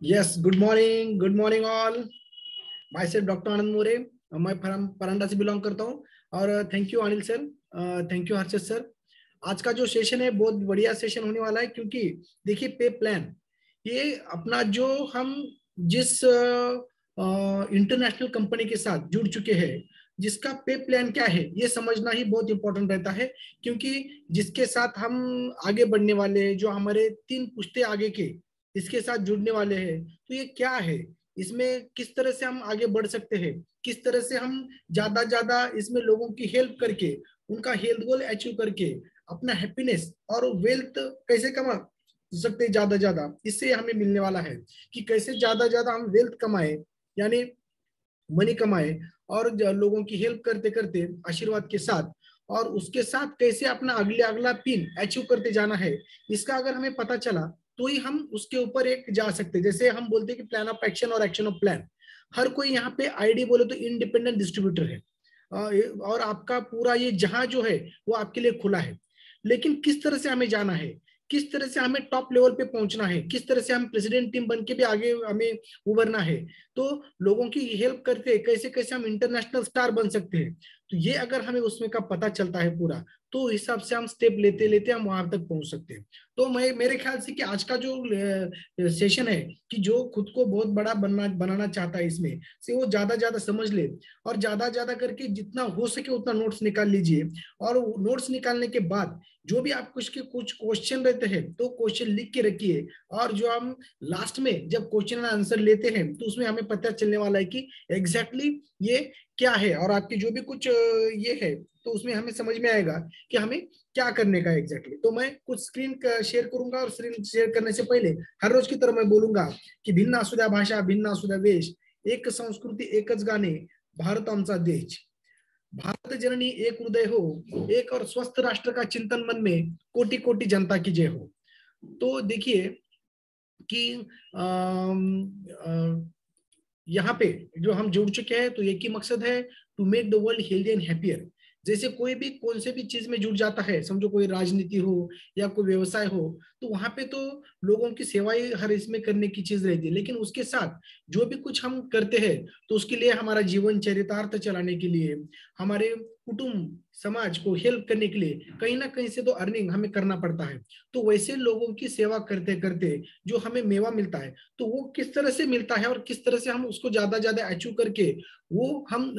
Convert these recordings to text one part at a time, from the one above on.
Yes, good morning all. Myself doctor Anand More, मैं परंडा से belong करता हूँ। और thank you Anil sir, thank you Harshad sir. आज का जो सेशन है बहुत बढ़िया सेशन होने वाला है, क्योंकि देखिए पे प्लान ये अपना जो हम जिस इंटरनेशनल कंपनी के साथ जुड़ चुके हैं, जिसका पे प्लान क्या है ये समझना ही बहुत इंपॉर्टेंट रहता है। क्योंकि जिसके साथ हम आगे बढ़ने वाले हैं, जो हमारे 3 पुश्ते आगे के इसके साथ जुड़ने वाले हैं, तो ये क्या है, इसमें किस तरह से हम आगे बढ़ सकते हैं, किस तरह से हम ज्यादा ज्यादा इसमें लोगों की हेल्प करके उनका हेल्थ गोल अचीव करके अपना हैप्पीनेस और वेल्थ कैसे कमा सकते हैं ज्यादा ज्यादा, इससे हमें मिलने वाला है कि कैसे ज्यादा ज्यादा हम वेल्थ कमाए, यानी मनी कमाए, और लोगों की हेल्प करते करते आशीर्वाद के साथ, और उसके साथ कैसे अपना अगला पिन अचीव करते जाना है। इसका अगर हमें पता चला तो ही हम उसके ऊपर एक जा सकते हैं। जैसे हम बोलते हैं कि प्लान ऑफ एक्शन और एक्शन ऑफ प्लान, हर कोई यहाँ पे आईडी बोले तो इंडिपेंडेंट डिस्ट्रीब्यूटर है। और आपका पूरा ये जहां जो है वो आपके लिए खुला है, लेकिन किस तरह से हमें जाना है, किस तरह से हमें टॉप लेवल पे पहुंचना है, किस तरह से हम प्रेसिडेंट टीम बन के भी आगे हमें उभरना है, तो लोगों की हेल्प करके कैसे कैसे हम इंटरनेशनल स्टार बन सकते हैं, तो ये अगर हमें उसमें का पता चलता है पूरा, तो हिसाब से हम स्टेप लेते लेते हम वहां तक पहुंच सकते हैं। तो मैं मेरे ख्याल से कि आज का जो सेशन है, कि जो खुद को बहुत बड़ा बनाना चाहता है इसमें से वो ज्यादा ज्यादा समझ ले, और ज्यादा ज्यादा करके जितना हो सके उतना नोट्स निकाल लीजिए। और नोट्स निकालने के बाद जो भी आप कुछ क्वेश्चन रहते हैं तो क्वेश्चन लिख के रखिए, और जो हम लास्ट में जब क्वेश्चन एंड आंसर लेते हैं तो उसमें हमें पता चलने वाला है कि एग्जैक्टली ये क्या है, और आपकी जो भी कुछ ये है तो उसमें हमें समझ में आएगा कि हमें क्या करने का एग्जैक्टली। तो मैं कुछ स्क्रीन शेयर करूंगा, और स्क्रीन शेयर करने से पहले हर रोज की तरह मैं बोलूंगा कि भिन्न असुद्या भाषा भिन्न असुद्या वेश, एक संस्कृती एकच गाणे, भारत आमचा देश, भारत जननी एक हृदय हो, एक और स्वस्थ राष्ट्र का चिंतन मन में, कोटि कोटि जनता की जय हो। तो देखिए कि यहाँ पे जो हम जुड़ चुके हैं तो एक ही मकसद है, to make the world healthy and happier. जैसे कोई भी कौन से भी चीज में जुड़ जाता है, समझो कोई राजनीति हो या कोई व्यवसाय हो, तो वहां पे तो लोगों की सेवाई हर इसमें करने की चीज रहती है, लेकिन उसके साथ जो भी कुछ हम करते हैं तो उसके लिए हमारा जीवन चरितार्थ चलाने के लिए, हमारे कुटुंब समाज को हेल्प करने के लिए कहीं ना कहीं से तो अर्निंग हमें करना पड़ता है। तो वैसे लोगों की सेवा करते करते जो हमें मेवा मिलता है, तो वो किस तरह से मिलता है और किस तरह से हम उसको ज्यादा ज्यादा अचीव करके वो हम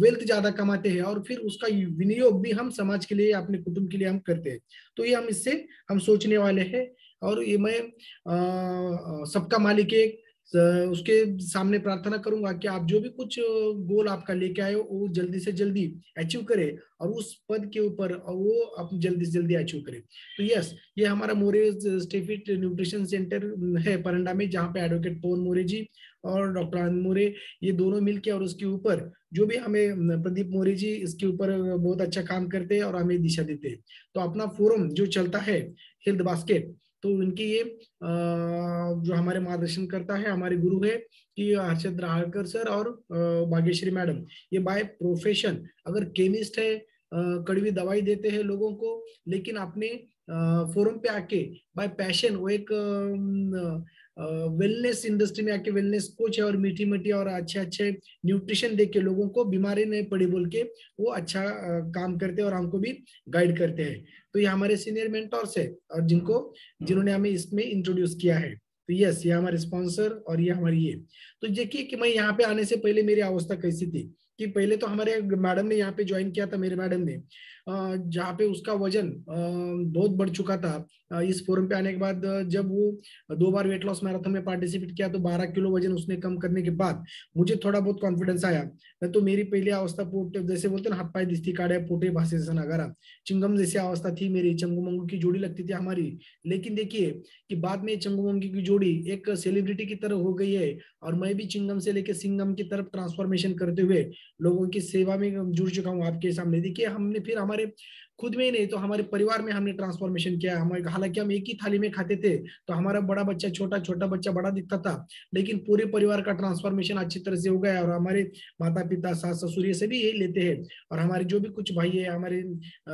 वेल्थ ज्यादा कमाते हैं, और फिर उसका विनियोग भी हम समाज के लिए अपने कुटुंब के लिए हम करते हैं। तो ये हम इससे हम सोचने वाले हैं। और ये मैं सबका मालिक एक उसके सामने प्रार्थना करूंगा कि आप जो भी कुछ गोल आपका लेके आए हो वो जल्दी से जल्दी अचीव करे, और उस पद के ऊपर वो आप जल्दी से जल्दी अचीव करे। तो यस, ये हमारा मोरे स्टेफिट न्यूट्रिशन सेंटर है परंडा में, जहाँ पे एडवोकेट पवन मोरे जी और डॉक्टर आनंद मोरे ये दोनों मिलके, और उसके ऊपर जो भी हमें प्रदीप मोरे जी इसके ऊपर बहुत अच्छा काम करते हैं और हमें दिशा देते हैं। तो अपना फोरम जो चलता है हेल्थ बास्केट, तो उनकी ये जो हमारे मार्गदर्शन करता है हमारे गुरु है कि हर्षद राहकर सर और भाग्यश्री मैडम, ये बाय प्रोफेशन अगर केमिस्ट है, कड़वी दवाई देते हैं लोगों को, लेकिन अपने फोरम पे आके बाय पैशन वो एक वेलनेस इंडस्ट्री में आके वेलनेस कोच है, और मीठी मीठी और अच्छे अच्छे न्यूट्रिशन दे के लोगों को बीमारी नहीं पड़ी बोल के वो अच्छा काम करते हैं और हमको भी गाइड करते हैं। तो ये हमारे सीनियर मेंटर्स है, और जिन्होंने हमें इसमें इंट्रोड्यूस किया है। तो यस, ये हमारे स्पॉन्सर और ये हमारी ये। तो देखिए कि मैं यहाँ पे आने से पहले मेरी अवस्था कैसी थी, कि पहले तो हमारे मैडम ने यहाँ पे ज्वाइन किया था, मेरे मैडम ने, जहाँ पे उसका वजन बहुत बढ़ चुका था। इस फोरम पे आने के बाद जब वो 2 बार वेट लॉस मैराथन में पार्टिसिपेट किया, तो 12 किलो वजन उसने कम करने के बाद मुझे थोड़ा बहुत कॉन्फिडेंस आया। तो मेरी पहली अवस्था पोट जैसे बोलते ना, हाथ पाए दिस्ती काढ़े पोटे भाषे से नगारा, चिंगम जैसी अवस्था थी मेरी, चंगू मंगू की जोड़ी लगती थी हमारी। लेकिन देखिए कि बाद में चंगू मंगू की जोड़ी एक सेलिब्रिटी की तरह हो गई है, और मैं भी चिंगम से लेकर सिंगम की तरफ ट्रांसफॉर्मेशन करते हुए लोगों की सेवा में जुड़ चुका हूँ आपके सामने। देखिए हमने फिर हमारे खुद में ही नहीं तो हमारे परिवार में हमने ट्रांसफॉर्मेशन किया। हमारे हालांकि हम एक ही थाली में खाते थे, तो हमारा बड़ा बच्चा छोटा, छोटा बच्चा बड़ा दिखता था, लेकिन पूरे परिवार का ट्रांसफॉर्मेशन अच्छी तरह से हो गया। और हमारे माता पिता सास ससुर ये सभी यही लेते हैं, और हमारे जो भी कुछ भाई है, हमारे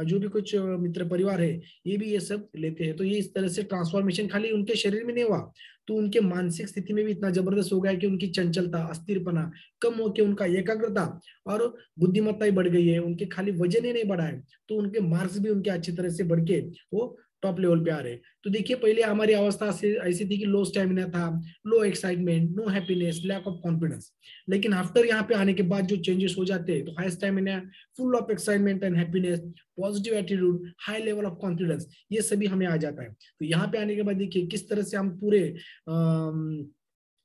जो भी कुछ मित्र परिवार है, ये भी ये सब लेते हैं। तो ये इस तरह से ट्रांसफॉर्मेशन खाली उनके शरीर में नहीं हुआ, तो उनके मानसिक स्थिति में भी इतना जबरदस्त हो गया है कि उनकी चंचलता, अस्थिरपना कम होकर उनका एकाग्रता और बुद्धिमत्ता ही बढ़ गई है। उनके खाली वजन ही नहीं बढ़ा है, तो उनके मार्क्स भी उनके अच्छी तरह से बढ़ के वो टॉप लेवल पे आ रहे हैं। तो देखिए पहले हमारी अवस्था ऐसी थी कि लो स्टेमिना था, low excitement, no happiness, lack of confidence. लेकिन आफ्टर यहाँ पे आने के बाद जो चेंजेस हो जाते हैं, तो high stamina, full of excitement and happiness, positive attitude, high level of confidence, ये सभी हमें आ जाता है। तो यहाँ पे आने के बाद देखिए किस तरह से हम पूरे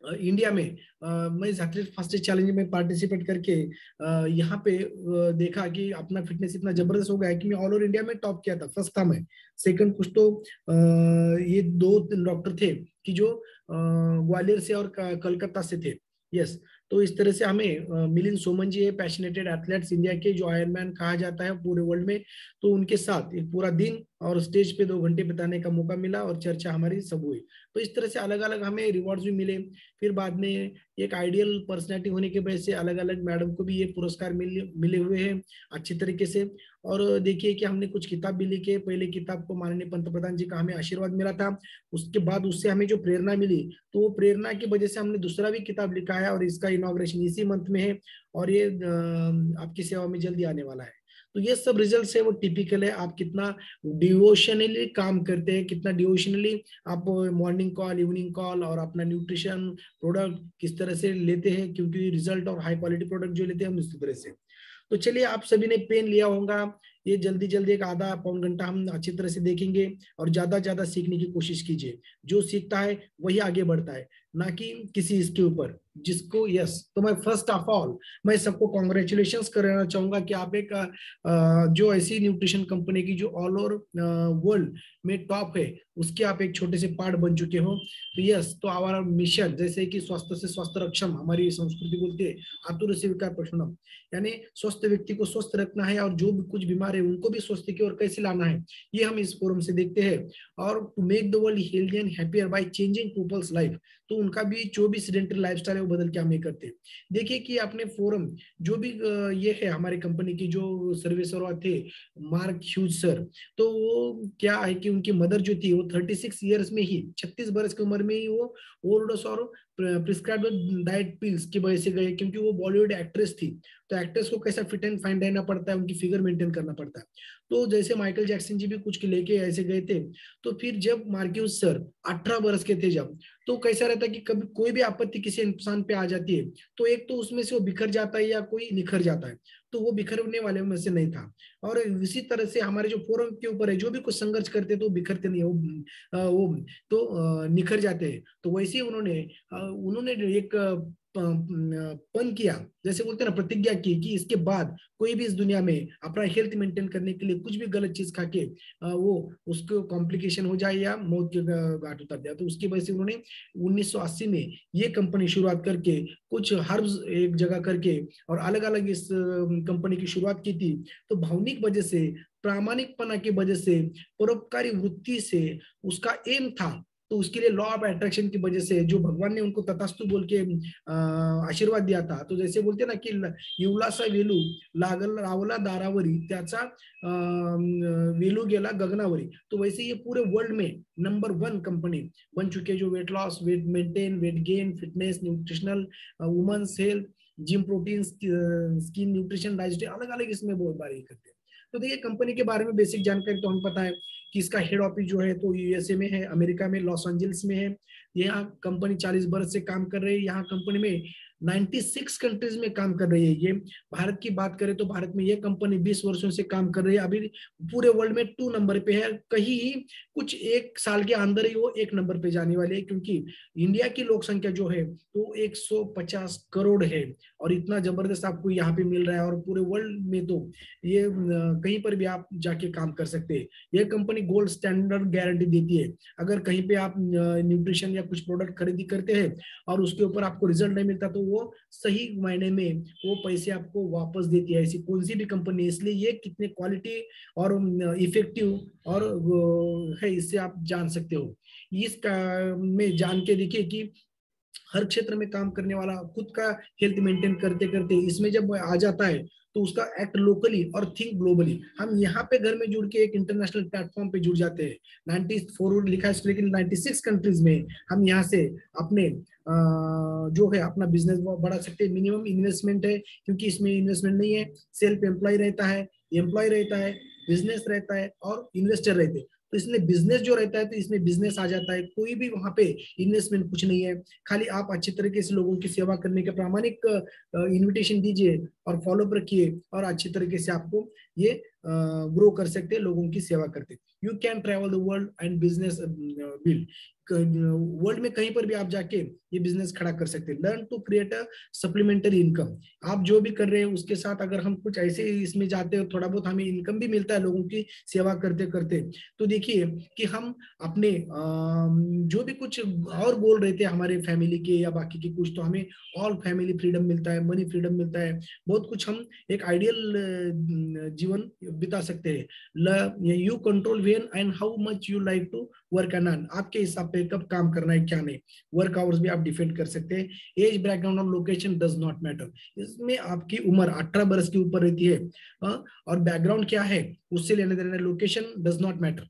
इंडिया में मैं एथलीट फास्टेस्ट चैलेंज में पार्टिसिपेट करके यहाँ पे देखा कि अपना फिटनेस इतना जबरदस्त हो गया है कि मैं ऑल ओवर इंडिया में टॉप किया था। फर्स्ट था मैं, सेकंड कुछ तो ये दो डॉक्टर थे कि जो ग्वालियर से और कलकत्ता से थे। यस, तो इस तरह से हमें मिलिंद सोमन जी है, पैशनेटेड एथलेट्स इंडिया के, जो आयरन कहा जाता है पूरे वर्ल्ड में। तो उनके साथ एक पूरा दिन और स्टेज पे 2 घंटे बिताने का मौका मिला और चर्चा हमारी सब हुई। तो इस तरह से अलग अलग हमें रिवॉर्ड्स भी मिले। फिर बाद में एक आइडियल पर्सनैलिटी होने की वजह से अलग अलग मैडम को भी ये पुरस्कार मिले हुए हैं अच्छी तरीके से। और देखिए कि हमने कुछ किताब भी लिखे। पहले किताब को माननीय पंतप्रधान जी का हमें आशीर्वाद मिला था, उसके बाद उससे हमें जो प्रेरणा मिली, तो वो प्रेरणा की वजह से हमने दूसरा भी किताब लिखा है और इसका इनॉग्रेशन इसी मंथ में है और ये आपकी सेवा में जल्दी आने वाला है। तो ये सब रिजल्ट है वो टिपिकल है आप कितना डिवोशनली काम करते हैं, कितना डिवोशनली आप मॉर्निंग कॉल, इवनिंग कॉल और अपना न्यूट्रिशन प्रोडक्ट किस तरह से लेते हैं, क्योंकि रिजल्ट और हाई क्वालिटी प्रोडक्ट जो लेते हैं हम उसी तरह से। तो चलिए आप सभी ने पेन लिया होगा, ये जल्दी जल्दी एक आधा पौन घंटा हम अच्छी तरह से देखेंगे और ज्यादा ज्यादा सीखने की कोशिश कीजिए। जो सीखता है वही आगे बढ़ता है, ना कि किसी इसके ऊपर जिसको। यस, तो मैं फर्स्ट ऑफ ऑल मैं सबको कॉन्ग्रेचुलेशंस करना चाहूंगा कि आप एक जो ऐसी न्यूट्रिशन कंपनी की जो ऑल ओवर वर्ल्ड में टॉप है, उसके आप एक छोटे से पार्ट बन चुके हो। तो यस, तो हमारा मिशन जैसे कि स्वस्थ से स्वस्थ रक्षम, हमारी संस्कृति बोलती है आतुर से विकार प्रशमनम, यानी स्वस्थ व्यक्ति को स्वस्थ रखना है और जो भी कुछ बीमार है उनको भी स्वस्थ की ओर कैसे लाना है, ये हम इस फोरम से देखते हैं। और to make the world healthy and happier by changing people's life, तो उनका भी जो भी सीडेंटरी लाइफस्टाइल है वो बदल के हम ये करते हैं। देखिए कि आपने फोरम जो भी ये है हमारी कंपनी की जो सर्विसर थे मार्क ह्यूज सर, तो वो क्या है कि उनकी मदर जो थी वो 36 ईयर्स में ही, 36 वर्ष की उम्र में ही वो ओवरडोज और प्रिस्क्राइब डाइट पिल्स की वजह से गए, क्योंकि वो बॉलीवुड एक्ट्रेस थी। तो एक्ट्रेस को कैसा फिट एंड फाइन रहना पड़ता है, उनकी फिगर मेंटेन करना पड़ता है। तो जैसे माइकल जैक्सन जी भी कुछ लेके ऐसे गए थे। तो फिर जब मार्क्यूज सर 18 वर्ष के थे जब, तो कैसा रहता है कि कभी कोई भी आपत्ति किसी इंसान पे आ जाती है, तो एक तो उसमें से वो बिखर जाता है या कोई निखर जाता है, तो वो बिखरने वाले में से नहीं था। और इसी तरह से हमारे जो फोरम के ऊपर है जो भी कुछ संघर्ष करते तो बिखरते नहीं, वो तो निखर जाते हैं। तो वैसे ही उन्होंने एक पन किया, जैसे बोलते हैं ना, प्रतिज्ञा की कि इसके बाद कोई भी इस दुनिया में अपना हेल्थ मेंटेन करने के लिए कुछ भी गलत चीज खा के वो उसको कॉम्प्लिकेशन हो जाए या मौत के घाट उतर जाए। तो उसकी वजह से उन्होंने 1980 में ये कंपनी शुरुआत करके कुछ हर्ब्स एक जगह करके और अलग अलग इस कंपनी की शुरुआत की थी। तो भावनिक वजह से, प्रामाणिकपना की वजह से, परोपकारी वृत्ति से उसका एम था। तो उसके लिए लॉ ऑफ अट्रैक्शन की वजह से जो भगवान ने उनको तथास्तु बोल के आशीर्वाद दिया था। तो जैसे बोलते ना कि युवलासा वेलू लागल रावला दारावरी, त्याचा वेलू गेला गगनावरी। तो वैसे ये पूरे वर्ल्ड में नंबर 1 कंपनी बन चुके हैं जो weight loss, weight maintain, weight gain, fitness, nutritional, women's health, gym protein, skin nutrition, digestion, अलग अलग इसमें बहुत बारी करते हैं। तो देखिए कंपनी के बारे में बेसिक जानकारी तो हम पता है कि इसका हेड ऑफिस जो है तो यूएसए में है, अमेरिका में लॉस एंजल्स में है। यहाँ कंपनी 40 वर्ष से काम कर रही है। यहाँ कंपनी में 96 कंट्रीज में काम कर रही है। ये भारत की बात करें तो भारत में ये कंपनी 20 वर्षों से काम कर रही है। अभी पूरे वर्ल्ड में 2 नंबर पे है, कहीं ही कुछ 1 साल के अंदर ही वो 1 नंबर पे जाने वाले है, क्योंकि इंडिया की लोक संख्या जो है तो 150 करोड़ है और इतना जबरदस्त आपको यहाँ पे मिल रहा है। और पूरे वर्ल्ड में तो ये कहीं पर भी आप जाके काम कर सकते हैं। ये कंपनी गोल्ड स्टैंडर्ड गारंटी देती है। अगर कहीं पे आप न्यूट्रिशन या कुछ प्रोडक्ट खरीदी करते हैं और उसके ऊपर आपको रिजल्ट नहीं मिलता, तो वो सही मायने में वो पैसे आपको वापस देती है। ऐसी कौन सी भी कंपनी, इसलिए ये कितने क्वालिटी और इफेक्टिव और है, इससे आप जान सकते हो। इसका में जान के देखिए कि हर क्षेत्र में काम करने वाला, खुद का हेल्थ मेंटेन करते करते इसमें जब आ जाता है तो उसका एक्ट लोकली और थिंक ग्लोबली। हम यहाँ पे घर में जुड़ के एक इंटरनेशनल प्लेटफॉर्म पे जुड़ जाते हैं। 94 लिखा है, लेकिन 96 कंट्रीज में हम यहाँ से अपने जो है अपना बिजनेस बढ़ा सकते हैं। मिनिमम इन्वेस्टमेंट है, क्योंकि इसमें इन्वेस्टमेंट नहीं है। सेल्फ एम्प्लॉय रहता है, एम्प्लॉय रहता है, बिजनेस रहता है और इन्वेस्टर रहते हैं। तो इसलिए बिजनेस जो रहता है तो इसमें बिजनेस आ जाता है, कोई भी वहां पे इन्वेस्टमेंट कुछ नहीं है। खाली आप अच्छी तरीके से लोगों की सेवा करने का प्रामाणिक इनविटेशन दीजिए और फॉलोअप रखिए, और अच्छी तरीके से आपको ये ग्रो कर सकते हैं लोगों की सेवा करते। You can travel the world and business build. World में कहीं पर भी आप जाके ये बिजनेस खड़ा कर सकते हैं। Learn to create a supplementary income. आप जो भी कर रहे हैं उसके साथ अगर हम कुछ ऐसे इसमें जाते हैं, थोड़ा बहुत हमें इनकम भी मिलता है लोगों की सेवा करते करते, तो देखिए कि हम अपने जो भी कुछ और बोल रहे थे हमारे फैमिली के या बाकी के कुछ, तो हमें ऑल फैमिली फ्रीडम मिलता है, मनी फ्रीडम मिलता है, बहुत कुछ हम एक आइडियल जीवन बिता सकते हैं। You control when and how much you like to work and earn. आपके हिसाब पे कब काम करना है क्या नहीं। वर्क आवर्स भी आप डिफाइन कर सकते हैं। एज, बैकग्राउंड और लोकेशन डज नॉट मैटर। इसमें आपकी उम्र 18 बरस के ऊपर रहती है, और बैकग्राउंड क्या है उससे लेने देने। Location does not matter.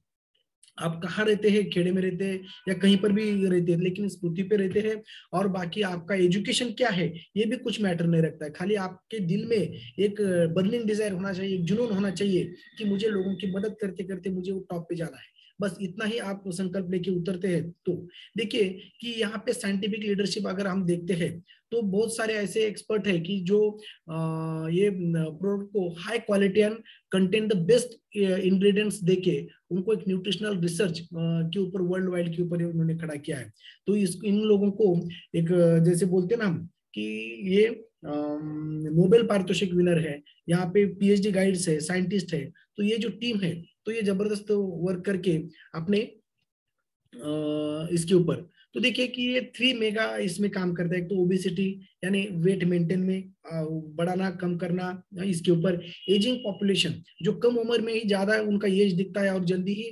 आप कहाँ रहते हैं, खेड़े में रहते हैं या कहीं पर भी रहते हैं, लेकिन इस पृथ्वी पे रहते हैं। और बाकी आपका एजुकेशन क्या है ये भी कुछ मैटर नहीं रखता है। खाली आपके दिल में एक बर्निंग डिजायर होना चाहिए, एक जुनून होना चाहिए कि मुझे लोगों की मदद करते करते मुझे वो टॉप पे जाना है। बस इतना ही आप संकल्प लेके उतरते हैं। तो देखिए कि यहाँ पे साइंटिफिक लीडरशिप अगर हम देखते हैं तो बहुत सारे ऐसे एक्सपर्ट है कि जो ये प्रोडक्ट को high quality and contain the best ingredients देके उनको एक न्यूट्रिशनल रिसर्च के ऊपर वर्ल्ड वाइड के ऊपर उन्होंने खड़ा किया है। तो इन लोगों को एक जैसे बोलते हैं ना हम कि ये नोबेल पारितोषिक विनर है, यहाँ पे पीएचडी गाइड्स है, साइंटिस्ट है। तो ये जो टीम है तो ये जबरदस्त वर्क करके अपने इसके ऊपर, तो देखिए कि ये 3 मेगा इसमें काम करता है। एक तो ओबेसिटी यानी वेट मेंटेन में बढ़ाना कम करना, इसके ऊपर एजिंग पॉपुलेशन जो कम उम्र में ही ज्यादा उनका एज दिखता है और जल्दी ही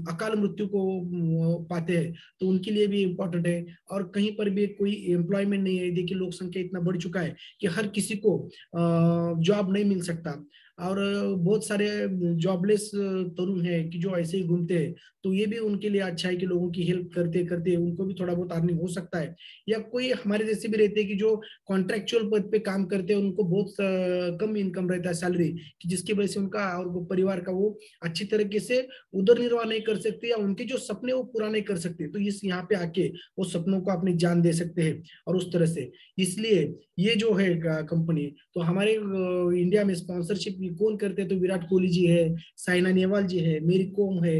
अकाल मृत्यु को पाते हैं, तो उनके लिए भी इम्पोर्टेंट है। और कहीं पर भी कोई एम्प्लॉयमेंट नहीं है। देखिए लोक संख्या इतना बढ़ चुका है कि हर किसी को जॉब नहीं मिल सकता, और बहुत सारे जॉबलेस तरुण हैं कि जो ऐसे ही घूमते हैं। तो ये भी उनके लिए अच्छा है कि लोगों की हेल्प करते करते उनको भी थोड़ा बहुत अर्निंग हो सकता है। या कोई हमारे जैसे भी रहते हैं कि जो कॉन्ट्रेक्चुअल पद पे काम करते हैं, उनको बहुत कम इनकम रहता है सैलरी, कि जिसकी वजह से उनका और वो परिवार का वो अच्छी तरीके से उदर निर्वाह नहीं कर सकते, या उनके जो सपने वो पूरा नहीं कर सकते। तो इस यहाँ पे आके वो सपनों को अपनी जान दे सकते हैं और उस तरह से। इसलिए ये जो है कंपनी, तो हमारे इंडिया में स्पॉन्सरशिप कौन करते हैं, तो विराट कोहली जी है, साइना नेहवाल जी है, मेरी कोम है,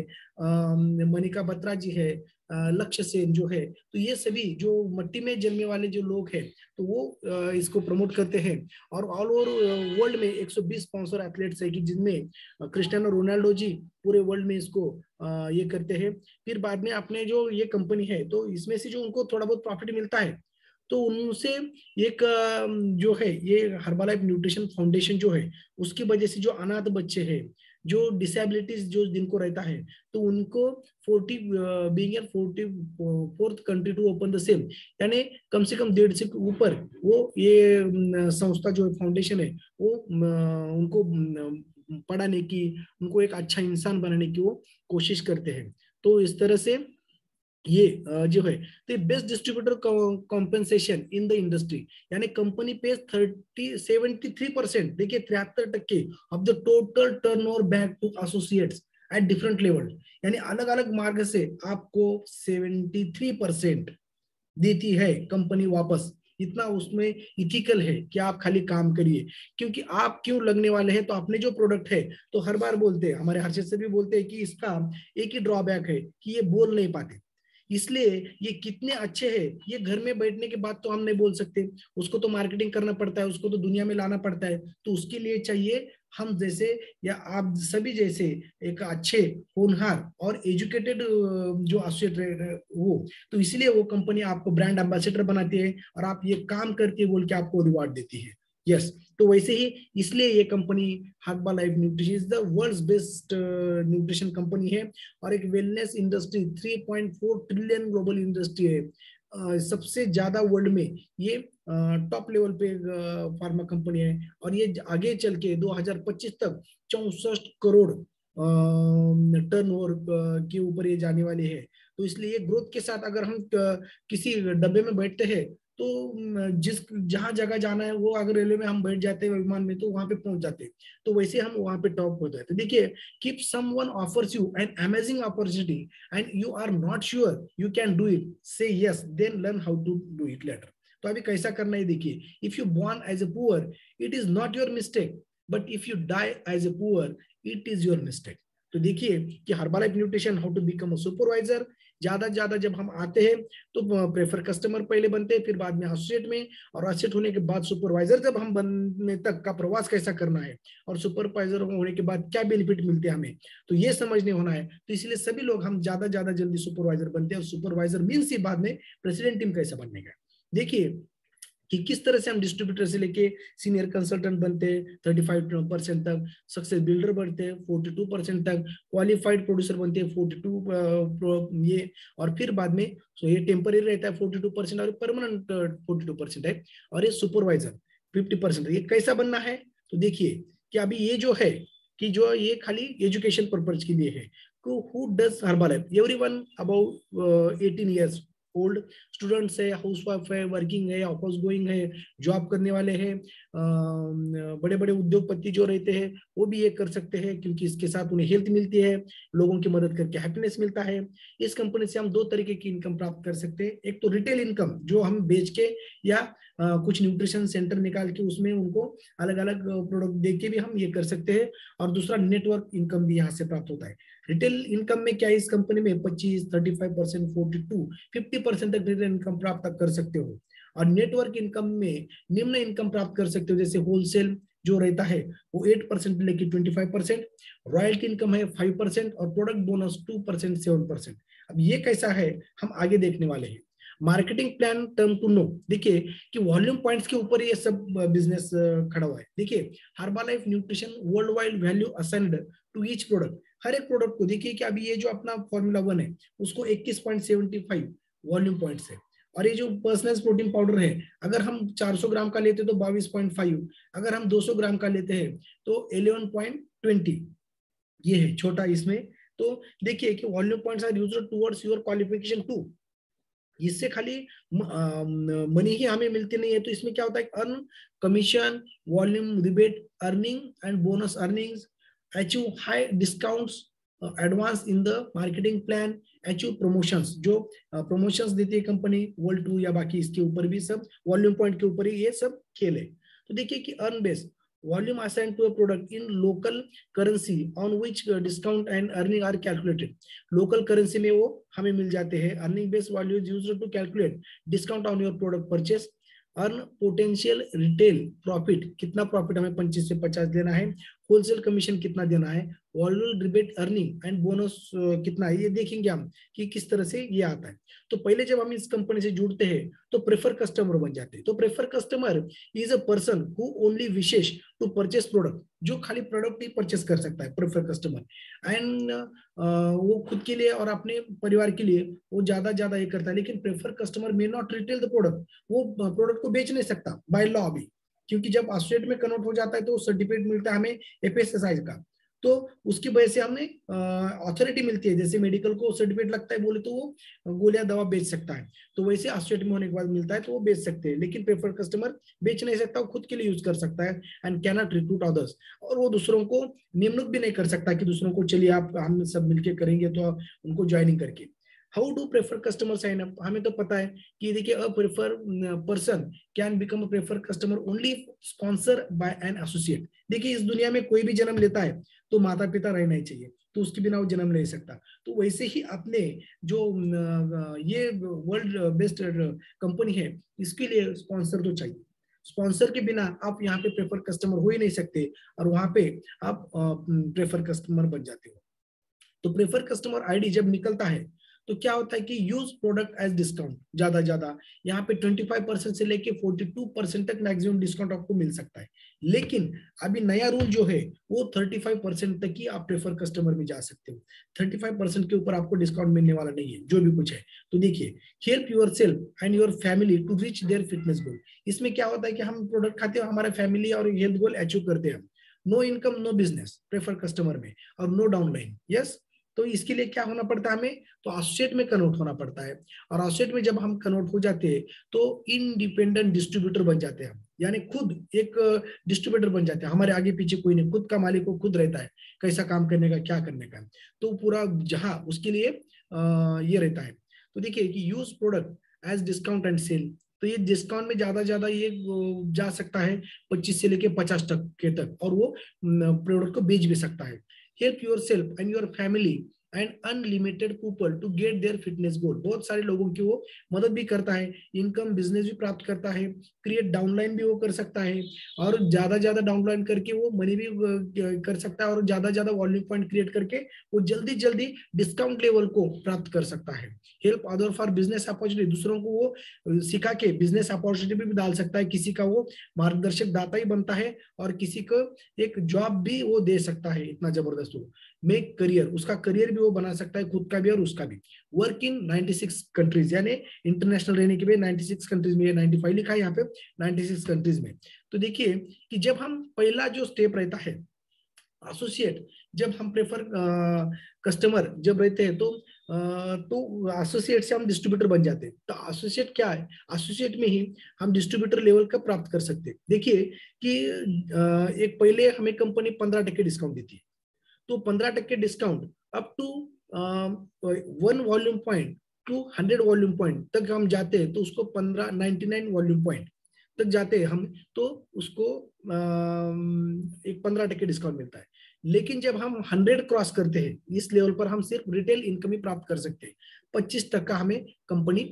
मनिका बत्रा जी है, लक्ष्य सेन जो है। तो ये सभी जो मट्टी में जन्मे वाले जो लोग हैं तो वो इसको प्रमोट करते हैं। और ऑल ओवर वर्ल्ड में 120 स्पॉन्सर एथलीट्स है कि जिनमें क्रिस्टियानो रोनाल्डो जी पूरे वर्ल्ड में इसको ये करते हैं। फिर बाद में अपने जो ये कंपनी है तो इसमें से जो उनको थोड़ा बहुत प्रॉफिट मिलता है, तो उनसे एक जो है ये हर्बालाइफ न्यूट्रिशन फाउंडेशन जो है उसकी वजह से जो अनाथ बच्चे हैं, जो डिसेबिलिटीज जो जिनको रहता है, तो उनको 40 being an 44th country to open the same, यानी कम से कम 1.5 से ऊपर वो ये संस्था जो फाउंडेशन है वो उनको पढ़ाने की, उनको एक अच्छा इंसान बनाने की वो कोशिश करते हैं। तो इस तरह से ये जो है तो best distributor compensation in the industry, यानी कंपनी पे 73%, देखिए 73% of the total turnover back to associates at different level, यानी अलग अलग मार्ग से आपको 73% देती है कंपनी वापस। इतना उसमें इथिकल है कि आप खाली काम करिए, क्योंकि आप क्यों लगने वाले हैं, तो अपने जो प्रोडक्ट है, तो हर बार बोलते हैं हमारे हर्षित से भी बोलते हैं कि इसका एक ही ड्रॉबैक है कि ये बोल नहीं पाते। इसलिए ये कितने अच्छे हैं ये घर में बैठने के बाद तो हम नहीं बोल सकते, उसको तो मार्केटिंग करना पड़ता है, उसको तो दुनिया में लाना पड़ता है। तो उसके लिए चाहिए हम जैसे या आप सभी जैसे एक अच्छे होनहार और एजुकेटेड जो एसोसिएट वो, तो इसलिए वो कंपनी आपको ब्रांड एम्बेसडर बनाती है और आप ये काम करके बोल के आपको रिवार्ड देती है। यस, तो वैसे ही इसलिए ये company Herbalife nutrition is the world's best nutrition company है, और एक wellness industry 3.4 trillion global industry है। सबसे ज्यादा वर्ल्ड में ये टॉप लेवल पे फार्मा कंपनी है, और ये आगे चल के 2025 तक 64 करोड़ टर्नओवर के ऊपर ये जाने वाले हैं। तो इसलिए ये ग्रोथ के साथ अगर हम किसी डब्बे में बैठते हैं तो जिस जहां जगह जाना है वो अगर रेलवे में हम बैठ जाते हैं विमान में तो वहां पे पहुंच जाते हैं, तो वैसे हम वहां पे टॉप होते हैं। तो देखिए, keep someone offers you an amazing opportunity and you are not sure you can do it, say yes, then learn how to do it later. तो अभी कैसा करना है देखिए, if you born as a poor it is not your mistake, but if you die as a poor it is your mistake. तो देखिए कि Herbalife nutrition how to become a supervisor, ज्यादा जब हम आते हैं तो प्रेफर कस्टमर पहले बनते हैं, फिर बाद में एसोसिएट में, और एसोसिएट होने के बाद सुपरवाइजर जब हम बनने तक का प्रवास कैसा करना है, और सुपरवाइजर होने के बाद क्या बेनिफिट मिलते हैं हमें, तो ये समझने होना है। तो इसलिए सभी लोग हम ज्यादा जल्दी सुपरवाइजर बनते हैं, और सुपरवाइजर मीन्स ही बाद में प्रेसिडेंट टीम कैसा बनने का। देखिए कि किस तरह से हम डिस्ट्रीब्यूटर से लेके सीनियर कंसल्टेंट बनते हैं 35% तक, सक्सेस बिल्डर बनते हैं 42% तक, क्वालिफाइड प्रोड्यूसर बनते हैं 42 ये, और फिर बाद में so ये टेम्पररी रहता है 42% और परमानेंट 42% है, और ये सुपरवाइजर 50%। ये कैसा बनना है, तो देखिए कि अभी ये जो है कि जो ये खाली एजुकेशन पर्पज के लिए है, who does Herbalife, everyone about 18 years old, students है, हाउसवाइफ है, वर्किंग है, ऑफिस गोइंग है, जॉब करने वाले हैं, बड़े बड़े उद्योगपति जो रहते हैं वो भी ये कर सकते हैं, क्योंकि इसके साथ उन्हें हेल्थ मिलती है, लोगों की मदद करके हैप्पीनेस मिलता है। इस कंपनी से हम दो तरीके की इनकम प्राप्त कर सकते हैं, एक तो रिटेल इनकम जो हम बेच के या कुछ न्यूट्रिशन सेंटर निकाल के उसमें उनको अलग अलग प्रोडक्ट दे के भी हम ये कर सकते हैं, और दूसरा नेटवर्क इनकम भी यहाँ से प्राप्त होता है। रिटेल इनकम में क्या है, इस कंपनी में 25, 35%, 42, 50% तक रिटेल इनकम प्राप्त कर सकते हो, और नेटवर्क इनकम में निम्न इनकम प्राप्त कर सकते हो, जैसे होलसेल जो रहता है वो 8% लेके 25%, रॉयल्टी इनकम है 5%, और प्रोडक्ट बोनस 2%, 7%। अब ये कैसा है हम आगे देखने वाले हैं। Marketing plan term to know, देखिए कि वॉल्यूम पॉइंट्स के ऊपर ये सब बिजनेस खड़ा हुआ है। देखिए Herbalife nutrition world wide value assigned to each product, हर एक प्रोडक्ट को देखिए कि अभी ये जो अपना फॉर्मूला 1 है उसको 21.75 वॉल्यूम पॉइंट्स है, और ये जो पर्सनल प्रोटीन पाउडर है अगर हम 400 ग्राम का लेते हैं तो 22.5, अगर हम 200 ग्राम का लेते हैं तो 11.20 ये है छोटा इसमें। तो देखिए कि volume points are used towards your qualification to, इससे खाली मनी ही हमें मिलती नहीं है, तो इसमें क्या होता है, earn commission, volume rebate earning and bonus earnings, achieve high discounts, advance in the marketing plan, achieve promotions, जो प्रमोशंस देती है कंपनी वर्ल्ड टू या बाकी, इसके ऊपर भी सब वॉल्यूम पॉइंट के ऊपर ही ये सब खेल है। तो देखिए कि earn base volume assigned to a product in local currency on which discount and earning are calculated, local currency में वो हमें मिल जाते हैं। earning based value is used to calculate discount on your product purchase, earn potential retail profit, कितना profit हमें 25 से 50 देना है, होलसेल कमीशन कितना देना है, volume rebate earning and bonus कितना है, ये देखेंगे हम कि किस तरह से ये आता है। तो पहले जब हम इस कंपनी से जुड़ते हैं तो प्रेफर कस्टमर बन जाते हैं। तो prefer customer is a person who only wishes to purchase product, जो खाली प्रोडक्ट ही परचेस कर सकता है प्रेफर कस्टमर, एंड वो खुद के लिए और अपने परिवार के लिए वो ज्यादा ये करता है। लेकिन prefer customer may not retail the product, वो प्रोडक्ट को बेच नहीं सकता बाय लॉ अभी, क्योंकि जब एसोसिएट में कन्वर्ट हो जाता है तो सर्टिफिकेट मिलता है हमें एफएसएसआई का, तो उसकी वजह से हमें अथॉरिटी मिलती है, जैसे मेडिकल को सर्टिफिकेट लगता है बोले तो वो गोलियां दवा बेच सकता है, तो वैसे एसोसिएट में होने के बाद मिलता है तो वो बेच सकते हैं। लेकिन प्रेफर कस्टमर बेच नहीं सकता, वो खुद के लिए यूज कर सकता है, and can not recruit others, और वो दूसरों को नियमित भी नहीं कर सकता कि दूसरों को चलिए आप हम सब मिलकर करेंगे तो उनको ज्वाइनिंग करके। How do prefer customer sign up, हमें तो पता है कि देखिए a prefer person can become a prefer customer only sponsor by an associate. देखिए इस दुनिया में कोई भी जन्म लेता है तो माता पिता रहना ही चाहिए, तो उसके बिना वो जन्म ले सकता। तो वैसे ही अपने जो ये वर्ल्ड बेस्ट कंपनी है इसके लिए स्पॉन्सर तो चाहिए, स्पॉन्सर के बिना आप यहाँ पे प्रेफर कस्टमर हो ही नहीं सकते, और वहां पे आप प्रेफर कस्टमर बन जाते हो। तो प्रेफर कस्टमर आईडी जब निकलता है तो क्या होता है कि यूज प्रोडक्ट एज डिस्काउंट, ज्यादा यहाँ पे 25% से लेके 42% तक मैक्सिमम डिस्काउंट आपको मिल सकता है। लेकिन अभी नया रूल जो है वो 35% तक ही आप प्रेफर कस्टमर में जा सकते हो। 35% के ऊपर आपको डिस्काउंट मिलने वाला नहीं है, जो भी कुछ है। तो देखिए, help yourself and your family to reach their fitness goal. इसमें क्या होता है कि हम प्रोडक्ट खाते हैं, हमारा फैमिली और हेल्थ गोल अचीव करते हैं हम। No income no business prefer customer में, और नो डाउनलाइन। यस, तो इसके लिए क्या होना पड़ता है हमें, तो एसोसिएट में कन्वर्ट होना पड़ता है। और एसोसिएट में जब हम कन्वर्ट हो जाते हैं तो इंडिपेंडेंट डिस्ट्रीब्यूटर बन जाते हैं हम, यानी खुद एक डिस्ट्रीब्यूटर बन जाते हैं। हमारे आगे पीछे कोई नहीं, खुद का मालिक को खुद रहता है कैसा काम करने का, क्या करने का। तो पूरा जहां उसके लिए ये रहता है। तो देखिए कि use product as discount and sale, तो ये डिस्काउंट में ज्यादा ये जा सकता है 25 से लेके 50% तक, और वो प्रोडक्ट को बेच भी सकता है। Help yourself and your family and unlimited people to get their fitness goal, बहुत सारे लोगों की वो मदद भी करता है, इनकम बिजनेस भी प्राप्त करता है, क्रिएट डाउनलाइन भी वो कर सकता है, और ज्यादा डाउनलाइन करके वो मनी भी कर सकता है, और ज्यादा वॉल्यूम पॉइंट क्रिएट करके वो जल्दी डिस्काउंट लेवल को प्राप्त कर सकता है। Help other for business opportunity, दूसरों को वो सिखा के बिजनेस अपॉर्चुनिटी भी डाल सकता है, किसी का वो मार्गदर्शक दाता ही बनता है, और किसी को एक जॉब भी वो दे सकता है, इतना जबरदस्त वो मेक करियर, उसका करियर भी वो बना सकता है, खुद का भी और उसका भी। वर्क इन 96 कंट्रीज, यानी इंटरनेशनल रहने के लिए 96 कंट्रीज में, 95 लिखा है यहाँ पे, 96 कंट्रीज में। तो देखिए कि जब हम पहला जो स्टेप रहता है एसोसिएट, जब हम प्रेफर कस्टमर जब रहते हैं तो एसोसिएट से हम डिस्ट्रीब्यूटर बन जाते हैं। तो एसोसिएट क्या है, एसोसिएट में ही हम डिस्ट्रीब्यूटर लेवल का प्राप्त कर सकते हैं। देखिए कि एक पहले हमें कंपनी 15% डिस्काउंट देती है, तो 15% discount up to 1 volume point to 100 volume point तक हम जाते हैं, तो उसको 99 वॉल्यूम पॉइंट तक जाते हैं हम, तो उसको एक 15% डिस्काउंट मिलता है। लेकिन जब हम 100 क्रॉस करते हैं, इस लेवल पर हम सिर्फ रिटेल इनकम ही प्राप्त कर सकते हैं। 25% हमें कंपनी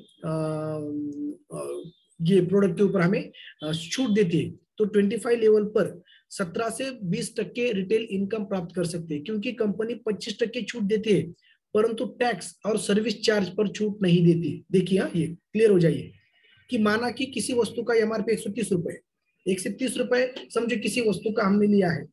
ये प्रोडक्ट के ऊपर हमें छूट देती है। तो 25 लेवल पर 17 से 20% रिटेल इनकम प्राप्त कर सकते हैं, क्योंकि कंपनी 25% छूट देती है, परंतु टैक्स और सर्विस चार्ज पर छूट नहीं देती। देखिए ये क्लियर हो जाइए कि माना कि किसी वस्तु का एमआरपी 130 रुपए, 130 रुपए समझो किसी वस्तु का हमने लिया है,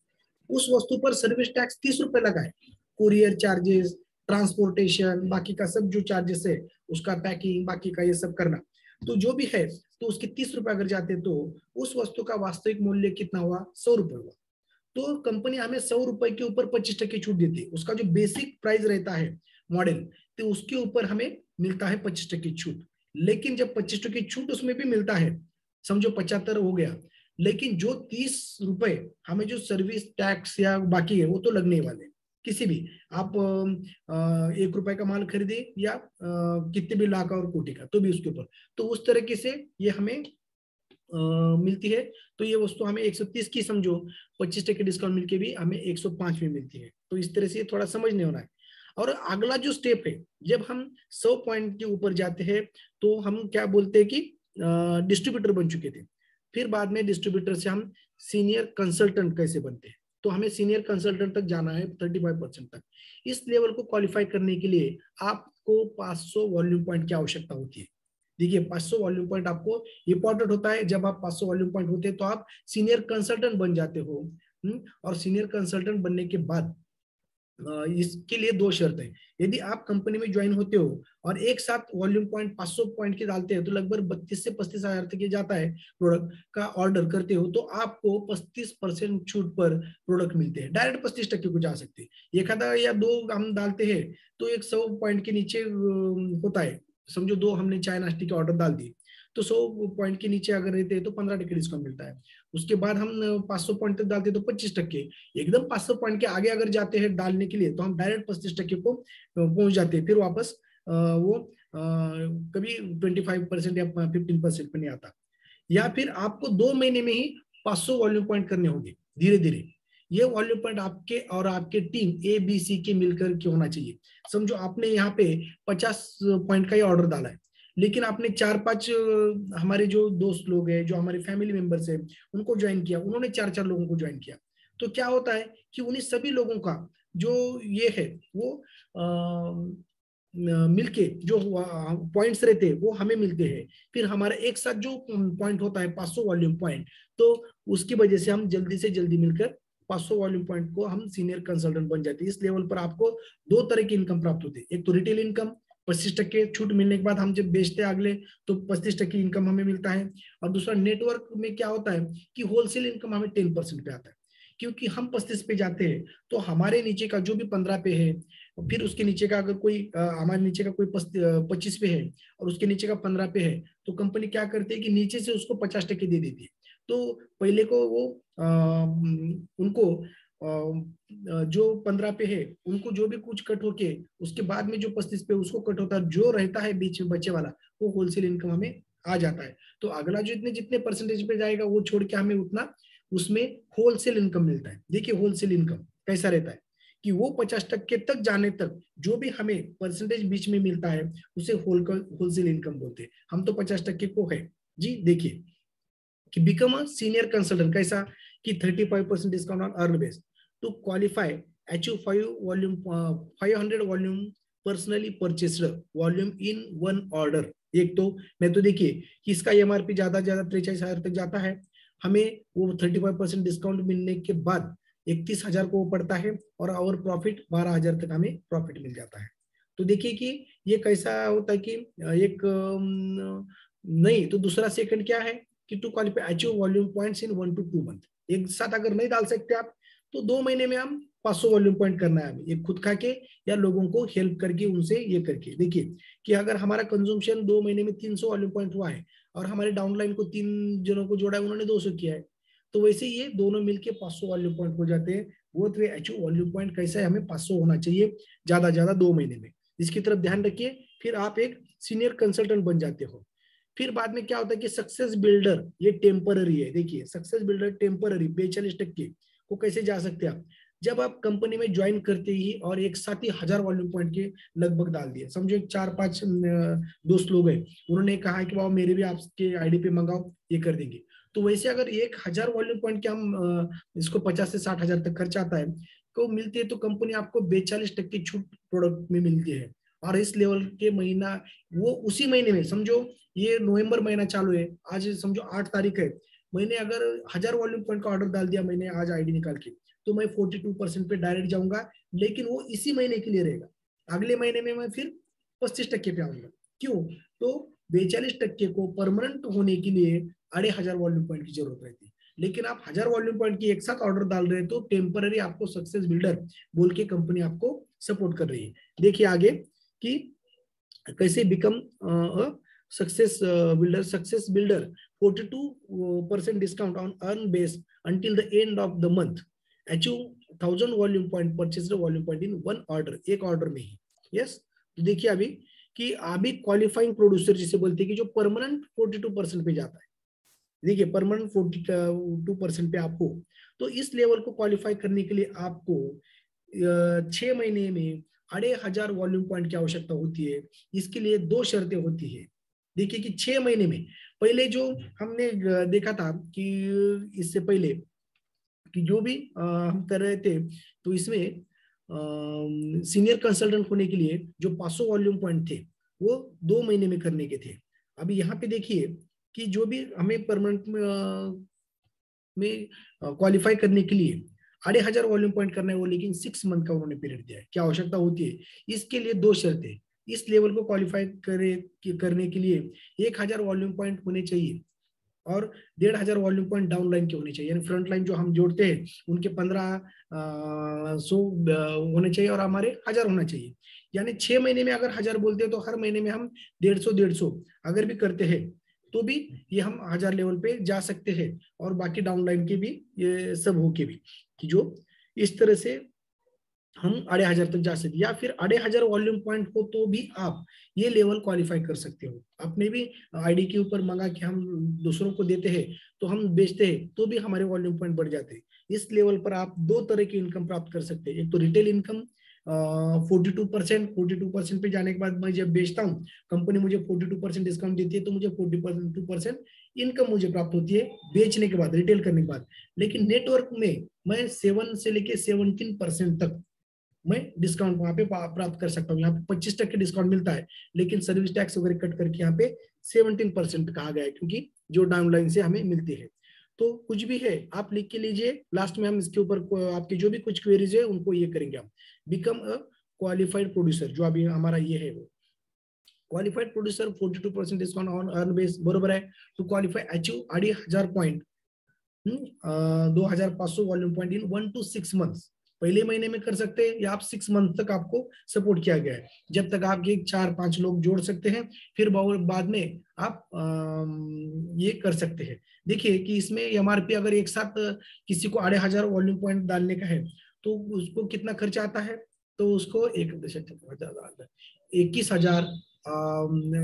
उस वस्तु पर सर्विस टैक्स 30 रुपए लगा है, कुरियर चार्जेस, ट्रांसपोर्टेशन, बाकी का सब जो चार्जेस है, उसका पैकिंग, बाकी का ये सब करना, तो जो भी है, तो उसके 30 रुपए अगर जाते तो उस वस्तु का वास्तविक मूल्य कितना हुआ, 100 रुपए हुआ। तो कंपनी हमें 100 रुपए के ऊपर 25% छूट देती है। उसका जो बेसिक प्राइस रहता है मॉडल, तो उसके ऊपर हमें मिलता है 25% छूट। लेकिन जब 25% छूट उसमें भी मिलता है, समझो 75 हो गया, लेकिन जो 30 रुपए हमें जो सर्विस टैक्स या बाकी है वो तो लगने वाले, किसी भी आप 1 रुपए का माल खरीदे या कितने भी लाख और कोटि का, तो भी उसके ऊपर, तो उस तरीके से ये हमें मिलती है। तो ये वस्तु हमें 130 की समझो 25% डिस्काउंट मिलके भी हमें 105 में मिलती है। तो इस तरह से थोड़ा समझने होना है। और अगला जो स्टेप है, जब हम 100 पॉइंट के ऊपर जाते हैं तो हम क्या बोलते हैं कि डिस्ट्रीब्यूटर बन चुके थे। फिर बाद में डिस्ट्रीब्यूटर से हम सीनियर कंसल्टेंट कैसे बनते हैं, तो हमें सीनियर कंसल्टेंट तक जाना है 35% तक। इस लेवल को क्वालिफाई करने के लिए आपको 500 वॉल्यूम पॉइंट की आवश्यकता होती है। देखिए 500 वॉल्यूम पॉइंट आपको इंपॉर्टेंट होता है। जब आप 500 वॉल्यूम पॉइंट होते हैं तो आप सीनियर कंसल्टेंट बन जाते हो। और सीनियर कंसल्टेंट बनने के बाद इसके लिए 2 शर्त है। यदि आप कंपनी में ज्वाइन होते हो और एक साथ वॉल्यूम पॉइंट 500 पॉइंट के डालते हैं, तो लगभग 32 से 35 हजार तक ये जाता है, प्रोडक्ट का ऑर्डर करते हो, तो आपको 35% छूट पर प्रोडक्ट मिलते हैं। डायरेक्ट 35% को जा सकते हैं। एक आधा या 2 हम डालते हैं तो 100 पॉइंट के नीचे होता है। समझो 2 हमने चाय नाश्ते के ऑर्डर डाल दिए, तो 100 पॉइंट के नीचे अगर रहते हैं तो 15% डिस्काउंट मिलता है। उसके बाद हम 500 पॉइंट तक डालते हैं तो 25%। एकदम 500 पॉइंट के आगे अगर जाते हैं डालने के लिए, तो हम डायरेक्ट 35% को पहुंच जाते हैं। फिर वापस वो कभी 25% या 15% पे नहीं आता। या फिर आपको 2 महीने में ही 500 वॉल्यूम पॉइंट करने होंगे धीरे धीरे। ये वॉल्यूम पॉइंट आपके और आपके टीम ABC के मिलकर के होना चाहिए। समझो आपने यहाँ पे 50 पॉइंट का ही ऑर्डर डाला है, लेकिन आपने 4-5 हमारे जो दोस्त लोग हैं, जो हमारे फैमिली मेंबर्स हैं, उनको ज्वाइन किया, उन्होंने 4-4 लोगों को ज्वाइन किया। तो क्या होता है कि उन्हीं सभी लोगों का जो ये है वो मिलके जो पॉइंट्स रहते हैं वो हमें मिलते हैं, फिर हमारा एक साथ जो पॉइंट होता है 500 वॉल्यूम पॉइंट, तो उसकी वजह से हम जल्दी से जल्दी मिलकर 500 वॉल्यूम पॉइंट को हम सीनियर कंसल्टेंट बन जाते हैं। इस लेवल पर आपको दो तरह की इनकम प्राप्त होती है, एक तो रिटेल इनकम 25% छूट मिलने के बाद हम जब बेचते हैं अगले तो 25% इनकम हमें मिलता है, और दूसरा नेटवर्क में क्या होता है कि होलसेल इनकम हमें 10% पे आता है, क्योंकि हम 35 पे जाते हैं तो हमारे नीचे का जो भी 15 पे है, फिर उसके नीचे का अगर कोई हमारे नीचे का कोई 25 पे है और उसके नीचे का 15 पे है, तो कंपनी क्या करती है कि नीचे से उसको 50% दे देती है। तो पहले को वो उनको जो 15 पे है उनको जो भी कुछ कट होके उसके बाद में जो 35 पे उसको कट होता है, जो रहता है बीच में बचे वाला वो होलसेल इनकम हमें आ जाता है। तो अगला जो इतने जितने परसेंटेज पे जाएगा वो छोड़ के हमें उतना उसमें होलसेल इनकम मिलता है। देखिए होलसेल इनकम कैसा रहता है कि वो 50% तक जाने तक जो भी हमें परसेंटेज बीच में मिलता है उसे होलसेल इनकम बोलते हैं। हम तो 50% को है जी। देखिए कि बिकम अ सीनियर कंसल्टेंट कैसा कि 35% discount on earn base to qualify achieve 500 volume personally purchased volume in one order. एक तो मैं तो देखिए कि इसका एमआरपी ज्यादा ज्यादा 43,000 तक जाता है, हमें वो 35% डिस्काउंट मिलने के बाद 31,000 को वो पड़ता है, और प्रॉफिट 12,000 तक हमें प्रॉफिट मिल जाता है। तो देखिए कि ये कैसा होता है कि एक नहीं तो दूसरा सेकंड क्या है कि to qualify achieve volume points in 1 to 2 month. एक साथ अगर नहीं डाल सकते आप तो 2 महीने में हम 500 वॉल्यूम पॉइंट करना है हमें, ये खुद खा के या लोगों को हेल्प करके उनसे ये करके। देखिए कि अगर हमारा कंज्यूमशन 2 महीने में 300 वॉल्यूम पॉइंट हुआ है और हमारे डाउनलाइन को 3 जनों को जोड़ा है उन्होंने 200 किया है, तो वैसे ये दोनों मिलके 500 वॉल्यूम पॉइंट हो जाते हैं। वो तो अचीव वॉल्यूम पॉइंट कैसा है, हमें 500 होना चाहिए ज्यादा ज्यादा 2 महीने में। इसकी तरफ ध्यान रखिए, फिर आप एक सीनियर कंसल्टेंट बन जाते हो। फिर बाद में क्या होता है कि सक्सेस बिल्डर ये टेम्पररी है। देखिए सक्सेस बिल्डर टेम्पररी 42% को कैसे जा सकते हैं आप, जब आप कंपनी में ज्वाइन करते ही और एक साथ ही 1000 वॉल्यूम पॉइंट के लगभग डाल दिए। समझो एक 4-5 दोस्त लोग हैं, उन्होंने कहा कि बाबा मेरे भी आपके आईडी पे मंगाओ, ये कर देंगे। तो वैसे अगर 1000 वॉल्यूम पॉइंट के हम इसको 50 से 60,000 तक खर्च आता है को मिलती है, तो कंपनी आपको 42% छूट प्रोडक्ट में मिलती है। और इस लेवल के महीना वो उसी महीने में, समझो ये नवंबर महीना चालू है, आज समझो 8 तारीख है, मैंने अगर 1000 वॉल्यूम पॉइंट का ऑर्डर डाल दिया मैंने आज आईडी निकाल के, तो मैं 42% पे डायरेक्ट जाऊंगा, लेकिन वो इसी महीने के लिए रहेगा। अगले महीने में मैं फिर 25% पे आऊंगा। क्यों? तो 42% को परमानेंट होने के लिए 2500 वॉल्यूम पॉइंट की जरूरत रहती है। लेकिन आप 1000 वॉल्यूम पॉइंट की एक साथ ऑर्डर डाल रहे हैं तो टेम्पररी आपको सक्सेस बिल्डर बोल के कंपनी आपको सपोर्ट कर रही है। देखिए आगे कि कैसे become success builder 42% discount on earn base until the end of the month, achieve 1000 volume point purchase volume point in one order, एक ऑर्डर में ही। यस तो देखिए अभी कि अभी क्वालिफाइंग प्रोड्यूसर जिसे बोलते हैं कि जो परमानेंट 42% पे जाता है। देखिए परमानेंट 42% पे आपको, तो इस लेवल को क्वालिफाई करने के लिए आपको 6 महीने में 2500 वॉल्यूम पॉइंट की आवश्यकता होती है। इसके लिए 2 शर्तें होती है। देखिए कि 6 महीने में, पहले जो हमने देखा था कि इससे पहले कि जो भी हम कर रहे थे, तो इसमें सीनियर कंसल्टेंट होने के लिए जो 500 वॉल्यूम पॉइंट थे वो 2 महीने में करने के थे। अभी यहाँ पे देखिए कि जो भी हमें परमानेंट में क्वालिफाई करने के लिए 2500 वॉल्यूम पॉइंट करना है वो, लेकिन 6 मंथ का उन्होंने पीरियड दिया है। क्या आवश्यकता होती है? इसके लिए 2 शर्तें। इस लेवल को क्वालिफाई करने के लिए 1000 वॉल्यूम पॉइंट होने चाहिए और 1500 वॉल्यूम पॉइंट डाउन लाइन के होने चाहिए, यानी फ्रंट लाइन जो हम जोड़ते हैं उनके 1500 होने चाहिए और हमारे 1000 होना चाहिए। यानी 6 महीने में अगर 1000 बोलते हैं तो हर महीने में हम 150 अगर भी करते हैं तो भी ये हम 1000 लेवल पे जा सकते हैं, और बाकी डाउन लाइन के भी ये सब होके भी कि जो इस तरह से हम 2500 तक जा सकते, या फिर 2500 वॉल्यूम पॉइंट हो तो भी आप ये लेवल क्वालिफाई कर सकते हो। अपने भी आईडी के ऊपर मंगा के हम दूसरों को देते हैं तो हम बेचते हैं तो भी हमारे वॉल्यूम पॉइंट बढ़ जाते हैं। इस लेवल पर आप 2 तरह की इनकम प्राप्त कर सकते हैं। एक तो रिटेल इनकम 42% पे जाने के बाद मैं जब बेचता हूँ, कंपनी मुझे 42% डिस्काउंट देती है तो मुझे 42% इनकम मुझे प्राप्त होती है बेचने के बाद, रिटेल करने के बाद। लेकिन नेटवर्क में मैं 7 से लेके 17% तक मैं डिस्काउंट वहां पे प्राप्त कर सकता हूँ। यहाँ पे 25% डिस्काउंट मिलता है, लेकिन सर्विस टैक्स वगैरह कट करके यहाँ पे 17% कहा गया है, क्योंकि जो डाउनलाइन से हमें मिलती है। तो कुछ भी है आप लिख के लीजिए, लास्ट में हम इसके ऊपर आपके जो भी कुछ क्वेरीज है उनको ये करेंगे हम। बिकम अ क्वालिफाइड प्रोड्यूसर, जो अभी हमारा ये है वो qualified producer 42% discount on earn base, बरोबर है। To qualify achieve 2,500 point 2,500 volume point in 1 to 6 months, पहले महीने में कर सकते हैं या आप 6 मंथ तक आपको सपोर्ट किया गया है, जब तक आप ये 4-5 लोग जोड़ सकते हैं, फिर बाद में आप ये कर सकते हैं। देखिए कि इसमें एमआरपी अगर एक साथ किसी को 2,500 वॉल्यूम पॉइंट डालने का है तो उसको कितना खर्चा आता है, तो उसको 21,000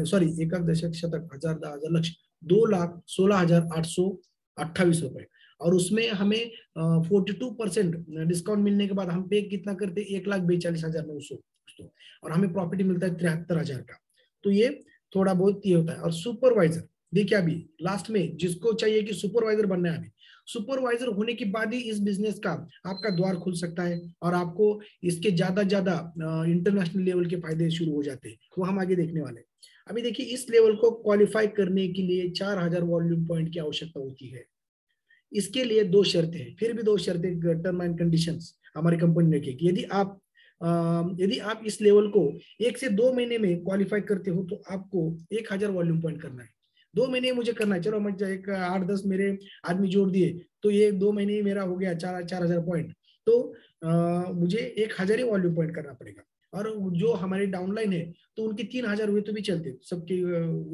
सॉरी 1,000 लक्ष्य 2,16,828 रुपए, और उसमें हमें 42% डिस्काउंट मिलने के बाद हम पे कितना करते हैं 1,42,900, और हमें प्रॉफिट मिलता है 73,000 का। तो ये थोड़ा बहुत ये होता है। और सुपरवाइजर, देखिए अभी लास्ट में जिसको चाहिए कि सुपरवाइजर बनना है, अभी सुपरवाइजर होने के बाद ही इस बिजनेस का आपका द्वार खुल सकता है, और आपको इसके ज्यादा ज्यादा इंटरनेशनल लेवल के फायदे शुरू हो जाते हैं, वो हम आगे देखने वाले हैं। अभी देखिए इस लेवल को क्वालिफाई करने के लिए 4,000 वॉल्यूम पॉइंट की आवश्यकता होती है। इसके लिए 2 शर्तें हैं, फिर भी 2 शर्तें टर्म एंड कंडीशंस हमारी कंपनी ने की। यदि आप इस लेवल को 1 से 2 महीने में क्वालिफाई करते हो तो आपको 1,000 वॉल्यूम पॉइंट करना है। 2 महीने मुझे करना है, चलो मैं एक 8-10 मेरे आदमी जोड़ दिए तो ये 2 महीने ही मेरा हो गया 4,000 पॉइंट, तो मुझे 1,000 ही वॉल्यूम पॉइंट करना पड़ेगा। और जो हमारी डाउनलाइन है तो उनके 3,000 हुए तो भी चलते सबके,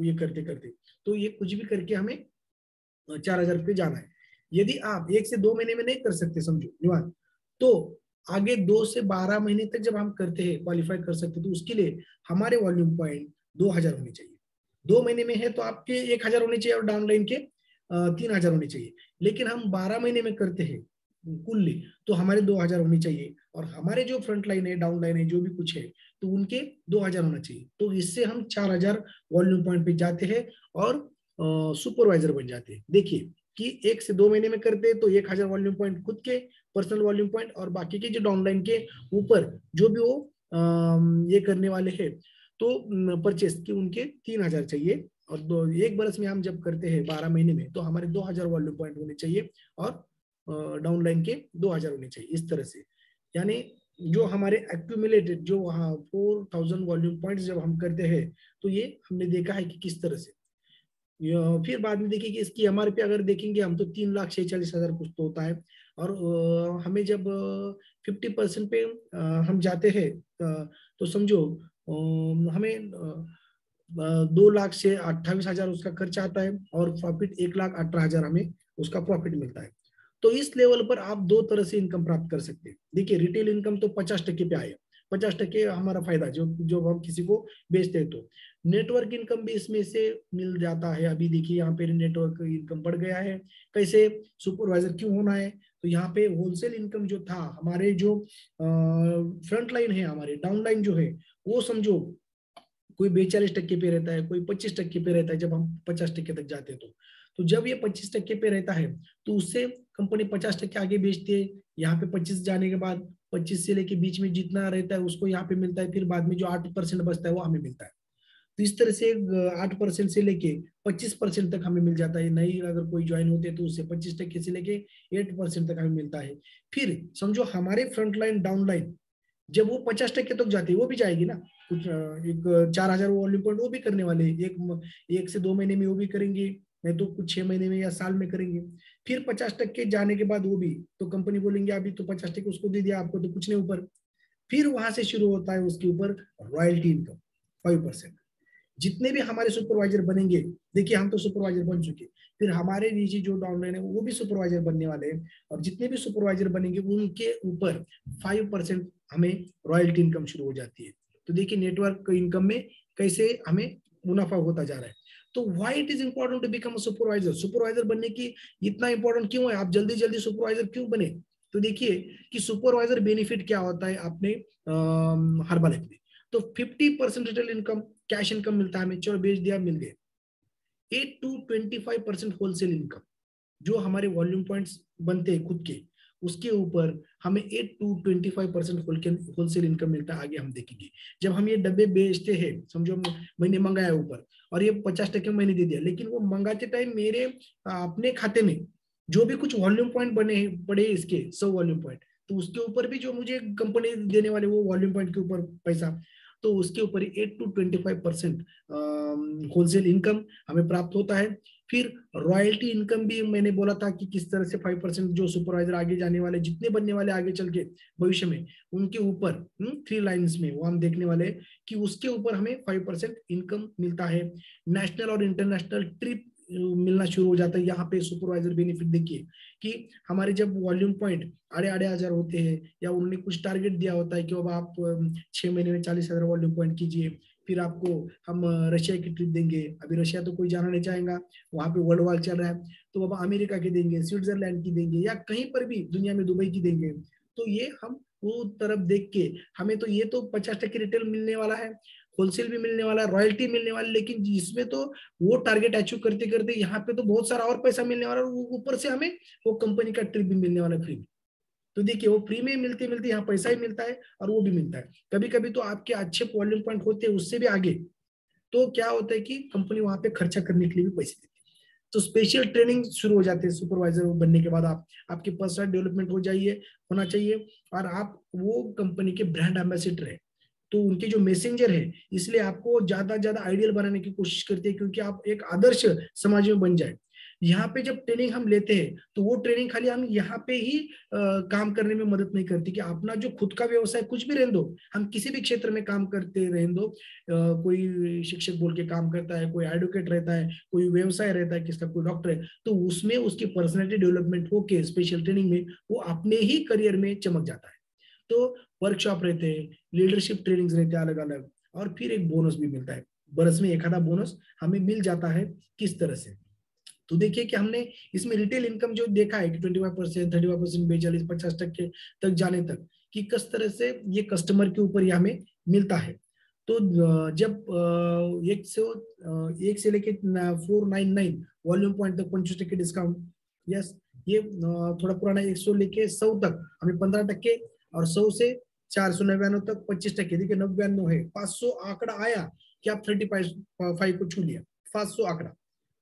ये करते करते, तो ये कुछ भी करके हमें 4,000 पे जाना है। यदि आप 1 से 2 महीने में नहीं कर सकते, समझो निवान, तो आगे 2 से 12 महीने तक जब हम करते हैं क्वालिफाई कर सकते हैं, तो उसके लिए हमारे वॉल्यूम पॉइंट 2,000 होने चाहिए। 2 महीने में है तो आपके 1,000 होने चाहिए और डाउनलाइन के 3,000 होने चाहिए। लेकिन हम 12 महीने में करते हैं कुल, तो हमारे 2,000 होने चाहिए, और हमारे जो फ्रंट लाइन है डाउन लाइन है जो भी कुछ है तो उनके 2,000 होना चाहिए। तो इससे हम 4,000 वॉल्यूम पॉइंट पे जाते हैं और सुपरवाइजर बन जाते हैं। देखिए कि 1 से 2 महीने में करते हैं तो 1,000 वॉल्यूम पॉइंट खुद के पर्सनल वॉल्यूम पॉइंट, और बाकी के जो डाउनलाइन के ऊपर जो भी वो ये करने वाले हैं तो परचेस की उनके 3,000 चाहिए। और 1 बरस में हम जब करते हैं 12 महीने में तो हमारे 2,000 वॉल्यूम पॉइंट होने चाहिए, और डाउनलाइन के 2,000 होने चाहिए। इस तरह से यानी जो हमारे एक्यूमुलेटेड जो वहाँ 4,000 वॉल्यूम पॉइंट्स जब हम करते हैं तो ये हमने देखा है कि किस तरह से। फिर बाद में देखिए कि इसकी एमआरपी अगर देखेंगे हम तो 3,46,000 कुछ तो होता है। और हमें जब 50% पे हम जाते हैं तो समझो हमें 2,28,000 उसका खर्चा आता है, और प्रॉफिट 1,18,000 हमें उसका प्रॉफिट मिलता है। तो इस लेवल पर आप 2 तरह से इनकम प्राप्त कर सकते हैं। देखिए रिटेल इनकम तो 50% पे आए, 50% हमारा फायदा जो जो हम किसी को बेचते हैं। तो नेटवर्क इनकम भी इसमें से मिल जाता है। अभी देखिए यहाँ पे नेटवर्क इनकम बढ़ गया है। कैसे? सुपरवाइजर क्यों होना है, तो यहाँ पे होलसेल इनकम जो था, हमारे जो फ्रंट लाइन है, हमारे डाउन लाइन जो है, वो समझो कोई 42% पे रहता है, कोई 25% पे रहता है। जब हम 50% तक जाते हैं तो जब ये 25% पे रहता है तो उससे कंपनी 50% आगे बेचती है। यहाँ पे 25 जाने के बाद 25 से लेके बीच में जितना रहता है उसको यहाँ पे मिलता है, फिर बाद में जो 8% बचता है वो हमें मिलता है। तो इस तरह से 8% से लेके 25% तक हमें मिल जाता है। नई अगर कोई ज्वाइन होते हैं तो उससे 25% से लेके 8% तक हमें मिलता है। फिर समझो हमारे फ्रंट लाइन डाउन लाइन जब वो 50% तक जाती है, वो भी जाएगी ना कुछ, एक 4,000 वॉल्यूम पॉइंट वो भी करने वाले, 1 से 2 महीने में वो भी करेंगे, नहीं तो कुछ 6 महीने में या साल में करेंगे। फिर 50% जाने के बाद वो भी तो कंपनी बोलेंगे अभी तो 50% उसको दे दिया, आपको तो कुछ नहीं ऊपर। फिर वहां से शुरू होता है उसके ऊपर रॉयल्टी इनकम 5%। जितने भी हमारे सुपरवाइजर बनेंगे, देखिए हम तो सुपरवाइजर बन चुके, फिर हमारे नीचे जो डाउनलाइन है वो भी सुपरवाइजर बनने वाले हैं, और जितने भी सुपरवाइजर बनेंगे उनके ऊपर 5% हमें रॉयल्टी इनकम शुरू हो जाती है। तो देखिए नेटवर्क इनकम में कैसे हमें मुनाफा होता जा रहा है। तो why it is important to become a supervisor, supervisor बनने की इतना इंपॉर्टेंट क्यों है, आप जल्दी जल्दी सुपरवाइजर क्यों बने? तो देखिए कि सुपरवाइजर बेनिफिट क्या होता है आपने हर्बल में, तो 50% रिटेल इनकम, कैश इनकम मिलता है हमें, चलो बेच दिया मिल गए। 8 to 25% होलसेल इनकम, जो हमारे वॉल्यूम पॉइंट्स बनते हैं खुद के, उसके ऊपर हमें 8 to 25% होलसेल इनकम मिलता है। आगे हम देखेंगे जब हम ये डब्बे बेचते हैं, समझो मैंने मंगाया ऊपर और ये 50% मैंने दे दिया, लेकिन वो मंगाते टाइम मेरे अपने खाते में जो भी कुछ वॉल्यूम पॉइंट बने पड़े इसके 100 वॉल्यूम पॉइंट, तो उसके ऊपर भी जो मुझे कंपनी देने वाले वो वॉल्यूम पॉइंट के ऊपर पैसा, तो उसके ऊपर 8 to 25% होलसेल इनकम हमें प्राप्त होता है। फिर रॉयल्टी इनकम भी मैंने बोला था कि किस तरह से 5% जो सुपरवाइजर आगे जाने वाले जितने बनने वाले आगे चल के भविष्य में उनके ऊपर 3 लाइन्स में वो हम देखने वाले कि उसके ऊपर हमें 5% इनकम मिलता है। नेशनल और इंटरनेशनल ट्रिप मिलना शुरू हो जाता है। यहाँ पे सुपरवाइजर बेनिफिट देखिए कि हमारे जब वॉल्यूम पॉइंट आड़े आड़े हजार होते हैं या उन्होंने कुछ टारगेट दिया होता है कि अब आप 6 महीने में 40,000 वॉल्यूम पॉइंट कीजिए, फिर आपको हम रशिया की ट्रिप देंगे। अभी रशिया तो कोई जाना नहीं चाहेगा, वहां पे वर्ल्ड वार चल रहा है, तो अब अमेरिका की देंगे, स्विट्जरलैंड की देंगे या कहीं पर भी दुनिया में दुबई की देंगे। तो ये हम वो तरफ देख के हमें तो ये तो 50% रिटेल मिलने वाला है, होलसेल भी मिलने वाला है, रॉयल्टी मिलने वाली, लेकिन इसमें तो वो टारगेट अचीव करते करते यहाँ पे तो बहुत सारा और पैसा मिलने वाला है, और ऊपर से हमें वो कंपनी का ट्रिप भी मिलने वाला है फ्री में। तो देखिए वो फ्री में मिलते मिलते यहाँ पैसा ही मिलता है और वो भी मिलता है। कभी कभी तो आपके अच्छे वॉल्यूम पॉइंट होते हैं उससे भी आगे, तो क्या होता है कि कंपनी वहां पे खर्चा करने के लिए भी पैसे देती है। तो स्पेशल ट्रेनिंग शुरू हो जाते हैं सुपरवाइजर बनने के बाद। आप आपकी पर्सनल डेवलपमेंट होना चाहिए और आप वो कंपनी के ब्रांड एम्बेसडर है, तो उनके जो मैसेंजर है, इसलिए आपको ज्यादा ज्यादा आइडियल बनाने की कोशिश करते हैं क्योंकि आप एक आदर्श समाज में बन जाए। यहाँ पे जब ट्रेनिंग हम लेते हैं तो वो ट्रेनिंग खाली हम यहाँ पे ही काम करने में मदद नहीं करती कि अपना जो खुद का व्यवसाय कुछ भी रहने दो, हम किसी भी क्षेत्र में काम करते रहने दो, कोई शिक्षक बोल के काम करता है, कोई एडवोकेट रहता है, कोई व्यवसाय रहता है किसका, कोई डॉक्टर है, तो उसमें उसकी पर्सनैलिटी डेवलपमेंट होके स्पेशल ट्रेनिंग में वो अपने ही करियर में चमक जाता है। तो वर्कशॉप रहते हैं, लीडरशिप ट्रेनिंग्स रहते हैं अलग अलग, और फिर एक बोनस भी मिलता है, बरस में एक आधा बोनस हमें मिल जाता है। किस तरह से, तो देखिए कि हमने इसमें रिटेल इनकम जो देखा है कि 25%, 35%, 42, 50% तक जाने तक कि किस तरह से ये कस्टमर के ऊपर ये हमें मिलता है। तो जब 1 से लेके 499 वॉल्यूम पॉइंट तक 25% डिस्काउंट, यस, ये थोड़ा पुराना 100 लेके 100 तक हमें 15%, और 100 से 499 तक 25%। देखिए 99 है, 500 आंकड़ा आया कि आप 35 को छू लिया, 500 आंकड़ा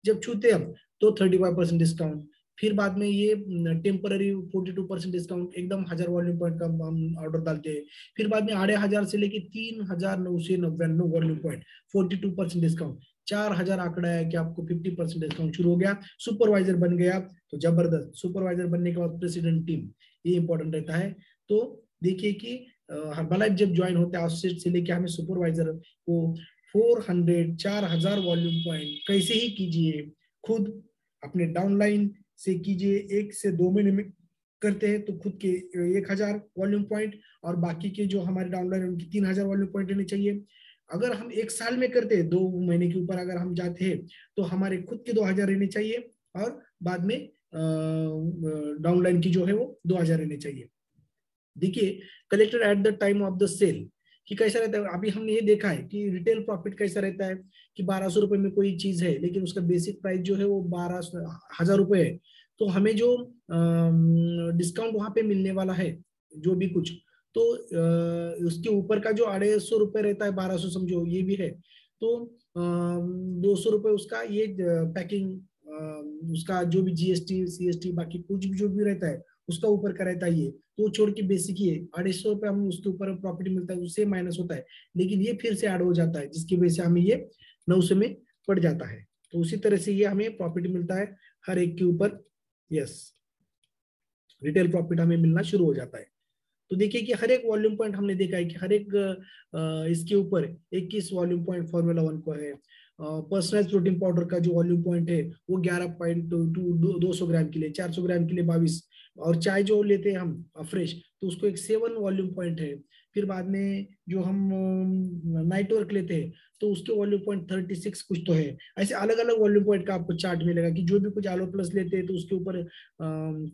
जब छूते हम तो 35% डिस्काउंट। फिर बाद में ये टेम्पररी 42% डिस्काउंट, एकदम 1000 वॉल्यूम पॉइंट का हम ऑर्डर डालते हैं। फिर बाद में 1500 से लेके 3999 वॉल्यूम पॉइंट 42% डिस्काउंट, 4000 आंकड़ा है कि आपको 50% डिस्काउंट शुरू हो गया। सुपरवाइजर बन गया तो जबरदस्त, सुपरवाइजर बनने के बाद प्रेसिडेंट टीम, ये इंपॉर्टेंट रहता है। तो देखिए कि हर्बलाइफ जब ज्वाइन होते हैं एसोसिएट से लेके हमें सुपरवाइजर को 4000 वॉल्यूम पॉइंट कैसे ही कीजिए, खुद अपने डाउनलाइन से कीजिए, 1 से 2 महीने में करते हैं तो खुद के 1000 वॉल्यूम पॉइंट, और बाकी के जो हमारे डाउनलाइन उनकी 3000 वॉल्यूम पॉइंट रहने चाहिए। अगर हम 1 साल में करते हैं, 2 महीने के ऊपर अगर हम जाते हैं तो हमारे खुद के 2000 रहने चाहिए, और बाद में डाउनलाइन की जो है वो 2000 रहने चाहिए। देखिए collected at the time of the sale कि कैसा रहता है। अभी हमने ये देखा है कि रिटेल प्रॉफिट कैसा रहता है कि 1200 रुपए में कोई चीज है लेकिन उसका बेसिक प्राइस जो है वो 12,000 रुपए है, तो हमें जो डिस्काउंट वहां पे मिलने वाला है जो भी कुछ, तो उसके ऊपर का जो 250 रुपए रहता है, 1200 समझो ये भी है, तो 200 रुपए उसका ये पैकिंग, उसका जो भी जीएसटी सीएसटी बाकी कुछ भी जो भी रहता है उसका ऊपर का रहता है ये, तो छोड़ के बेसिक ही है 250 रुपए हम उसके ऊपर प्रॉफिट मिलता है, उससे माइनस होता है, लेकिन ये फिर से ऐड हो जाता है जिसकी वजह से हमें ये 900 में पड़ जाता है। तो उसी तरह से ये हमें प्रॉफिट मिलता है हर एक के ऊपर, यस, रिटेल प्रॉफिट हमें मिलना शुरू हो जाता है। तो देखिए कि हर एक वॉल्यूम पॉइंट हमने देखा है कि हर एक इसके ऊपर 21 वॉल्यूम पॉइंट फॉर्मूला 1 को है। पर्सनलाइज प्रोटीन पाउडर का जो वॉल्यूम पॉइंट है वो 11.2 200 ग्राम के लिए, 400 ग्राम के लिए 22, और चाय जो लेते हैं हम फ्रेश तो उसको एक 7 वॉल्यूम पॉइंट है। फिर बाद में जो हम नाइट वर्क लेते हैं तो उसके वॉल्यूम पॉइंट 36 कुछ तो है। ऐसे अलग अलग वॉल्यूम पॉइंट का आपको चार्ट मिलेगा कि जो भी कुछ आलो प्लस लेते हैं तो उसके ऊपर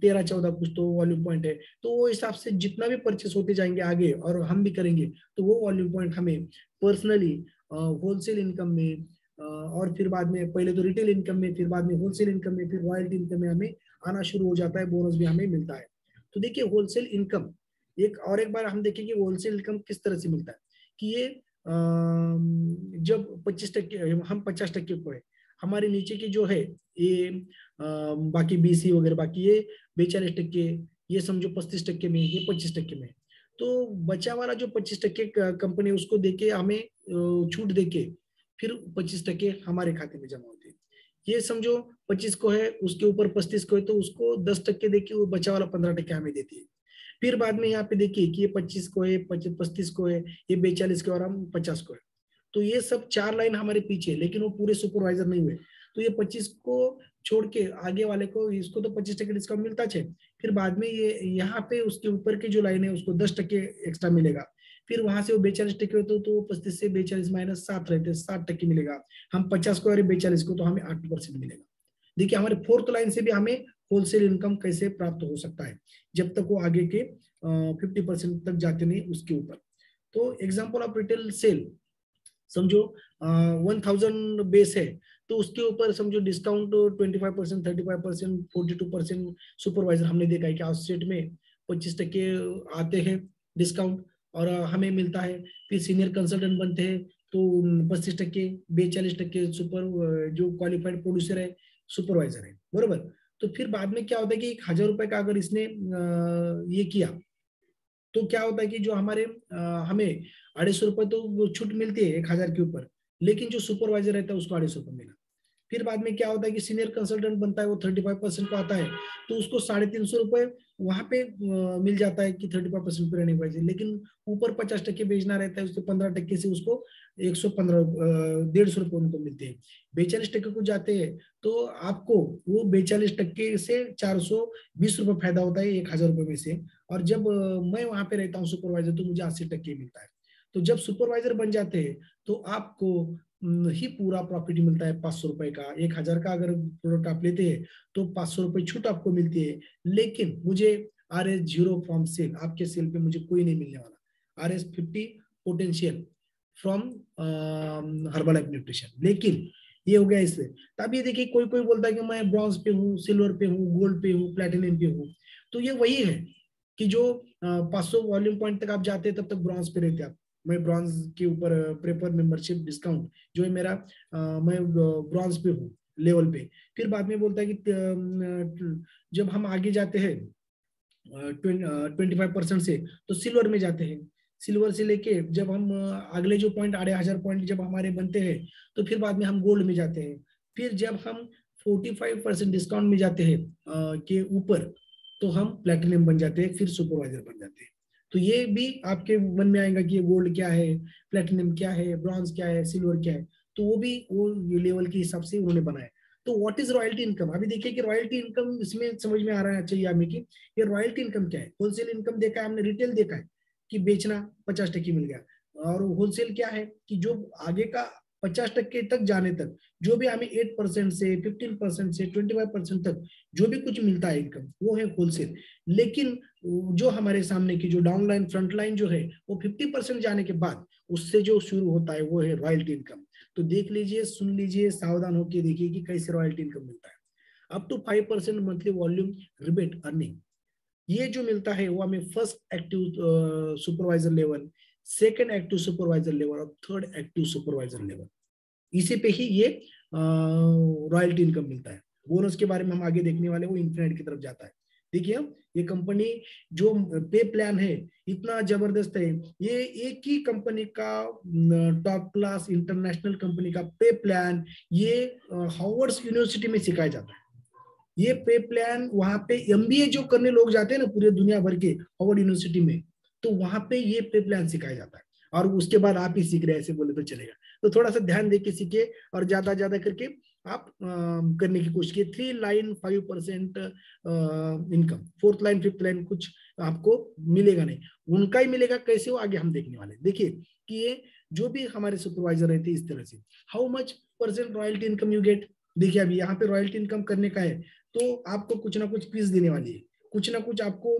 13-14 कुछ तो वॉल्यूम पॉइंट है। तो वो हिसाब से जितना भी परचेस होते जाएंगे आगे और हम भी करेंगे तो वो वॉल्यूम पॉइंट हमें पर्सनली होलसेल इनकम में और फिर बाद में पहले तो रिटेल इनकम में, फिर बाद में होलसेल इनकम में, फिर रॉयल्टी इनकम में हमें आना शुरू हो जाता है, बोनस भी हमें मिलता है। तो देखिए होलसेल इनकम एक बार हम देखें कि होलसेल इनकम किस तरह से मिलता है कि ये जब 25% हम 50% को है, हमारे नीचे की जो है ये बाकी बीसी वगैरह बाकी ये 42%, ये समझो 35% में, ये 25% में। तो बचा वाला जो 25% कंपनी उसको देके हमें छूट देके फिर 25% हमारे खाते में जमा होते हैं। ये समझो 25 को है, उसके ऊपर 35 को है, तो उसको 10% देके वो बचा वाला 15% हमें देती है। फिर बाद में यहाँ पे देखिए कि ये 25 को है, 35 को है, ये 42 को और हम 50 को है। तो ये सब 4 लाइन हमारे पीछे, लेकिन वो पूरे सुपरवाइजर नहीं हुए। तो ये 25 को छोड़ के आगे वाले को इसको तो 25% डिस्काउंट मिलता है। फिर बाद में ये यहाँ पे उसके ऊपर की जो लाइन है उसको 10% एक्स्ट्रा मिलेगा। फिर वहां से वो 42% होते तो 35 से 42 -7 रहते 60% मिलेगा। हम 50 को और 42 को तो हमें 8% मिलेगा। देखिए हमारे फोर्थ लाइन से भी हमें होलसेल इनकम कैसे प्राप्त हो सकता है जब तक वो आगे के 50% तक जाते नहीं उसके ऊपर। तो एग्जाम्पल ऑफ रिटेल सेल समझो 1000 बेस है, तो उसके ऊपर समझो डिस्काउंट 25%, 35%, 42% सुपरवाइजर हमने देखा है कि आउटसेट में 25% आते हैं डिस्काउंट और हमें मिलता है। फिर सीनियर कंसल्टेंट बनते हैं तो 25%, 42% सुपर जो क्वालिफाइड प्रोड्यूसर है सुपरवाइजर है, बरोबर। तो फिर बाद में क्या होता है कि 1000 रुपए का अगर इसने ये किया तो क्या होता है कि जो हमारे हमें 250 रुपए तो वो छूट मिलती है 1000 के ऊपर, लेकिन जो सुपरवाइजर रहता है उसको 250 रुपए मिला। फिर बाद में क्या होता है कि सीनियर कंसल्टेंट बनता है, वो 35% को आता है, तो उसको 350 रुपए वहां पे मिल जाता है कि 35% पे रहने चाहिए, लेकिन ऊपर 50% बेचना रहता है, उसके 15% से उसको 115 150 रुपए उनको मिलते हैं। 42% को जाते हैं तो आपको वो 42% से 420 रुपए फायदा होता है 1000 रुपए में से। और जब मैं वहां पे रहता हूँ सुपरवाइजर तो मुझे 80% मिलता है। तो जब सुपरवाइजर बन जाते हैं तो आपको ही पूरा प्रॉफिट मिलता है 500 रुपए का। 1000 का अगर प्रोडक्ट आप लेते हैं तो 500 रुपए छूट आपको मिलती है, लेकिन मुझे RS0 फ्रॉम सेल, आपके सेल पे मुझे कोई नहीं मिलने वाला। RS50 potential from herbal life nutrition, लेकिन ये हो गया इससे। तब ये देखिए कोई कोई बोलता है कि मैं ब्रॉन्ज पे हूँ, सिल्वर पे हूँ, गोल्ड पे हूँ, प्लेटिनम पे हूँ। तो ये वही है कि जो 500 वॉल्यूम पॉइंट तक आप जाते हैं तब तक ब्रॉन्ज पे रहते हैं आप। मैं ब्रॉन्ज के ऊपर प्रेफर मेंबरशिप डिस्काउंट जो है मेरा, मैं ब्रॉन्ज पे हूँ लेवल पे। फिर बाद में बोलता है कि जब हम आगे जाते हैं 25% से तो सिल्वर में जाते हैं। सिल्वर से लेके जब हम अगले जो पॉइंट 1500 पॉइंट जब हमारे बनते हैं तो फिर बाद में हम गोल्ड में जाते हैं। फिर जब हम 45% डिस्काउंट में जाते हैं के ऊपर तो हम प्लेटिनम बन जाते हैं, फिर सुपरवाइजर बन जाते हैं। तो ये भी आपके मन में आएगा कि ये गोल्ड क्या है, प्लेटिनम क्या है, ब्रॉन्ज क्या है, सिल्वर क्या है। तो वो भी वो लेवल के हिसाब से उन्होंने बनाया। तो व्हाट इज रॉयल्टी इनकम, अभी देखिए कि रॉयल्टी इनकम इसमें समझ में आ रहा है अच्छा ये हमें कि ये रॉयल्टी इनकम क्या है। होलसेल इनकम देखा है हमने, रिटेल देखा है कि बेचना 50% मिल गया, और होलसेल क्या है कि जो आगे का 50% तक जाने तक जो भी हमें 8% से 15% से 25% तक जो भी कुछ मिलता है इनकम वो है होलसेल। लेकिन जो हमारे सामने की जो डाउन लाइन फ्रंट लाइन जो है वो 50% जाने के बाद उससे जो शुरू होता है वो है रॉयल्टी इनकम। तो देख लीजिए, सुन लीजिए, सावधान होकर देखिए कि कैसे रॉयल्टी इनकम मिलता है। Up to 5% monthly volume rebate earning, ये जो मिलता है वो हमें first active supervisor level, second active supervisor level और थर्ड एक्टिव सुपरवाइजर लेवल, इसी पे ही ये रॉयल्टी इनकम मिलता है। बोनस के बारे में हम आगे देखने वाले, वो इन्फिनिट की तरफ जाता है। देखिए ये कंपनी जो पे प्लान है इतना जबरदस्त है, ये एक ही कंपनी का टॉप क्लास इंटरनेशनल कंपनी का पे प्लान ये हार्वर्ड यूनिवर्सिटी में सिखाया जाता है। ये पे प्लान वहां पे MBA जो करने लोग जाते हैं ना पूरे दुनिया भर के हार्वर्ड यूनिवर्सिटी में, तो वहां पे ये पे प्लान सिखाया जाता है। और उसके बाद आप ही सीख रहे हैं ऐसे बोले तो चलेगा। तो थोड़ा सा ध्यान देके सीखिए और ज्यादा ज्यादा करके आप करने की कोशिश कीजिए। 3 line 5% income, fourth line fifth line कुछ आपको मिलेगा नहीं, उनका ही मिलेगा। कैसे हो आगे हम देखने वाले। देखिए कि ये जो भी हमारे सुपरवाइजर रहते हैं इस तरह से, how much percent royalty income you get. देखिए अभी यहाँ पे रॉयल्टी इनकम करने का है तो आपको कुछ ना कुछ फीस देने वाली है, कुछ ना कुछ आपको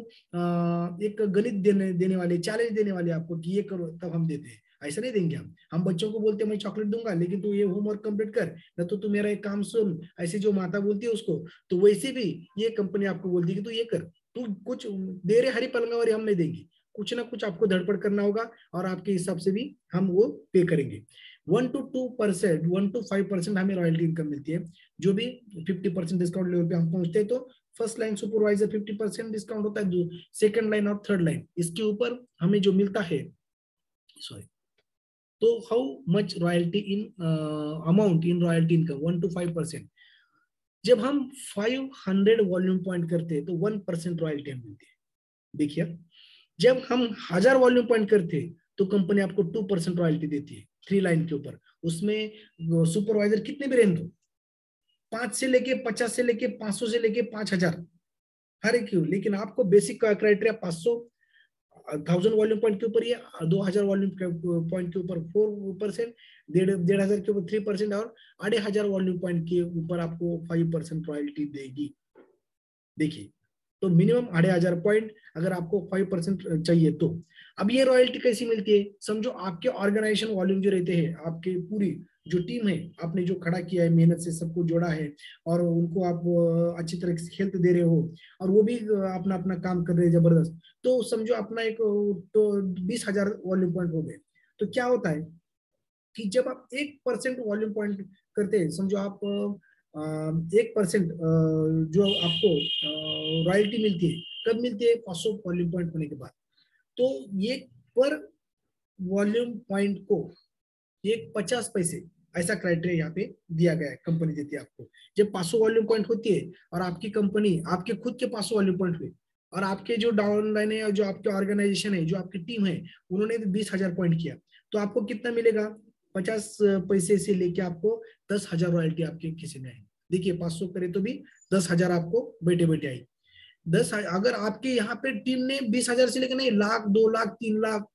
एक गणित देने वाले, चैलेंज देने वाले आपको कि ये करो, तब हम देते हैं। ऐसा नहीं देंगे हम बच्चों को बोलते हैं मैं चॉकलेट दूंगा लेकिन तू ये होमवर्क कंप्लीट कर, न तो तू मेरा एक काम सुन, ऐसे जो माता बोलती है उसको, तो वैसे भी ये कंपनी आपको बोलती है कि तू ये कर। तो कुछ दे रहे हरी पलंगावरी हम नहीं देंगे, कुछ ना कुछ आपको धड़पड़ करना होगा और आपके हिसाब से भी हम वो पे करेंगे। 1 to 2%, 1 to 5% हमें रॉयल्टी इनकम मिलती है। जो भी 50% डिस्काउंट लेवल पे हम पहुंचते हैं तो फर्स्ट लाइन सुपरवाइजर 50% डिस्काउंट होता है, सेकंड लाइन और थर्ड लाइन इसके ऊपर हमें जो मिलता है, सॉरी, तो how much royalty in amount in royalty income 1 to 5%। जब हम 500 वॉल्यूम पॉइंट करते हैं तो 1% रॉयल्टी हम मिलती है। देखिए, जब हम 1000 वॉल्यूम पॉइंट करते हैं तो कंपनी आपको 2% रॉयल्टी देती है 3 लाइन के ऊपर। उसमें सुपरवाइजर कितने भी रेंज हो, 5 से लेके 50 से लेके 500 से लेके 5000 हर एक, लेकिन आपको बेसिक क्राइटेरिया 500 1000 वॉल्यूम पॉइंट के ऊपर ये, 2000 वॉल्यूम पॉइंट के ऊपर 4%, 1500 के ऊपर 3% और 2500 वॉल्यूम पॉइंट के ऊपर आपको 5% रॉयल्टी देगी। देखिए, तो मिनिमम 2500 पॉइंट अगर आपको 5% चाहिए तो। अब ये रॉयल्टी कैसी मिलती है, समझो आपके ऑर्गेनाइजेशन वॉल्यूम जो रहते हैं, आपके पूरी जो टीम है, आपने जो खड़ा किया है, मेहनत से सबको जोड़ा है और उनको आप अच्छी तरह से हेल्थ दे रहे हो और वो भी अपना अपना काम कर रहे हैं जबरदस्त, तो समझो अपना एक तो 20,000 वॉल्यूम पॉइंट हो गए। तो क्या होता है कि जब आप 1% वॉल्यूम पॉइंट करते हैं, समझो आप 1% जो आपको रॉयल्टी मिलती है, कब मिलती है, 500 वॉल्यूम पॉइंट होने के बाद। तो ये पर वॉल्यूम पॉइंट को ये 50 पैसे, ऐसा क्राइटेरिया यहाँ पे दिया गया है, कंपनी देती है आपको। जब 500 वॉल्यूम पॉइंट होती है और आपकी कंपनी, आपके खुद के 500 वॉल्यूम पॉइंट हुए और आपके जो डाउनलाइन है, जो आपके ऑर्गेनाइजेशन है, जो आपकी टीम है, उन्होंने 20,000 पॉइंट किया, तो आपको कितना मिलेगा, 50 पैसे से लेके आपको 10,000 रॉयल्टी आपके किसी में है। देखिए, 500 करे तो भी 10,000 आपको बैठे बैठे आई। अगर आपके यहाँ पे टीम ने 20,000 से लेकर नहीं, लाख, 2 लाख, 3 लाख,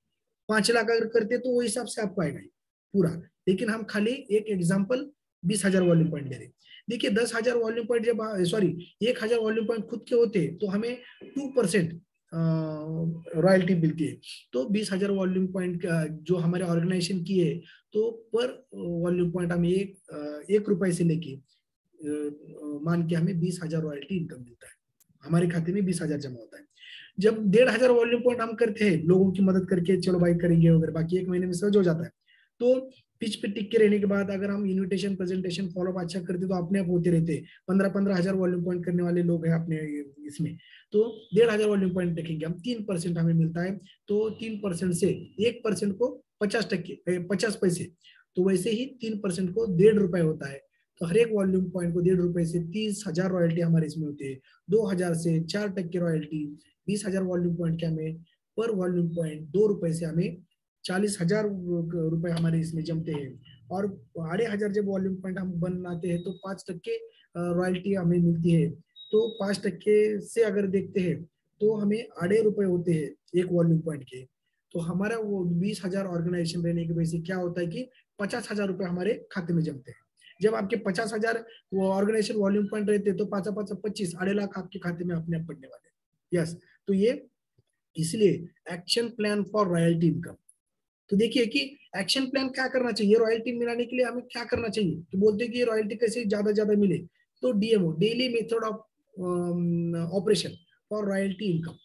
5 लाख अगर करते तो वो हिसाब से आपको आएगा पूरा। लेकिन हम खाली एक एग्जाम्पल 20,000 वॉल्यूम पॉइंट ले रहे। देखिए, 10,000 वॉल्यूम पॉइंट जब, सॉरी, 1,000 वॉल्यूम पॉइंट खुद के होते तो हमें 2% रॉयल्टी मिलती है। तो 20,000 वॉल्यूम पॉइंट जो हमारे ऑर्गेनाइजेशन की है, तो पर वॉल्यूम पॉइंट हमें 1 रुपए से लेके मान के हमें 20,000 रॉयल्टी इनकम मिलता है, हमारे खाते में 20,000 जमा होता है। जब 1,500 वॉल्यूम पॉइंट हम करते हैं लोगों की मदद करके, चलो भाई करेंगे वगैरह, बाकी 1 महीने में सहज हो जाता है। तो पिच पे टिक के रहने के बाद अगर हम इन्विटेशन, प्रेजेंटेशन, फॉलोअप अच्छा करते तो अपने आप होते रहते। 15-15 हजार वॉल्यूम पॉइंट करने वाले लोग हैं अपने इसमें, तो 1,500 वॉल्यूम पॉइंट देखेंगे हम, 3% हमें मिलता है। तो 3% से 1% को 50 पैसे, तो वैसे ही 3% को 1.5 रुपए होता है। तो हर एक वॉल्यूम पॉइंट को 1.5 रुपए से 30,000 रॉयल्टी हमारे इसमें होती है। 2,000 से 4% रॉयल्टी, 20,000 वॉल्यूम पॉइंट के हमें पर वॉल्यूम पॉइंट 2 रुपए से हमें 40,000 रुपए हमारे इसमें जमते हैं। और 2,500 जब वॉल्यूम पॉइंट हम बनाते हैं तो 5% रॉयल्टी हमें मिलती है। तो 5% से अगर देखते हैं तो हमें 2.5 रुपए होते हैं एक वॉल्यूम पॉइंट के। तो हमारा वो 20,000 ऑर्गेनाइजेशन रहने की वजह से क्या होता है कि 50,000 रुपए हमारे खाते में जमते हैं। जब आपके 50,000 वो ऑर्गेनाइजेशन वॉल्यूम पॉइंट रहते तो 5-5-25 2.5 लाख आपके खाते में अपने आप पड़ने वाले। यस, तो ये इसलिए action plan for royalty income. तो देखिए कि एक्शन प्लान क्या करना चाहिए, रॉयल्टी मिलाने के लिए हमें क्या करना चाहिए। तो बोलते हैं कि रॉयल्टी कैसे ज्यादा ज्यादा मिले, तो DMO, daily method of operation for royalty income.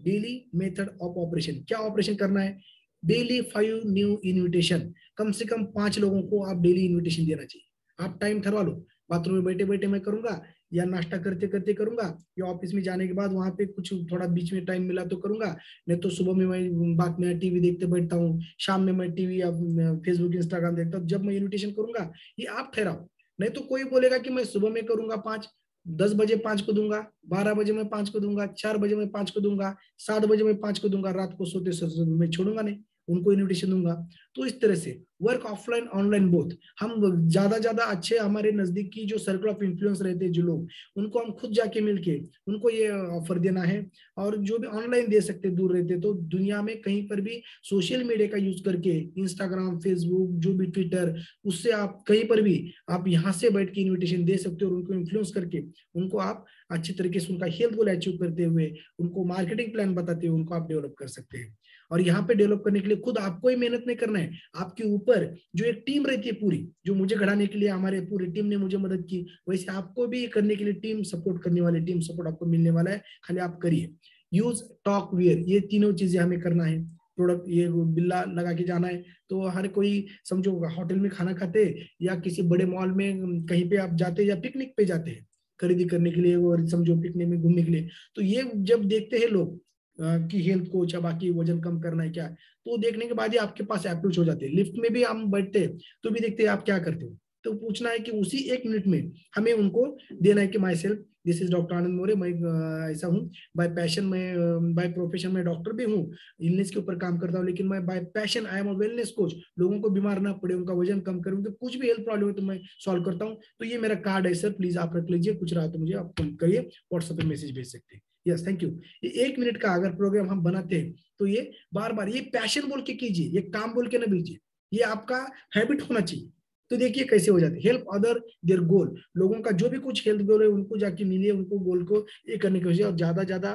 Daily method of operation, क्या ऑपरेशन करना है, डेली 5 न्यू इन्विटेशन, कम से कम 5 लोगों को आप डेली इन्विटेशन देना चाहिए। आप टाइम ठरवा लो, बाथरूम में बैठे बैठे मैं करूंगा, या नाश्ता करते करते करूंगा, या ऑफिस में जाने के बाद वहां पे कुछ थोड़ा बीच में टाइम मिला तो करूंगा, नहीं तो सुबह में मैं बाद में टीवी देखते बैठता हूँ, शाम में मैं टीवी या फेसबुक इंस्टाग्राम देखता हूँ, जब मैं इन्विटेशन करूंगा ये आप ठहराओ। नहीं तो कोई बोलेगा कि मैं सुबह में करूंगा 5, 10 बजे 5 को दूंगा, 12 बजे मैं 5 को दूंगा, 4 बजे मैं 5 को दूंगा, 7 बजे मैं 5 को दूंगा, रात को सोते सोते मैं छोड़ूंगा नहीं, उनको इन्विटेशन दूंगा। तो इस तरह से वर्क ऑफलाइन ऑनलाइन बोथ, हम ज्यादा अच्छे हमारे नजदीक की जो सर्कल ऑफ इन्फ्लुएंस रहते हैं जो लोग, उनको हम खुद जाके मिलके उनको ये ऑफर देना है। और जो भी ऑनलाइन दे सकते दूर रहते, तो दुनिया में कहीं पर भी सोशल मीडिया का यूज करके, इंस्टाग्राम, फेसबुक, जो भी ट्विटर, उससे आप कहीं पर भी आप यहाँ से बैठ के इन्विटेशन दे सकते हो और उनको इन्फ्लुएंस करके उनको आप अच्छी तरीके से उनका हेल्थ गोल अचीव करते हुए, उनको मार्केटिंग प्लान बताते हुए उनको आप डेवलप कर सकते हैं। और यहाँ पे डेवलप करने के लिए खुद आपको ही मेहनत नहीं करना है, आपके ऊपर जो एक टीम रहती है पूरी, जो मुझे घड़ाने के लिए हमारे पूरी टीम ने मुझे मदद की, वैसे आपको भी करने के लिए टीम सपोर्ट करने वाली टीम सपोर्ट आपको मिलने वाला है, खाली आप करिए। यूज टॉक वेयर, ये तीनों चीजें हमें करना है। प्रोडक्ट, ये बिल्ला लगा के जाना है, तो हर कोई समझो होटल में खाना खाते या किसी बड़े मॉल में कहीं पे आप जाते या पिकनिक पे जाते हैं खरीदी करने के लिए, और समझो पिकनिक में घूमने के लिए, तो ये जब देखते हैं लोग कि हेल्थ कोच या बाकी वजन कम करना है क्या, तो देखने के बाद ही आपके पास अप्रोच हो जाते हैं। लिफ्ट में भी हम बैठते हैं तो भी देखते हैं आप क्या करते हो, तो पूछना है कि उसी 1 मिनट में हमें उनको देना है कि myself this is doctor Anand Maurya, मैं ऐसा हूँ, बाय पैशन में, बाय प्रोफेशन में डॉक्टर भी हूँ, इलनेस के ऊपर काम करता हूँ, लेकिन मैं bye passion I am a wellness coach, लोगों को बीमार ना पड़े, उनका वजन कम करूँ, तो कुछ भी हेल्थ प्रॉब्लम है तो मैं सॉल्व करता हूँ। तो ये मेरा कार्ड है सर, प्लीज आप रख लीजिए, कुछ रहा तो मुझे आप करिए, व्हाट्सएप पे मैसेज भेज सकते हैं। Yes, thank you. ये 1 मिनट का अगर प्रोग्राम हम बनाते हैं तो ये बार बार ये पैशन बोल के कीजिए, ये काम बोल के ना बीजिए, ये आपका हैबिट होना चाहिए। तो देखिए कैसे हो जाते, हेल्प अदर देयर गोल, लोगों का जो भी कुछ हेल्थ गोल है उनको जाके मिलिए, उनको गोल को ये करने की कोशिश, और ज्यादा ज्यादा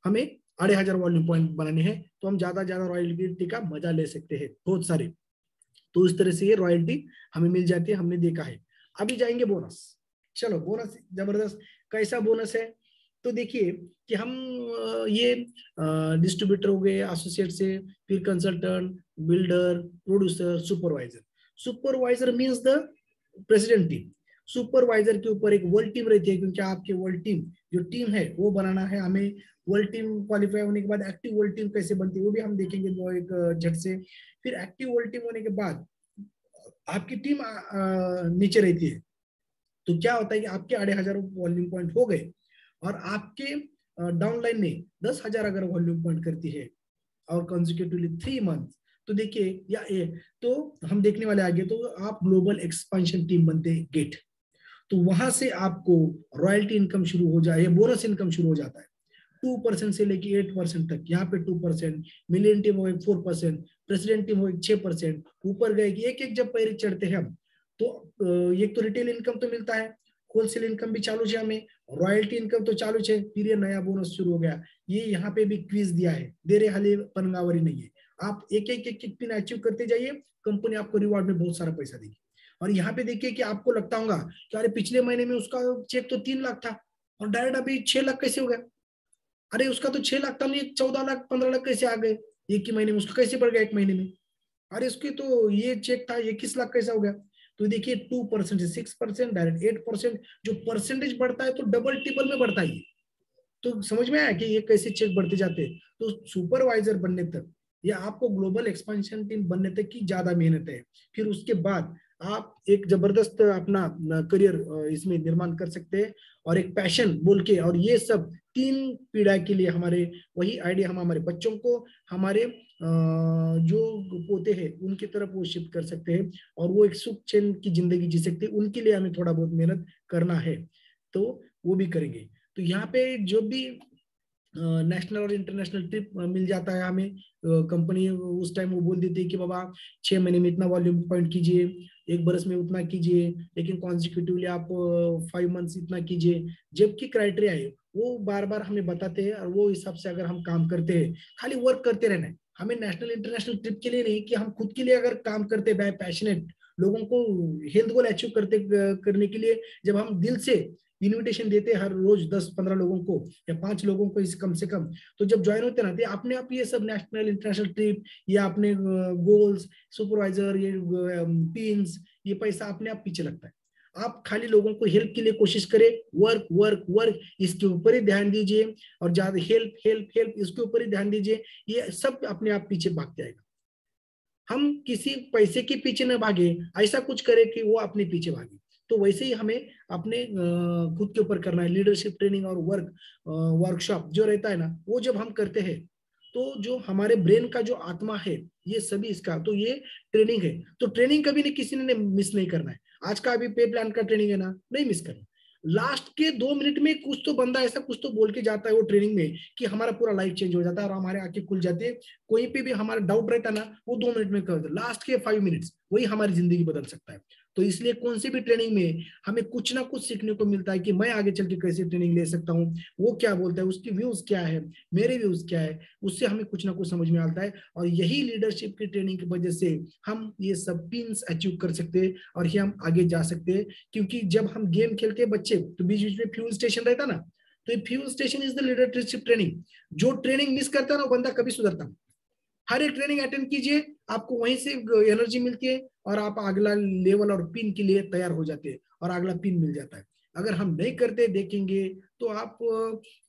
हमें 2,500 वॉल्यूम पॉइंट बनाने हैं, तो हम ज्यादा ज्यादा रॉयल्टी का मजा ले सकते हैं बहुत सारे। तो इस तरह से ये रॉयल्टी हमें मिल जाती है, हमने देखा है। अभी जाएंगे बोनस। चलो बोनस जबरदस्त, कैसा बोनस है, तो देखिए कि हम ये डिस्ट्रीब्यूटर हो गए, एसोसिएट से, फिर consultant, builder, producer, supervisor. Supervisor means the president team. Supervisor के ऊपर एक वर्ल्ड टीम रहती है, क्योंकि आपके वर्ल्ड टीम जो टीम है वो बनाना है हमें। वर्ल्ड टीम क्वालिफाई होने के बाद एक्टिव वर्ल्ड टीम कैसे बनती है वो भी हम देखेंगे वो एक झट से। फिर एक्टिव वर्ल्ड टीम होने के बाद आपकी टीम नीचे रहती है, तो क्या होता है कि आपके 2,500 वॉल्यूम पॉइंट हो गए, और आपके डाउनलाइन में 10,000 अगर वॉल्यूम पॉइंट करती है और कंसेक्यूटिवली 3 मंथ, तो देखिए या ए, तो हम देखने वाले आगे, तो आप ग्लोबल एक्सपेंशन टीम बनते हैं गेट, तो वहां से आपको रॉयल्टी इनकम शुरू हो जाए, बोनस इनकम शुरू हो जाता है 2% से लेके 8% तक। यहाँ पे 2%, मिलियन टीम हो 4%, प्रेसिडेंट टीम हो 6%, ऊपर गए कि एक एक जब पैर चढ़ते हैं हम, तो एक तो रिटेल इनकम तो मिलता है, होलसेल इनकम भी चालू है हमें, रॉयल्टी इनकम तो चालू है, फिर ये नया बोनस शुरू हो गया। ये यहाँ पे भी क्विज दिया है, दे रहे हाले पनगावरी नहीं है, आप एक एक एक एक पिन अचीव करते जाइए, कंपनी आपको रिवॉर्ड में बहुत सारा पैसा देगी। और यहाँ पे देखिए कि आपको लगता होगा कि अरे पिछले महीने में उसका चेक तो 3 लाख था और डायरेक्ट अभी 6 लाख कैसे हो गया, अरे उसका तो 6 लाख था, नहीं 14 लाख 15 लाख कैसे आ गए एक ही महीने में, उसका कैसे बढ़ गया 1 महीने में, अरे उसके तो ये चेक था 21 लाख कैसा हो गया। तो देखिए 2% से 6%, डायरेक्ट 8%, जो परसेंटेज बढ़ता है तो डबल ट्रिपल में बढ़ता है। तो समझ में आया कि ये कैसे चेक बढ़ते जाते हैं। तो सुपरवाइजर बनने तक या आपको ग्लोबल एक्सपेंशन टीम बनने तक की ज्यादा मेहनत है, फिर उसके बाद आप एक जबरदस्त अपना करियर इसमें निर्माण कर सकते हैं, और एक पैशन बोल के, और ये सब 3 पीढ़ी के लिए हमारे वही आइडिया हम हमारे बच्चों को, हमारे जो पोते हैं उनकी तरफ वो शिफ्ट कर सकते हैं, और वो एक सुख चैन की जिंदगी जी सकते हैं। उनके लिए हमें थोड़ा बहुत मेहनत करना है, तो वो भी करेंगे। तो यहाँ पे जो भी नेशनल और इंटरनेशनल ट्रिप मिल जाता है हमें, कंपनी उस टाइम वो बोल देती है कि बाबा 6 महीने में इतना वॉल्यूम पॉइंट कीजिए, 1 बरस में उतना कीजिए, लेकिन कॉन्सिक्यूटिवली आप 5 मंथ्स इतना कीजिए, जबकि क्राइटेरिया है वो बार बार हमें बताते हैं, और वो हिसाब से अगर हम काम करते हैं, खाली वर्क करते रहना है हमें, नेशनल इंटरनेशनल ट्रिप के लिए नहीं, कि हम खुद के लिए अगर काम करते बाय पैशनेट, लोगों को हेल्थ गोल अचीव करने के लिए जब हम दिल से इन्विटेशन देते हर रोज 10-15 लोगों को या 5 लोगों को इस कम से कम, तो जब ज्वाइन होते ना, तो अपने आप ये सब नेशनल इंटरनेशनल ट्रिप या अपने गोल्स, सुपरवाइजर, ये पिन्स, ये पैसा अपने आप पीछे लगता है। आप खाली लोगों को हेल्प के लिए कोशिश करें, वर्क वर्क वर्क इसके ऊपर ही ध्यान दीजिए, और ज्यादा हेल्प हेल्प हेल्प इसके ऊपर ही ध्यान दीजिए, ये सब अपने आप पीछे भाग जाएगा। हम किसी पैसे के पीछे न भागे, ऐसा कुछ करें कि वो अपने पीछे भागे। तो वैसे ही हमें अपने खुद के ऊपर करना है। लीडरशिप ट्रेनिंग और वर्कशॉप जो रहता है ना, वो जब हम करते हैं, तो जो हमारे ब्रेन का जो आत्मा है, ये सभी इसका, तो ये ट्रेनिंग है। तो ट्रेनिंग कभी नहीं किसी ने मिस नहीं करना है। आज का अभी पे प्लान का ट्रेनिंग है ना, नहीं मिस करना। लास्ट के 2 मिनट में कुछ तो बंदा ऐसा कुछ तो बोल के जाता है वो ट्रेनिंग में, कि हमारा पूरा लाइफ चेंज हो जाता है और हमारे आंखें खुल जाती है। कोई पे भी हमारा डाउट रहता है ना, वो 2 मिनट में कर दो। लास्ट के 5 मिनट्स वही हमारी जिंदगी बदल सकता है। तो इसलिए कौन सी भी ट्रेनिंग में हमें कुछ ना कुछ सीखने को मिलता है कि मैं आगे चल के कैसे ट्रेनिंग ले सकता हूँ, वो क्या बोलता है, उसकी व्यूज क्या है, मेरे व्यूज क्या है, उससे हमें कुछ ना कुछ समझ में आता है। और यही लीडरशिप की ट्रेनिंग की वजह से हम ये सब पिंस अचीव कर सकते हैं और ये हम आगे जा सकते हैं। क्योंकि जब हम गेम खेलते हैं बच्चे, तो बीच बीच में फ्यूल स्टेशन रहता ना, तो ये fuel station is the leadership training. जो ट्रेनिंग मिस करता है ना, वो बंदा कभी सुधरता नहीं। हर एक ट्रेनिंग अटेंड कीजिए, आपको वहीं से एनर्जी मिलती है और आप अगला लेवल और पिन के लिए तैयार हो जाते हैं और अगला पिन मिल जाता है। अगर हम नहीं करते देखेंगे तो आप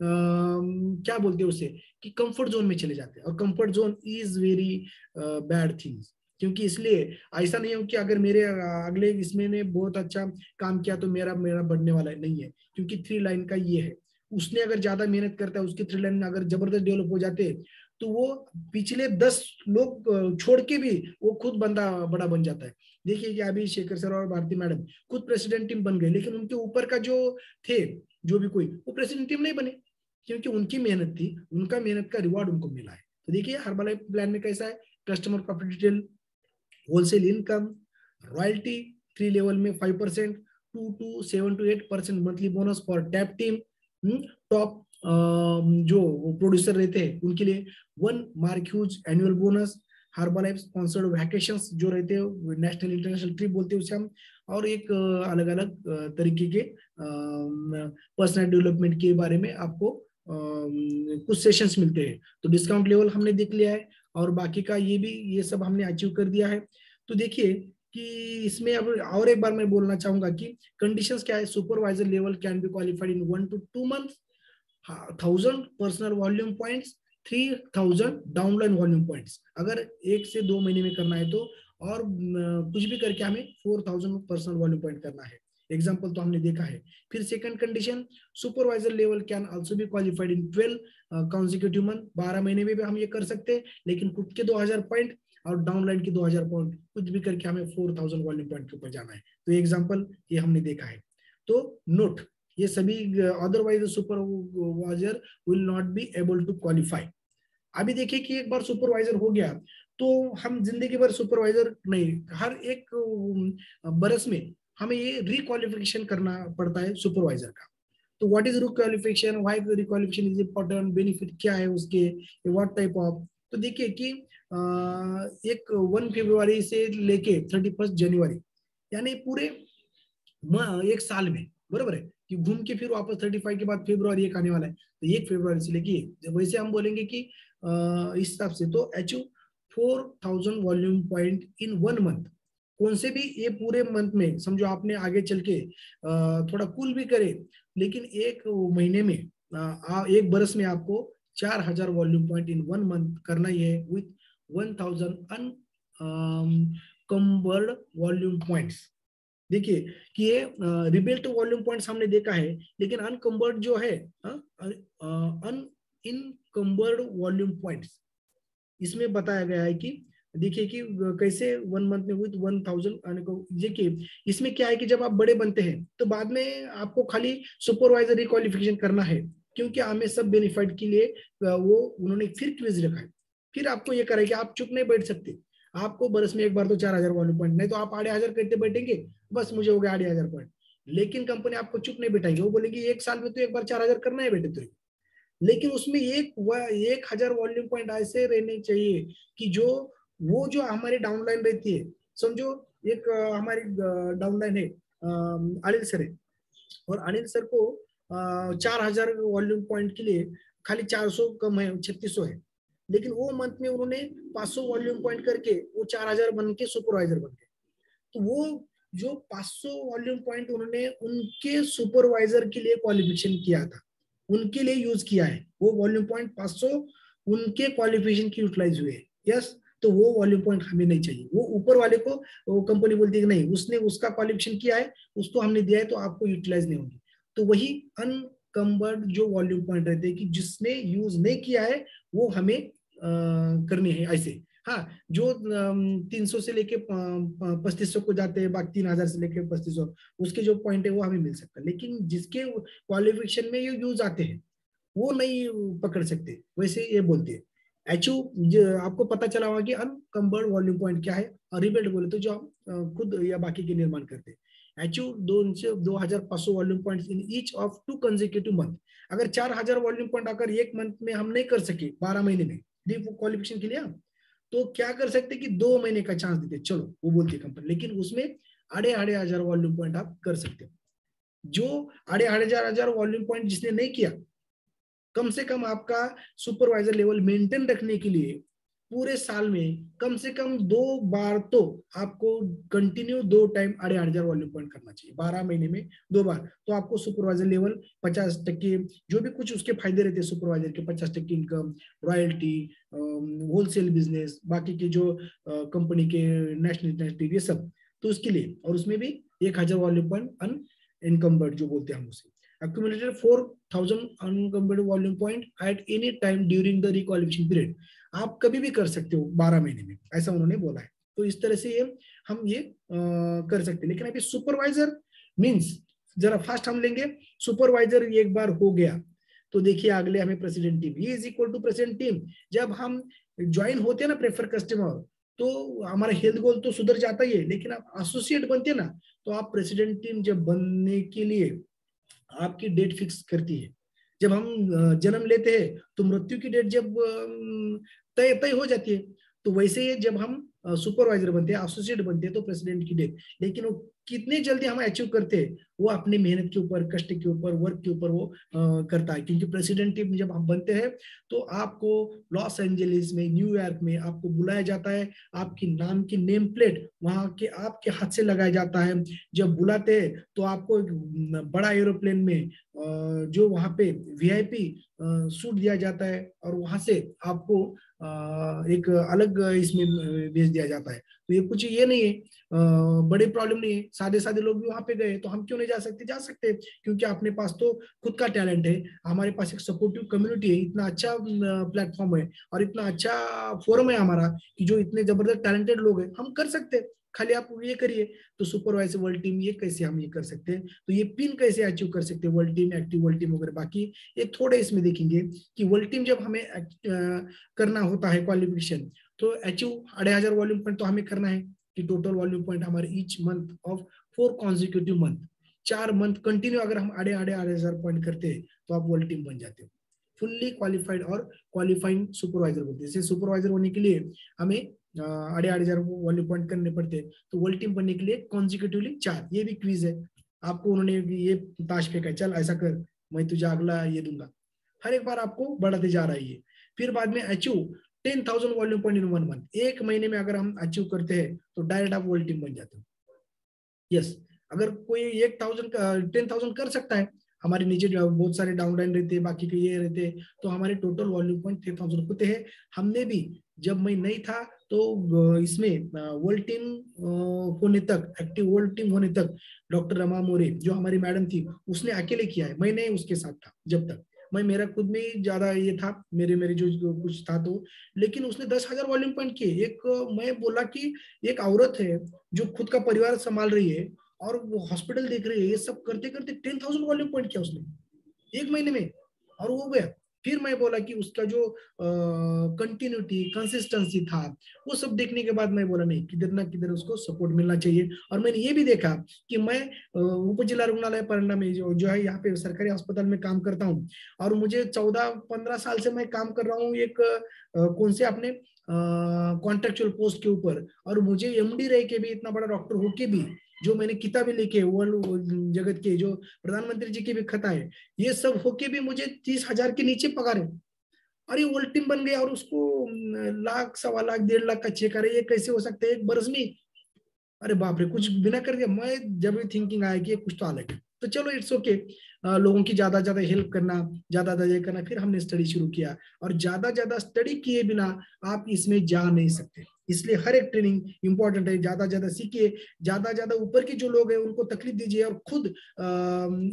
क्या बोलते हैं उसे, कि कंफर्ट जोन में चले जाते हैं, और comfort zone is very bad things. क्योंकि इसलिए ऐसा नहीं हो कि अगर मेरे अगले इसमें ने बहुत अच्छा काम किया तो मेरा मेरा बढ़ने वाला नहीं है। क्योंकि 3 लाइन का ये है, उसने अगर ज्यादा मेहनत करता है, उसकी 3 लाइन अगर जबरदस्त डेवलप हो जाते, तो वो पिछले 10 लोग छोड़ के भी वो खुद बंदा बड़ा बन जाता है। देखिए कि अभी शेखर सर और भारती मैडम खुद प्रेसिडेंट टीम बन गए, लेकिन उनके ऊपर का जो थे, जो भी कोई, वो प्रेसिडेंट टीम नहीं बने, क्योंकि उनकी मेहनत थी, उनका मेहनत का रिवॉर्ड उनको मिला है। तो देखिए हर्बल प्लान में कैसा है, customer profit detail, wholesale income, royalty 3 level में 5%, 2 to 7 to 8% monthly bonus for tap team, top जो प्रोड्यूसर रहते हैं उनके लिए 1 mark huge annual bonus, herbal life sponsored vacations जो रहते हैं, नेशनल इंटरनेशनल ट्रिप बोलते हैं उसे हम, और एक अलग अलग तरीके के पर्सनल डेवलपमेंट के बारे में आपको कुछ सेशंस मिलते हैं। तो डिस्काउंट लेवल हमने देख लिया है, और बाकी का ये भी, ये सब हमने अचीव कर दिया है। तो देखिए कि इसमें अब और एक बार मैं बोलना चाहूंगा कि कंडीशंस क्या है। Supervisor level can be qualified in 1 to 2 months, 1000 personal volume points, 3000 downline volume points. अगर 1 से 2 महीने में करना है तो, और कुछ भी करके हमें 4000 पर्सनल वॉल्यूम पॉइंट करना है। एग्जाम्पल तो हमने देखा है। फिर second condition, supervisor level can also be qualified in 12 consecutive month, 12 महीने में भी हम ये कर सकते हैं, लेकिन खुद के 2000 पॉइंट और डाउनलाइन के 2000 पॉइंट, कुछ भी करके हमें 4000 वॉल्यूम पॉइंट के ऊपर जाना है। तो एग्जाम्पल ये हमने देखा है। तो नोट, ये सभी otherwise supervisor will not be able to qualify. अभी देखिए कि एक बार सुपरवाइजर हो गया तो हम जिंदगी भर सुपरवाइजर नहीं, हर एक बरस में हमें ये रिक्वालिफिकेशन करना पड़ता है सुपरवाइजर का। तो what is requalification, why requalification is important, benefit क्या है उसके, व्हाट टाइप ऑफ। तो देखिए कि एक 1 फरवरी से लेके 31 जनवरी, यानी पूरे एक साल में, बरोबर है, कि घूम के फिर वापस 35 के बाद फेब्रुआरी एक आने वाला है, तो 1 फरवरी से लेके, वैसे हम बोलेंगे कि इस हिसाब से तो achieve 4000 volume point in 1 month. कौन से भी ये पूरे मंथ में समझो आपने आगे चल के थोड़ा कूल भी करे, लेकिन एक महीने में एक बरस में आपको 4000 वॉल्यूम पॉइंट इन 1 मंथ करना ही है, विथ 1000 अनकम्बर्ड वॉल्यूम पॉइंट्स। देखिए कि ये रिबिल्ट वॉल्यूम पॉइंट्स हमने देखा है, लेकिन अनकम्बर्ड जो है, अन इनकम्बर्ड वॉल्यूम पॉइंट्स, इसमें बताया गया है कि देखिए कि कैसे 1 मंथ में विथ 1000। देखिए इसमें क्या है कि जब आप बड़े बनते हैं तो बाद में आपको खाली सुपरवाइजर रिक्वालिफिकेशन करना है, क्योंकि हमें सब बेनिफिट के लिए वो उन्होंने फिर क्विज रखा है। फिर आपको ये करें कि आप चुप नहीं बैठ सकते, आपको बरस में एक बार तो 4000 वॉल्यूम पॉइंट, नहीं तो आप 8,500 करते बैठेंगे, बस मुझे हो गया 8,500 पॉइंट। लेकिन कंपनी आपको चुप नहीं बैठाएगी, वो बोलेगी एक साल में तो एक बार 4000 करना है बेटे तुझे। लेकिन उसमें 1000 वॉल्यूम पॉइंट ऐसे रहने चाहिए कि जो, वो जो हमारी डाउनलाइन रहती है, समझो एक हमारी डाउनलाइन है, अनिल सर है, और अनिल सर को 4000 वॉल्यूम पॉइंट के लिए खाली 400 कम है, 3600 है, लेकिन वो मंथ में उन्होंने 500 वॉल्यूम पॉइंट करके वो 4000 बन के सुपरवाइजर बन गए। तो वो जो 500 वॉल्यूम पॉइंट उन्होंने उनके सुपरवाइजर के लिए क्वालिफिकेशन किया था, उनके लिए यूज किया है, वो वॉल्यूम पॉइंट 500 उनके क्वालिफिकेशन की यूटिलाइज हुए। यस, तो वो वॉल्यूम पॉइंट हमें नहीं चाहिए। वो ऊपर वाले को वो कंपनी बोलती है कि नहीं, उसने उसका क्वालिफिकेशन किया है, उसको हमने दिया है, तो आपको यूटिलाइज नहीं होगी। तो वही अनकम्बर्ड जो वॉल्यूम पॉइंट रहते हैं कि जिसने यूज नहीं किया है, वो हमें करनी है ऐसे। हाँ, जो 300 से लेके 3500 को जाते हैं, बाकी 3000 से लेके 3500, उसके जो पॉइंट है वो हमें मिल सकता है, लेकिन जिसके क्वालिफिकेशन में ये यूज आते हैं वो नहीं पकड़ सकते। वैसे ये बोलते हैं आपको पता चला होगा कि अनकम्बर्ड वॉल्यूम पॉइंट क्या है, और रिबेट बोले तो जो हम खुद या बाकी के निर्माण करते हैं। HU 2,500 volume point in each of 2 consecutive month. अगर 4,000 वॉल्यूम पॉइंट अगर एक मंथ में हम नहीं कर सके 12 महीने में क्वालिफिकेशन के लिए हम, तो क्या कर सकते कि 2 महीने का चांस देते, चलो वो बोलती कंपनी, लेकिन उसमें 2,500 वॉल्यूम पॉइंट आप कर सकते हो। जो 2,500 वॉल्यूम पॉइंट जिसने नहीं किया, कम से कम आपका सुपरवाइजर लेवल मेंटेन रखने के लिए पूरे साल में कम से कम 2 बार तो आपको कंटिन्यू 2 टाइम 2,500 वॉल्यूम पॉइंट करना चाहिए 12 महीने में 2 बार। तो आपको सुपरवाइजर लेवल 50% जो भी कुछ उसके फायदे रहते हैं सुपरवाइजर के, 50% इनकम, रॉयल्टी, होलसेल बिजनेस, बाकी के जो कंपनी के नेशनल ये सब, तो उसके लिए, और उसमें भी 1,000 वॉल्यूम पॉइंट अनइनकम्बर्ड जो बोलते हैं हम उसे। accumulated 4,000 unencumbered volume point at any time during the requalification period। आप कभी भी कर सकते हो 12 महीने में, ऐसा उन्होंने बोला है। तो इस तरह से ये हम ये कर सकते हैं। लेकिन अभी सुपरवाइजर मींस जरा फास्ट हम लेंगे, सुपरवाइजर एक बार हो गया तो देखिए अगले हमें president team, he is equal to president team. जब हम ज्वाइन होते हैं ना प्रेफर कस्टमर, तो हमारा हेल्थ गोल तो सुधर जाता ही है, लेकिन आप एसोसिएट बनते ना, तो आप प्रेसिडेंट टीम जब बनने के लिए आपकी डेट फिक्स करती है। जब हम जन्म लेते हैं तो मृत्यु की डेट जब तय तय हो जाती है, तो वैसे ही जब हम सुपरवाइजर बनते हैं, एसोसिएट बनते हैं, तो प्रेसिडेंट की डेट, लेकिन वो कितने जल्दी हम अचीव करते हैं वो अपनी मेहनत के ऊपर, कष्ट के ऊपर, वर्क के ऊपर वो करता है। क्योंकि प्रेसिडेंट टीम जब हम बनते हैं तो आपको लॉस एंजलिस में, न्यूयॉर्क में आपको बुलाया जाता है, आपकी नाम की नेम प्लेट वहां के आपके हाथ से लगाया जाता है। जब बुलाते हैं तो आपको एक बड़ा एरोप्लेन में जो वहां पे वीआईपी सूट दिया जाता है, और वहां से आपको एक अलग इसमें भेज दिया जाता है। तो ये कुछ ये नहीं है, बड़ी प्रॉब्लम नहीं है, सादे सादे लोग भी वहां पे गए तो हम क्यों नहीं जा सकते, जा सकते हैं। क्योंकि अपने पास तो खुद का टैलेंट है, हमारे पास एक सपोर्टिव कम्युनिटी है, इतना अच्छा प्लेटफॉर्म है और इतना अच्छा फोरम है हमारा कि जो इतने जबरदस्त टैलेंटेड लोग हैं, हम कर सकते हैं। खाली आप ये करिए। तो सुपरवाइजर वर्ल्ड टीम ये कैसे हम ये कर सकते हैं, तो ये पिन कैसे अचीव कर सकते हैं, world team, active world team वगैरह। बाकी ये थोड़े इसमें देखेंगे कि वर्ल्ड टीम जब हमें करना होता है क्वालिफिकेशन, तो अचीव 2,500 वॉल्यूम पॉइंट तो हमें करना है कि टोटल वॉल्यूम पॉइंट हमारे each month of 4 consecutive month, 4 month continue अगर हम 2,500 पॉइंट करते हैं तो आप वर्ल्ड टीम बन जाते हो, फुल्ली क्वालिफाइड और क्वालिफाइंग सुपरवाइजर बोलते हैं। जैसे सुपरवाइजर होने के लिए हमें 2,500 वॉल्यूम पॉइंट करने पड़ते हैं, तो वर्ल्ड टीम बनने के लिए कॉन्जिक्यूटिवली 4, ये भी क्विज है आपको, उन्होंने ये ताश फेंका, चल ऐसा कर मैं तुझे अगला ये दूंगा, हर एक बार आपको बढ़ाते जा रहा है ये। फिर बाद में achieve 10,000 volume point in 1 month, एक महीने में अगर हम अचीव करते हैं तो डायरेक्ट आप वर्ल्ड टीम बन जाते हो। यस, अगर कोई 10,000 कर सकता है, हमारे नीचे बहुत सारे डाउन लाइन रहते हैं, बाकी के ये रहते हैं, तो हमारे टोटल वॉल्यूम पॉइंट 10,000 होते हैं। हमने भी जब मैं नहीं था तो इसमें वर्ल्ड टीम होने तक, एक्टिव वर्ल्ड टीम होने तक, डॉक्टर रमा मोरे जो हमारी मैडम थी उसने अकेले किया है, मैं नहीं उसके साथ था जब तक, मैं मेरा खुद में ही ज्यादा ये था, मेरे मेरे जो कुछ था तो, लेकिन उसने 10,000 वॉल्यूम पॉइंट किए। एक मैं बोला कि एक औरत है जो खुद का परिवार संभाल रही है और वो हॉस्पिटल देख रही है, ये सब करते करते 10,000 वॉल्यूम पॉइंट किया उसने एक महीने में, और वो गया। फिर मैं बोला कि उसका जो कंटिन्यूटी, कंसिस्टेंसी था, वो सब देखने के बाद मैं बोला नहीं, किधर ना किधर उसको सपोर्ट मिलना चाहिए। और मैंने ये भी देखा कि मैं उप जिला रुग्णालय परंडा में जो है यहाँ पे सरकारी अस्पताल में काम करता हूँ, और मुझे 14-15 साल से मैं काम कर रहा हूँ एक कौन से अपने कॉन्ट्रेक्चुअल पोस्ट के ऊपर, और मुझे एमडी रह के भी, इतना बड़ा डॉक्टर होके भी, जो मैंने किताबें लिखे वर्ल्ड जगत के, जो प्रधानमंत्री जी की भी खता है, ये सब होके भी मुझे 30,000 के नीचे पगार है। और ये वर्ल्ड टीम बन गया और उसको लाख, 1.25 लाख, 1.5 लाख का चेक आ रहा है, ये कैसे हो सकता है एक बरस में? अरे बाप रे, कुछ बिना कर दिया। मैं जब भी थिंकिंग आया कि कुछ तो अलग है, तो चलो इट्स ओके, लोगों की ज्यादा ज्यादा हेल्प करना, ज्यादा ज्यादा ये करना। फिर हमने स्टडी शुरू किया, और ज्यादा ज्यादा स्टडी किए बिना आप इसमें जा नहीं सकते, इसलिए हर एक ट्रेनिंग इंपॉर्टेंट है। ज्यादा ज्यादा सीखिए, ज्यादा ज्यादा ऊपर के जो लोग हैं उनको तकलीफ दीजिए, और खुद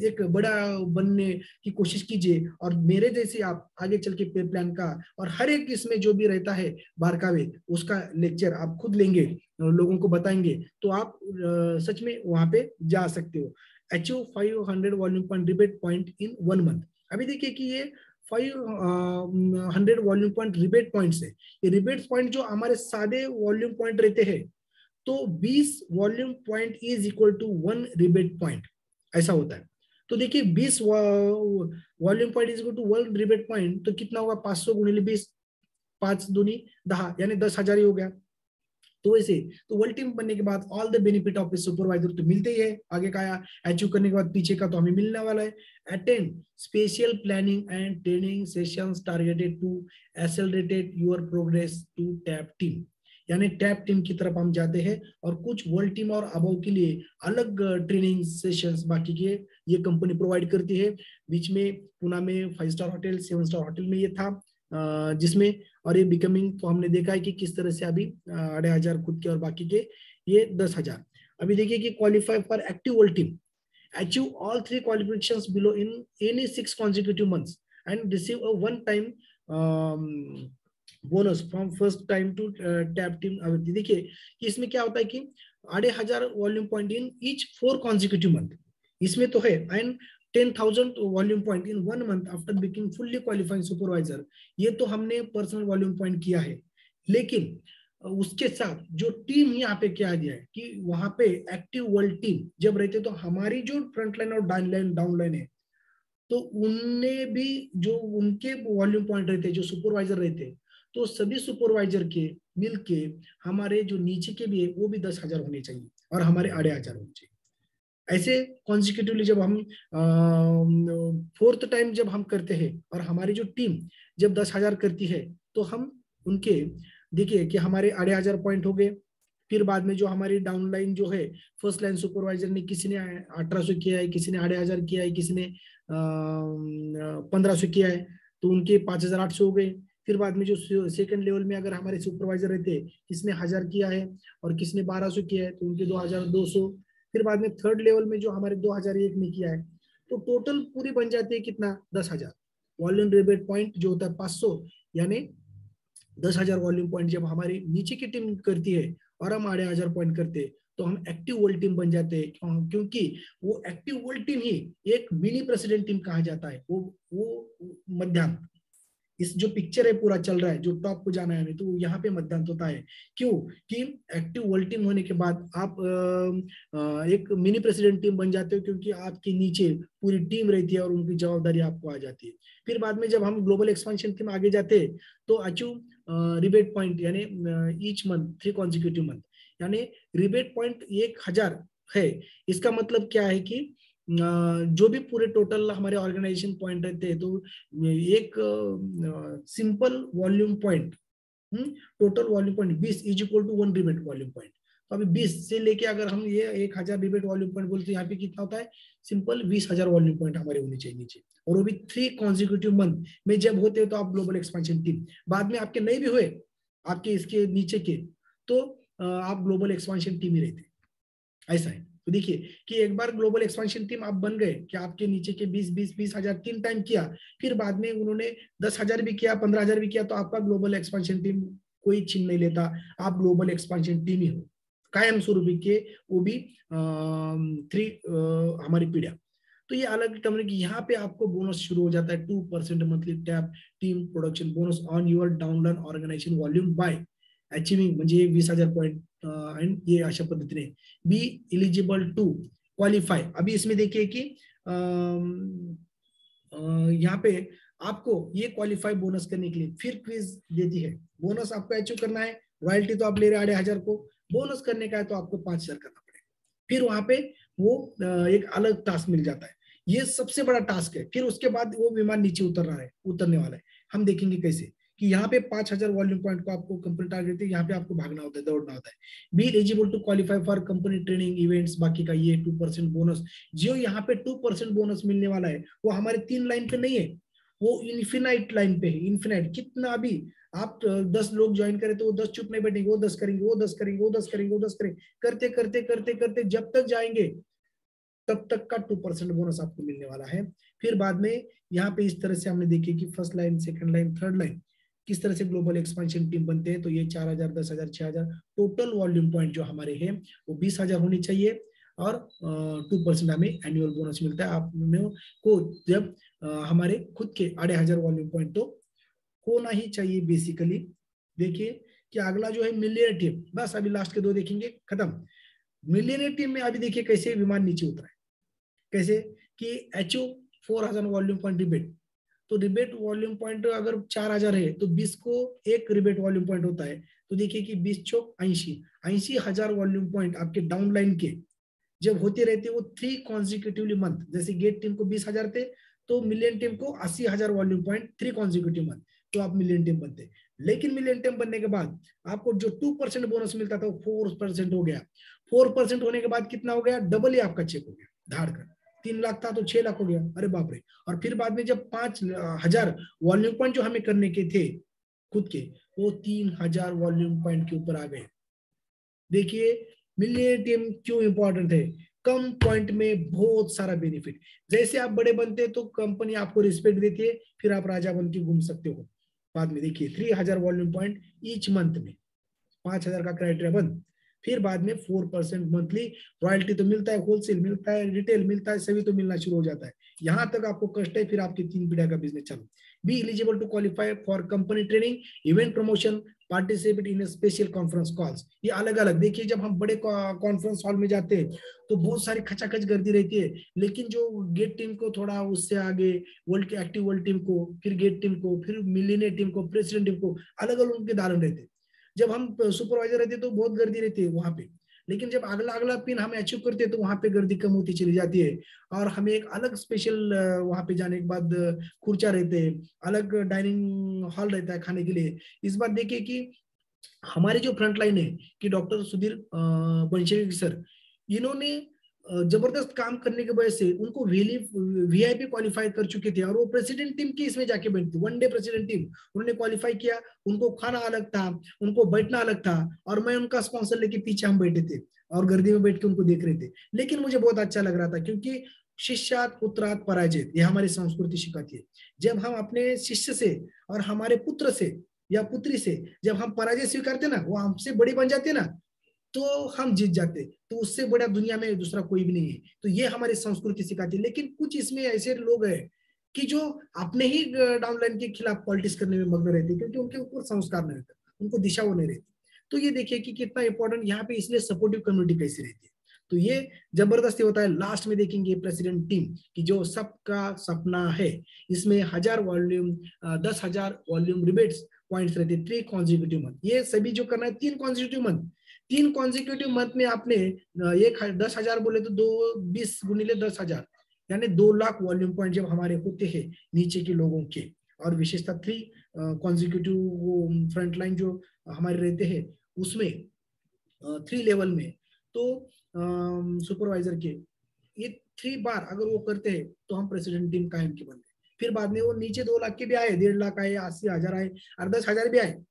एक बड़ा बनने की कोशिश कीजिए। और मेरे जैसे आप आगे चल के पे प्लान का और हर एक इसमें जो भी रहता है बारकावे, उसका लेक्चर आप खुद लेंगे, लोगों को बताएंगे, तो आप सच में वहां पे जा सकते हो। Achieve 500 volume point debate point in 1 month. अभी देखिए कि ये 500 वॉल्यूम पॉइंट रिबेट पॉइंट्स है। ये रिबेट पॉइंट जो हमारे सादे वॉल्यूम पॉइंट रहते हैं, तो 20 volume point is equal to 1 rebate point, ऐसा होता है। तो देखिए 20 volume point is equal to 1 rebate point, तो कितना होगा 500 गुणिले 20, 5 दूनी 10, यानी 10,000 ही हो गया। तो वैसे तो वर्ल्ड टीम बनने के बाद all the benefit of A supervisor तो मिलते ही है, आगे का अचीव करने के बाद पीछे का तो हमें मिलने वाला है। Attend special planning and training sessions targeted to accelerated your progress to tap team, यानी टैप टीम की तरफ हम जाते हैं और कुछ वर्ल्ड टीम और अबव के लिए अलग ट्रेनिंग सेशंस बाकी के ये कंपनी प्रोवाइड करती है। बीच में पुणे में 5 स्टार होटल 7 स्टार होटल में ये था, जिसमें और ये बिकमिंग तो हमने देखा है कि किस तरह से अभी 2,500 खुद के और बाकी के ये 10,000। अभी देखिए कि qualify for active world team, achieve all 3 qualifications below in any 6 consecutive months and receive a one time bonus from first time to tap team. अभी देखिए कि इसमें क्या होता है कि 2,500 volume point in each 4 consecutive month, इसमें तो है, and 10,000 volume point in 1 month after becoming fully qualifying supervisor, ये तो हमने पर्सनल वॉल्यूम पॉइंट किया है। लेकिन उसके साथ जो टीम यहाँ पे क्या दिया है कि वहां पे एक्टिव वर्ल्ड टीम जब रहते तो हमारी जो फ्रंट लाइन और डाउन लाइन है, तो उनने भी जो उनके वॉल्यूम पॉइंट रहते जो सुपरवाइजर रहते, तो सभी सुपरवाइजर के मिलके हमारे जो नीचे के भी है वो भी 10,000 होने चाहिए और हमारे 2,500 होने चाहिए। ऐसे कॉन्सिक्यूटिवली जब हम 4th टाइम जब हम करते हैं और हमारी जो टीम जब 10,000 करती है, तो हम उनके देखिए कि हमारे 2,500 पॉइंट हो गए। फिर बाद में जो हमारी डाउन लाइन जो है, फर्स्ट लाइन सुपरवाइजर ने किसी ने 1,800 किया है, किसी ने 2,500 किया है, किसी ने 1,500 किया है, तो उनके 5,800 हो गए। फिर बाद में जो सेकंड लेवल में अगर हमारे सुपरवाइजर रहते, किसने 1,000 किया है और किसने 1,200 किया है, तो उनके 2,200। फिर बाद में थर्ड लेवल में जो हमारे 2,001 में किया है, तो टोटल पूरी बन जाती है कितना 10,000 वॉल्यूम रिबेट पॉइंट जो होता है 500, यानी 10,000 वॉल्यूम पॉइंट जब हमारी नीचे की टीम करती है और हम 2,500 पॉइंट करते हैं, तो हम एक्टिव वर्ल्ड टीम बन जाते हैं, क्योंकि वो एक्टिव वर्ल्ड टीम ही एक मिनी प्रेसिडेंट टीम कहा जाता है। वो मध्यांक, इस जो पिक्चर है पूरा चल रहा है, जो टॉप को जाना है नहीं, तो यहाँ पे मतदान होता है। क्यों कि एक्टिव वर्ल्ड टीम होने के बाद आप एक मिनी प्रेसिडेंट टीम बन जाते हो, क्योंकि आपके नीचे पूरी टीम रहती है और उनकी जवाबदारी आपको आ जाती है। फिर बाद में जब हम ग्लोबल एक्सपेंशन टीम आगे जाते हैं, तो अचीव रिबेट पॉइंट यानी ईच मंथ 3 consecutive month, यानी रिबेट पॉइंट 1,000 है। इसका मतलब क्या है कि जो भी पूरे टोटल हमारे ऑर्गेनाइजेशन पॉइंट रहते हैं, तो एक simple volume point, total volume point 20 is equal to 1 rebate volume point. तो अभी 20 से लेके अगर हम ये 1,000 रिबेट वॉल्यूम पॉइंट बोलते हैं, यहाँ पे कितना होता है सिंपल 20,000 वॉल्यूम पॉइंट हमारे होने चाहिए नीचे, और वो भी 3 consecutive मंथ में जब होते हैं, तो आप ग्लोबल एक्सपेंशन टीम। बाद में आपके नहीं भी हुए आपके इसके नीचे के, तो आप ग्लोबल एक्सपेंशन टीम ही रहते, ऐसा है। तो देखिए कि एक बार ग्लोबल एक्सपेंशन टीम आप बन गए कि आपके नीचे के 20,000 3 टाइम किया, फिर बाद में उन्होंने 10,000 भी किया, 15,000 भी किया, तो आपका ग्लोबल एक्सपेंशन टीम कोई छीन नहीं लेता, आप ग्लोबल एक्सपेंशन टीम ही हो कायम स्वरूप के, वो भी 3 हमारी पीढ़ियां। तो ये अलग टर्म है कि यहाँ पे आपको बोनस शुरू हो जाता है 2% monthly tap team production bonus on your downline organization volume by achieving, म्हणजे 20,000 पॉइंट एंड ये अशा पद्धतीने बी एलिजिबल टू क्वालिफाई। अभी इसमें देखिए कि यहाँ पे आपको ये क्वालिफाई बोनस करने के लिए फिर क्विज देती है। बोनस आपको अचीव करना है, रॉयल्टी तो आप ले रहे 2,500 को, बोनस करने का है तो आपको 5,000 करना पड़ेगा। फिर वहां पे वो एक अलग टास्क मिल जाता है, ये सबसे बड़ा टास्क है। फिर उसके बाद वो विमान नीचे उतरने वाला है, हम देखेंगे कैसे कि यहाँ पे 5,000 वॉल्यूम पॉइंट को आपको कंपनी टारगेट है, यहाँ पे आपको भागना होता है, दौड़ना होता है। Be eligible to qualify for company training events, बाकी का ये 2% बोनस। जो यहाँ पे 2% बोनस मिलने वाला है, वो हमारे 3 लाइन पे नहीं है, वो इन्फिनाइट लाइन पे है। इन्फिनाइट कितना भी आप 10 लोग ज्वाइन करें तो वो 10 चुप नहीं बैठेंगे, वो 10 करेंगे, वो 10 करेंगे, वो 10 करेंगे, वो 10 करेंगे, करते करते करते करते जब तक जाएंगे तब तक का 2% बोनस आपको मिलने वाला है। फिर बाद में यहाँ पे इस तरह से हमने देखी कि first line, second line, third line किस तरह से ग्लोबल एक्सपेंशन टीम बनते हैं। तो ये 4,000, 10,000, 6,000 टोटल वॉल्यूम पॉइंट जो हमारे हैं वो 20,000 होने चाहिए। और 2% हमें एनुअल बोनस मिलता है। आप में को जब हमारे खुद के 1500 वॉल्यूम पॉइंट तो होना ही चाहिए बेसिकली। देखिए कि अगला जो है मिलियनर टीम, बस अभी लास्ट के दो देखेंगे, खत्म। मिलियनर टीम में अभी देखिए कैसे विमान नीचे उतरा है, कैसे कि अचीव 4000 वॉल्यूम पॉइंट रिबेट। तो रिबेट वॉल्यूम पॉइंट अगर 4000 है तो 20 को एक रिबेट वॉल्यूम पॉइंट होता है, तो देखिए कि 20 चौक 80 वॉल्यूम पॉइंट आपके डाउन लाइन के जब होते रहते वो 3 कॉन्जिक्यूटिवली मंथ, जैसे गेट टीम को 20,000 थे तो मिलियन टीम को 80,000 वॉल्यूम पॉइंट 3 कॉन्जिक्यूटिव मंथ, तो आप मिलियन टीम बनते। लेकिन मिलियन टीम बनने के बाद आपको जो 2% बोनस मिलता था वो 4% हो गया। 4% होने के बाद कितना हो गया, डबल ही आपका चेक हो गया धाड़ कर। 3 लाख था तो 6 लाख हो गया, अरे बाप रे। और फिर बाद में जब 5,000 वॉल्यूम पॉइंट जो हमें करने के थे खुद के, वो 3,000 वॉल्यूम पॉइंट के ऊपर आ गए। देखिए मिलियन टीम क्यों इंपॉर्टेंट है, कम पॉइंट में बहुत सारा बेनिफिट। जैसे आप बड़े बनते हैं तो कंपनी आपको रिस्पेक्ट देती है, फिर आप राजा बन के घूम सकते हो। बाद में देखिए 3,000 वॉल्यूम पॉइंट ईच मंथ में, 5,000 का क्राइटेरिया बंद। फिर बाद में 4% मंथली रॉयल्टी तो मिलता है, होलसेल मिलता है, रिटेल मिलता है, सभी तो मिलना शुरू हो जाता है। यहां तक आपको कष्ट है, फिर आपकी 3 पीढ़िया का बिजनेस चालू। Be eligible to qualify for company training, event promotion, participate in special conference calls. ये अलग अलग देखिए, जब हम बड़े कॉन्फ्रेंस हॉल में जाते हैं तो बहुत सारी खचाखच गर्दी रहती है, लेकिन जो गेट टीम को थोड़ा उससे आगे, वर्ल्ड एक्टिव वर्ल्ड टीम को, फिर गेट टीम को, फिर मिलीनियर टीम को, प्रेसिडेंट टीम को, अलग अलग उनके दालन रहते हैं। जब हम सुपरवाइजर रहते तो बहुत गर्दी रहती है वहां पे, लेकिन जब अगला अगला पिन हम अचीव करते हैं तो वहां पे गर्दी कम होती चली जाती है। और हमें एक अलग स्पेशल वहां पे जाने के बाद खुर्चा रहते हैं, अलग डाइनिंग हॉल रहता है खाने के लिए। इस बात देखिए कि हमारे जो फ्रंट लाइन है कि डॉक्टर सुधीर बंशेवी सर, इन्होंने जबरदस्त काम करने की वजह से उनको वीआईपी क्वालिफाई कर चुके थे, और वो प्रेसिडेंट टीम की इसमें जाके बैठती, वनडे प्रेसिडेंट टीम उन्होंने क्वालिफाई किया। उनको खाना अलग था, उनको बैठना अलग था, और मैं उनका स्पॉन्सर लेके पीछे हम बैठे थे और गर्दी में बैठ के उनको देख रहे थे। लेकिन मुझे बहुत अच्छा लग रहा था, क्योंकि शिष्यात पुत्रात पराजय, ये हमारी संस्कृति सिखाती है। जब हम अपने शिष्य से और हमारे पुत्र से या पुत्री से जब हम पराजय स्वीकारते ना, वो हमसे बड़ी बन जाती है ना, तो हम जीत जाते। तो उससे बड़ा दुनिया में दूसरा कोई भी नहीं है। तो ये हमारी संस्कृति सिखाती है। लेकिन कुछ इसमें ऐसे लोग हैं कि जो अपने ही डाउनलाइन के खिलाफ पॉलिटिक्स करने में मग्न रहते, क्योंकि उनके ऊपर संस्कार नहीं रहता, उनको दिशा वो नहीं रहती। तो ये देखिए कि कितना इंपॉर्टेंट यहाँ पे, इसलिए सपोर्टिव कम्युनिटी कैसी रहती है। तो ये जबरदस्ती होता है। लास्ट में देखेंगे प्रेसिडेंट टीम की जो सबका सपना है, इसमें 10,000 वॉल्यूम रिबेट्स पॉइंट्स रहते हैं 3 कॉन्जिक्यूटिव मंथ। ये सभी जो करना है 3 कॉन्जिक्यूटिव मंथ, 3 कॉन्जिक्यूटिव मंथ में आपने एक 10,000 बोले तो 20 गुणिले 10,000 यानी 2 लाख वॉल्यूम पॉइंट जब हमारे होते हैं नीचे के लोगों के। और विशेषता 3 कॉन्जिक्यूटिव फ्रंट लाइन जो हमारे रहते हैं उसमें 3 लेवल में, तो सुपरवाइजर के ये 3 बार अगर वो करते हैं तो हम प्रेसिडेंट टीम कायम के बनते। फिर बाद में वो नीचे 2 लाख के भी आए, 1.5 लाख आए, 80,000 आए, और 10,000 भी आए,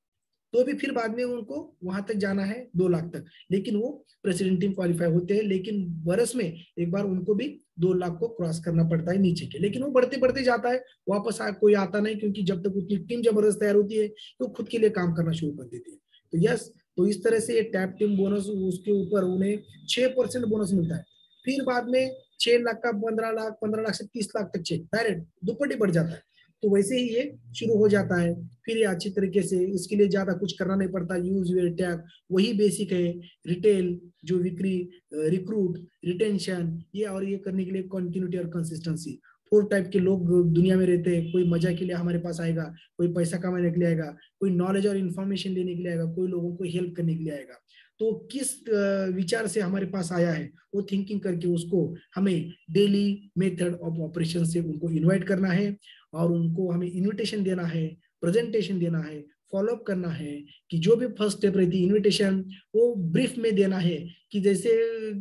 तो भी फिर बाद में उनको वहां तक जाना है 2 लाख तक। लेकिन वो प्रेसिडेंट टीम क्वालिफाई होते हैं, लेकिन बरस में एक बार उनको भी 2 लाख को क्रॉस करना पड़ता है नीचे के। लेकिन वो बढ़ते बढ़ते जाता है, वापस कोई आता नहीं, क्योंकि जब तक उतनी टीम जबरदस्त तैयार होती है तो खुद के लिए काम करना शुरू कर देती है। तो यस, तो इस तरह से ये टैप टीम बोनस, उसके ऊपर उन्हें 6% बोनस मिलता है। फिर बाद में 6 लाख का 15 लाख, 15 लाख से 30 लाख तक चेक डायरेक्ट दुपट्टी बढ़ जाता है। तो वैसे ही ये शुरू हो जाता है। फिर ये अच्छी तरीके से, इसके लिए ज्यादा कुछ करना नहीं पड़ता, यूज वेयर टैग वही बेसिक है। रिटेल जो बिक्री, रिक्रूट, रिटेंशन, ये और ये करने के लिए कंटिन्यूटी और कंसिस्टेंसी। 4 टाइप के लोग दुनिया में रहते हैं। कोई मजा के लिए हमारे पास आएगा, कोई पैसा कमाने के लिए आएगा, कोई नॉलेज और इन्फॉर्मेशन लेने के लिए आएगा, कोई लोगों को हेल्प करने के लिए आएगा। तो किस विचार से हमारे पास आया है, वो थिंकिंग करके उसको हमें डेली मेथड ऑफ ऑपरेशन से उनको इन्वाइट करना है, और उनको हमें इनविटेशन देना है, प्रेजेंटेशन देना है, फॉलोअप करना है। कि जो भी फर्स्ट स्टेप रहती है इनविटेशन, वो ब्रीफ में देना है। कि जैसे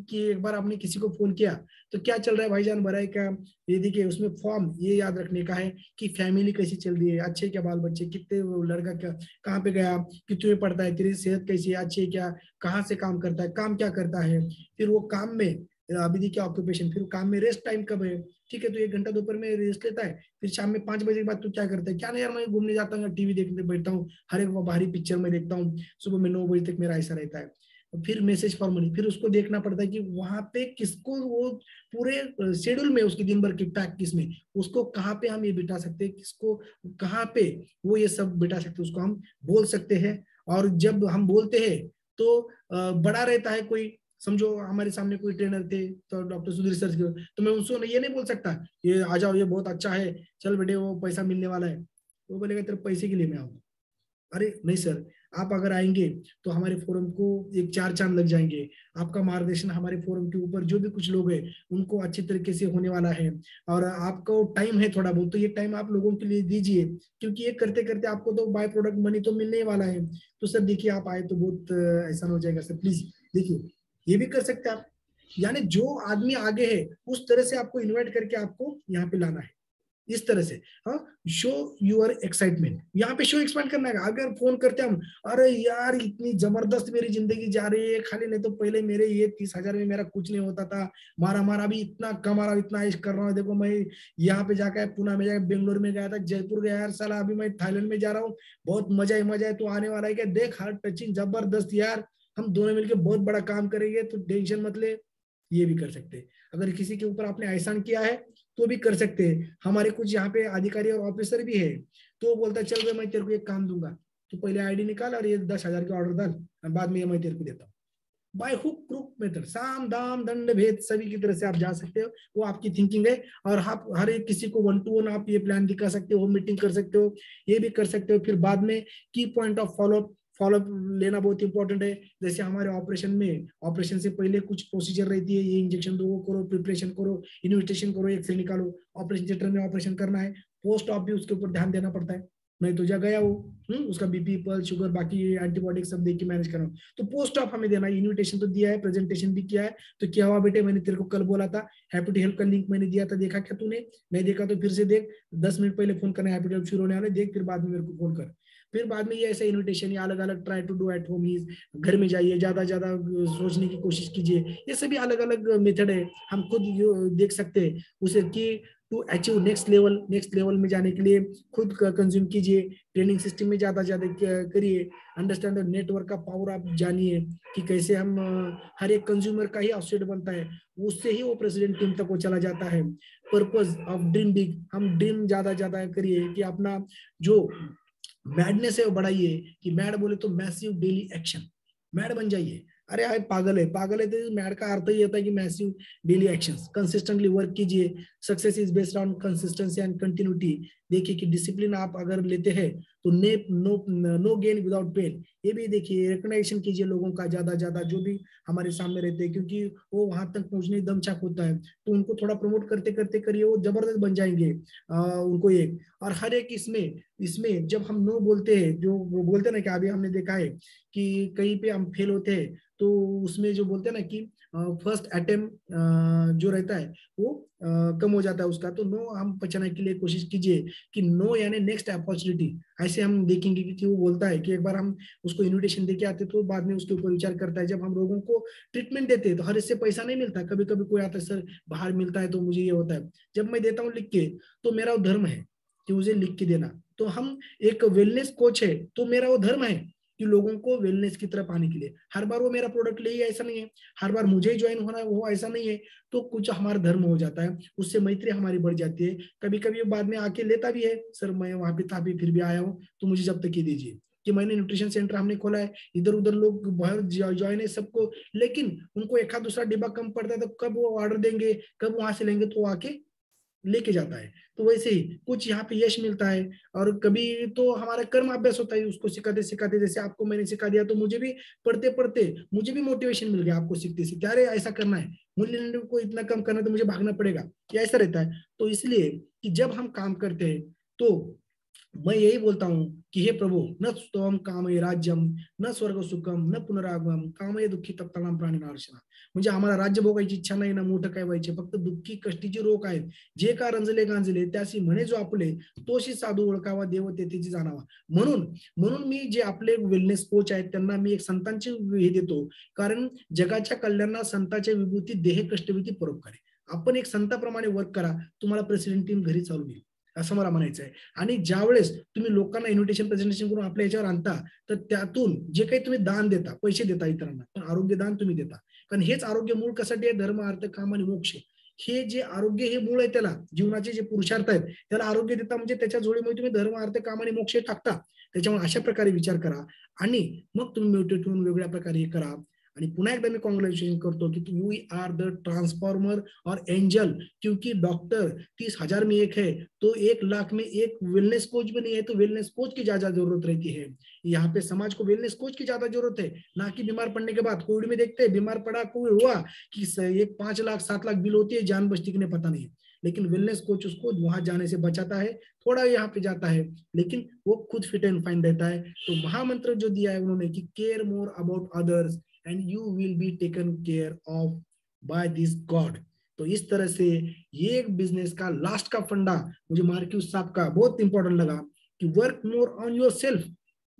कि एक बार आपने किसी को फोन किया तो क्या चल रहा है भाईजान, बड़ा है क्या, ये देखिए उसमें फॉर्म ये याद रखने का है कि फैमिली कैसी चल रही है, अच्छे क्या बाल बच्चे, कितने, लड़का क्या कहाँ पे गया, कितने पढ़ता है, तेरी सेहत कैसी है, अच्छी है क्या, कहाँ से काम करता है, काम क्या करता है, फिर वो काम में अभी देखिए ऑक्यूपेशन, फिर काम में रेस्ट टाइम कब है। ठीक है, तो 1 घंटा दोपहर में रेस्ट लेता है, फिर शाम में 5 बजे के बाद तू क्या करता है, क्या नहीं यार मैं घूमने जाता हूँ, टीवी देखने बैठता हूँ, हर एक वो बाहरी पिक्चर में देखता हूँ, सुबह में 9 बजे तक मेरा ऐसा रहता है। फिर मैसेज फॉर्मली, फिर उसको देखना पड़ता है कि वहां पे किसको वो पूरे शेड्यूल में उसकी दिन भर की प्रैक्टिस में उसको कहाँ पे हम ये बिठा सकते हैं, किसको कहाँ पे वो ये सब बिठा सकते हैं, उसको हम बोल सकते हैं। और जब हम बोलते हैं तो बड़ा रहता है कोई, समझो हमारे सामने कोई ट्रेनर थे तो डॉक्टर सुधीर सर के, तो मैं उनसे ये नहीं बोल सकता ये आ जाओ ये बहुत अच्छा है, चल बेटे वो पैसा मिलने वाला है। वो बोलेगा तेरे पैसे के लिए मैं आऊंगा। अरे नहीं सर, आप अगर आएंगे तो हमारे फोरम को एक चार चांद लग जाएंगे। आपका मार्गदर्शन हमारे फोरम के ऊपर जो भी कुछ लोग हैं उनको अच्छी तरीके से होने वाला है। और आपको टाइम है थोड़ा बहुत, तो ये टाइम आप लोगों के लिए दीजिए, क्योंकि ये करते करते आपको तो बाय प्रोडक्ट मनी तो मिलने ही वाला है। तो सर देखिए आप आए तो बहुत ऐसा हो जाएगा सर, प्लीज देखिए ये भी कर सकते हैं आप। यानी जो आदमी आगे है उस तरह से आपको इन्वाइट करके आपको यहाँ पे लाना है, इस तरह से। हाँ, शो यूर एक्साइटमेंट, यहाँ पे शो एक्सपेंड करना है। अगर फोन करते हम, अरे यार इतनी जबरदस्त मेरी जिंदगी जा रही है, खाली नहीं तो पहले मेरे ये 30,000 में मेरा कुछ नहीं होता था, मारा मारा अभी इतना कमा रहा हूँ, इतना ऐश कर रहा हूँ, देखो मैं यहाँ पे जाकर पुणे में जाकर बेंगलोर में गया था, जयपुर गया यार साला, अभी मैं थाईलैंड में जा रहा हूँ, बहुत मजा है मजा है, तो आने वाला है क्या, देख हार्ट टचिंग जबरदस्त यार, हम दोनों मिलकर बहुत बड़ा काम करेंगे, तो टेंशन मत ले। ये भी कर सकते हैं। अगर किसी के ऊपर आपने एहसान किया है तो भी कर सकते हैं। हमारे कुछ यहाँ पे अधिकारी और ऑफिसर भी है, तो बोलता है चल भाई मैं तेरे को एक काम दूंगा, तो पहले आईडी निकाल और ये 10,000 के ऑर्डर डाल, और बाद में ये मैं तेरे को देता हूँ। बाय हुक क्रुक मेथड, साम दाम दंड भेद सभी की तरह से आप जा सकते हो, वो आपकी थिंकिंग है। और आप हर एक किसी को वन टू वन आप ये प्लान दिखा सकते हो, मीटिंग कर सकते हो, ये भी कर सकते हो। फिर बाद में की पॉइंट ऑफ फॉलोअप, फॉलोअप लेना बहुत इंपॉर्टेंट है। जैसे हमारे ऑपरेशन में, ऑपरेशन से पहले कुछ प्रोसीजर रहती है, ये इंजेक्शन दो, वो करो, प्रिपरेशन करो, इन्विटेशन करो, एक्सरे निकालो, ऑपरेशन थिएटर में ऑपरेशन करना है, पोस्ट ऑप भी उसके ऊपर ध्यान देना पड़ता है। मैं तो जा गया हूँ, उसका बीपी पल्स शुगर बाकी एंटीबायोटिक सब देख के मैनेज कर रहा हूँ, तो पोस्ट ऑफ हमें देना है। इन्विटेशन तो दिया है, प्रेजेंटेशन भी किया है, तो क्या हुआ बेटे, मैंने तेरे को कल बोला था, हैप्पी टू हेल्प का लिंक मैंने दिया था, देखा क्या तूने, नहीं देखा तो फिर से देख, 10 मिनट पहले फोन करना, हैप्पी टू हेल्प शुरू होने वाला, देख फिर बाद में मेरे को फोन कर। फिर बाद में ये ऐसा इन्विटेशन या अलग अलग try to do at home, घर में जाइए, ज्यादा ज्यादा सोचने की कोशिश कीजिए, ये सभी अलग अलग मेथड है, हम खुद देख सकते हैं उसे कि टू अचीव नेक्स्ट लेवल में जाने के लिए खुद कंज्यूम कीजिए, ट्रेनिंग सिस्टम में ज्यादा ज्यादा करिए, अंडरस्टैंड नेटवर्क का पावर आप जानिए कि कैसे हम हर एक कंज्यूमर का ही एसोसिएट बनता है, उससे ही वो प्रेसिडेंट टीम तक वो चला जाता है। पर्पस ऑफ ड्रीम बिग, हम ड्रीम ज्यादा ज्यादा करिए कि अपना जो मैडनेस है वो बढ़ाइए, कि मैड बोले तो मैसिव डेली एक्शन, मैड बन जाइए। अरे आए पागल है तो मैड का अर्थ ही होता है कि massive daily actions, consistently work कीजिए। Success is based on consistency and continuity. देखिए कि डिसिप्लिन आप अगर लेते हैं तो नो गेन विदाउट पेन, ये भी देखिए, रिकग्नाइजेशन कीजिए लोगों का ज्यादा ज्यादा, जो भी हमारे सामने रहते हैं, क्योंकि वो वहां तक पहुंचने दमचाक होता है, तो उनको थोड़ा प्रमोट करते करते करिए, वो जबरदस्त बन जाएंगे। उनको एक, और हर एक इसमें इसमें जब हम नो बोलते हैं, जो वो बोलते हैं ना कि अभी हमने देखा है कि कहीं पे हम फेल होते हैं, तो उसमें जो बोलते हैं ना कि फर्स्ट अटेम्प्ट जो रहता है वो कम हो जाता है उसका, तो नो हम बचाने के लिए कोशिश कीजिए कि नो यानी नेक्स्ट अपॉर्चुनिटी, ऐसे हम देखेंगे कि वो बोलता है कि एक बार हम उसको इन्विटेशन देके आते तो बाद में उसके ऊपर विचार करता है। जब हम लोगों को ट्रीटमेंट देते हैं तो हर इससे पैसा नहीं मिलता, कभी कभी कोई आता है सर बाहर मिलता है तो मुझे ये होता है, जब मैं देता हूँ लिख के तो मेरा वो धर्म है कि मुझे लिख के देना। तो हम एक वेलनेस कोच है तो मेरा वो धर्म है कि लोगों को वेलनेस की तरफ आने के लिए, हर बार वो मेरा प्रोडक्ट ले, ऐसा नहीं है हर बार मुझे ही ज्वाइन होना है, वो ऐसा नहीं है। तो कुछ हमारा धर्म हो जाता है, उससे मैत्री हमारी बढ़ जाती है। कभी कभी बाद में आके लेता भी है, सर मैं वहां पे था भी फिर भी आया हूँ, तो मुझे जब तक ये दीजिए, कि मैंने न्यूट्रिशन सेंटर हमने खोला है, इधर उधर लोग बहुत ज्वाइन है सबको, लेकिन उनको एक आध दूसरा डिब्बा कम पड़ता है, तो कब वो ऑर्डर देंगे, कब वहां से लेंगे, तो आके लेके जाता है। तो वैसे ही कुछ यहाँ पे यश मिलता है। और कभी तो हमारा कर्म अभ्यास होता है, उसको सिखाते सिखाते, जैसे आपको मैंने सिखा दिया तो मुझे भी पढ़ते पढ़ते मुझे भी मोटिवेशन मिल गया, आपको सीखते सीखते अरे ऐसा करना है, मूल्य को इतना कम करना है तो मुझे भागना पड़ेगा, या ऐसा रहता है। तो इसलिए कि जब हम काम करते हैं तो मैं यही बोलता हूँ कि हे प्रभु, न स्तोम कामये राज्यम, न स्वर्ग सुखम, न पुनरागमन, कामये दुःखी तत्काळाम प्राणी नाशना। म्हणजे आम्हाला राज्य भोगायची इच्छा नाही ना मोठं काय व्हायचे, फक्त दुःखी कष्टीचे रोग आहेत, जे का रंजले गांजले त्याशी म्हणे जो आपले, तोशी साधू ओळखावा, देव तेथेची जाणावा। म्हणून म्हणून मी जे आपले वेलनेस कोच आहेत त्यांना मी एक संतांची हे देतो, कारण जगाच्या कल्याणात संतांच्या विभूती देह कष्टविधी परोपकारी। आपण एक संताप्रमाणे वर्क करा, तुम्हाला प्रेसिडेंट टीम घरी चालू येईल। असं मला म्हणायचं आहे. आणि ज्यावेळेस तुम्ही लोकांना इन्व्हिटेशन प्रेझेंटेशन करून आपल्या याच्यावर आणता, तर त्यातून जे काही तुम्ही दान देता, पैसे देता इतरांना, पण आरोग्य दान तुम्ही देता. कारण हेच आरोग्य मूळ कशासाठी आहे? धर्म, अर्थ, काम आणि मोक्ष. हे जे आरोग्य हे मूळ आहे, त्याला जीवनाचे जे पुरुषार्थ आहेत त्याला आरोग्य देता, म्हणजे त्याच्या जोडीमध्ये तुम्ही धर्म, अर्थ, काम आणि मोक्ष टाकता. त्याच्यामुळे अशा प्रकारे विचार करा आणि मग तुम्ही मोटिवेट होऊन वेगळ्या प्रकारे हे करा. आणि पुन्हा एकदा मी कॉंग्रॅच्युलेशन करतो की यू आर द ट्रांसफॉर्मर और एंजल. क्योंकि डॉक्टर 30,000 में एक है, तो 1,00,000 में एक वेलनेस कोच भी नहीं है, तो वेलनेस कोच की ज्यादा जरूरत रहती है. यहाँ पे समाज को वेलनेस कोच की ज्यादा जरूरत है, ना कि बीमार पड़ने के बाद. कोविड में देखते हैं, बीमार पड़ा कोई हुआ कि एक 5 लाख 7 लाख बिल होती है, जान बचती कि नहीं पता नहीं, लेकिन वेलनेस कोच उसको वहां जाने से बचाता है, थोड़ा यहाँ पे जाता है, लेकिन वो खुद फिट एंड फाइन रहता है. तो महामंत्र जो दिया है उन्होंने कि care more about others and you will be taken care of by this god. तो इस तरह से ये एक बिजनेस का लास्ट का फंडा मुझे मार्क्यूस साहब का बहुत इंपॉर्टेंट लगा कि work more on yourself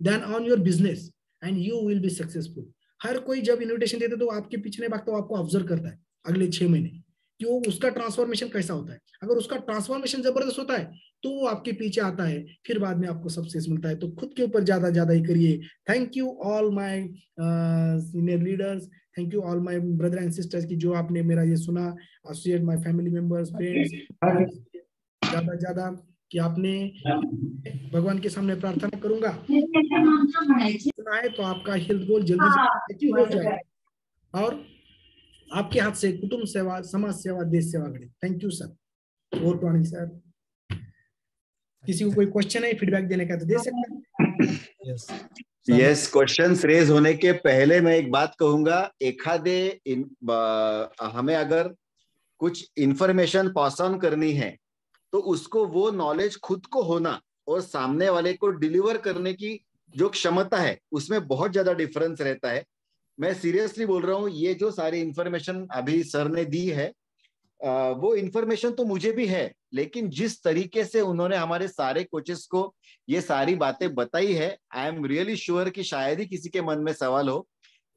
then on your business and you will be successful. हर कोई जब इन्विटेशन देते तो आपके पीछे नहीं भागता, आपको ऑब्जर्व करता है अगले 6 महीने कि वो उसका ट्रांसफॉर्मेशन कैसा होता है. अगर उसका ट्रांसफॉर्मेशन जबरदस्त होता है तो वो आपके पीछे आता है, फिर बाद में आपको सक्सेस मिलता है. तो खुद के ऊपर ज्यादा ज्यादा ही करिए. Thank you all my senior leaders, thank you all my brother and sisters की जो आपने मेरा ये सुना, associate my family members, friends, ज्यादा ज्यादा कि आपने भगवान के सामने प्रार्थना करूंगा सुना है तो आपका हेल्थ गोल जल्दी से अचीव हो जाए और आपके हाथ से कुटुंब सेवा, समाज सेवा, देश सेवा घड़े. Thank you sir. और टॉनिक सर, किसी को कोई क्वेश्चन है फीडबैक देने का तो दे सकते हैं. यस, क्वेश्चंस रेज होने के पहले मैं एक बात कहूंगा. एखादे हमें अगर कुछ इंफॉर्मेशन पास ऑन करनी है तो उसको वो नॉलेज खुद को होना और सामने वाले को डिलीवर करने की जो क्षमता है उसमें बहुत ज्यादा डिफरेंस रहता है. मैं सीरियसली बोल रहा हूँ, ये जो सारी इंफॉर्मेशन अभी सर ने दी है वो इंफॉर्मेशन तो मुझे भी है, लेकिन जिस तरीके से उन्होंने हमारे सारे कोचेस को ये सारी बातें बताई है, आई एम रियली श्योर कि शायद ही किसी के मन में सवाल हो.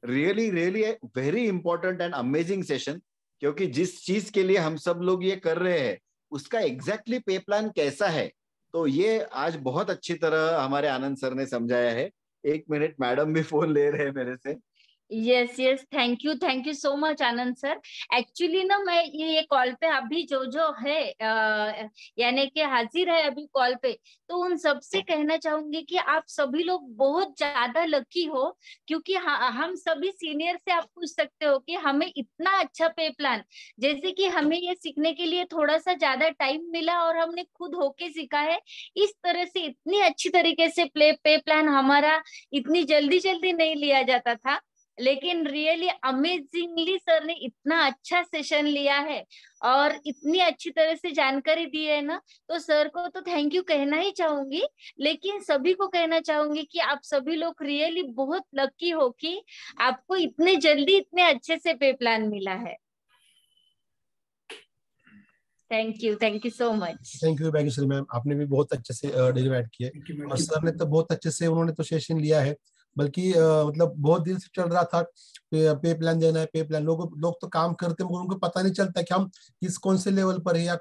Really really very important and amazing session. क्योंकि जिस चीज के लिए हम सब लोग ये कर रहे हैं उसका एग्जैक्टली पे प्लान कैसा है, तो ये आज बहुत अच्छी तरह हमारे आनंद सर ने समझाया है. 1 मिनट, मैडम भी फोन ले रहे हैं मेरे से. Yes yes, thank you so much Anand sir. Actually ना मैं ये कॉल पे अभी जो है यानी कि हाजिर है अभी कॉल पे, तो उन सबसे कहना चाहूंगी कि आप सभी लोग बहुत ज्यादा लकी हो, क्योंकि हम सभी सीनियर से आप पूछ सकते हो कि हमें इतना अच्छा पे प्लान, जैसे कि हमें ये सीखने के लिए थोड़ा सा ज्यादा टाइम मिला और हमने खुद होके सीखा है. इस तरह से इतनी अच्छी तरीके से पे प्लान हमारा इतनी जल्दी नहीं लिया जाता था, लेकिन रियली अमेजिंगली सर ने इतना अच्छा सेशन लिया है और इतनी अच्छी तरह से जानकारी दी है ना, तो सर को तो थैंक यू कहना ही चाहूंगी, लेकिन सभी को कहना चाहूंगी कि आप सभी लोग रियली बहुत लकी हो कि आपको इतने जल्दी इतने अच्छे से पे प्लान मिला है. Thank you so much. Thank you Bhagyashree ma'am, आपने भी बहुत अच्छे से डिलीवर किए और सर ने तो बहुत अच्छे से उन्होंने तो सेशन लिया है, बल्कि मतलब बहुत दिन से चल रहा था पे प्लान देना है, पे प्लान. लोग तो काम करते हैं मगर उनको पता नहीं चलता कि हम कौन से लेवल पर है या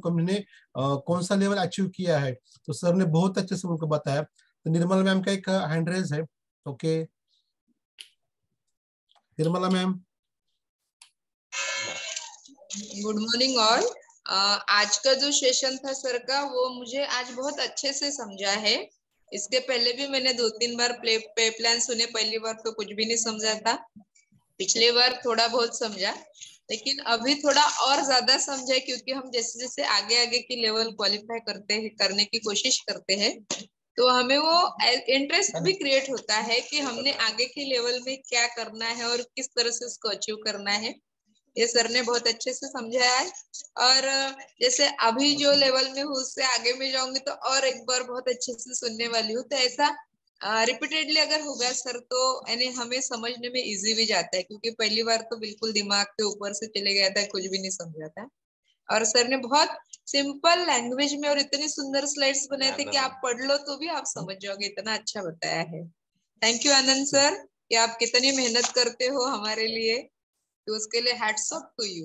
हमने कौन सा लेवल अचीव किया है. तो सर ने बहुत अच्छे से उनको बताया. तो निर्मला मैम का एक हैंड रेज है. Okay, Nirmala ma'am. Good morning all. आज का जो सेशन था सर का, वो मुझे आज बहुत अच्छे से समझा है. इसके पहले भी मैंने 2-3 बार पे प्लान सुने. पहली बार तो कुछ भी नहीं समझा था, पिछले बार थोड़ा बहुत समझा, लेकिन अभी थोड़ा और ज्यादा समझा, क्योंकि हम जैसे जैसे आगे की लेवल क्वालिफाई करने की कोशिश करते हैं, तो हमें वो इंटरेस्ट भी क्रिएट होता है कि हमने आगे के लेवल में क्या करना है और किस तरह से उसको अचीव करना है. ये सर ने बहुत अच्छे से समझाया है. और जैसे अभी जो लेवल में हूँ उससे आगे में जाऊंगी तो और एक बार बहुत अच्छे से सुनने वाली हूँ. तो ऐसा रिपीटेडली अगर होगा सर, तो यानी हमें समझने में इजी भी जाता है, क्योंकि पहली बार तो बिल्कुल दिमाग के ऊपर से चले गया था, कुछ भी नहीं समझा था. और सर ने बहुत सिंपल लैंग्वेज में और इतनी सुंदर स्लाइड्स बनाए थे कि आप पढ़ लो तो भी आप समझ जाओगे, इतना अच्छा बताया है. थैंक यू आनंद सर कि आप कितनी मेहनत करते हो हमारे लिए, तो उसके लिए hats off to you.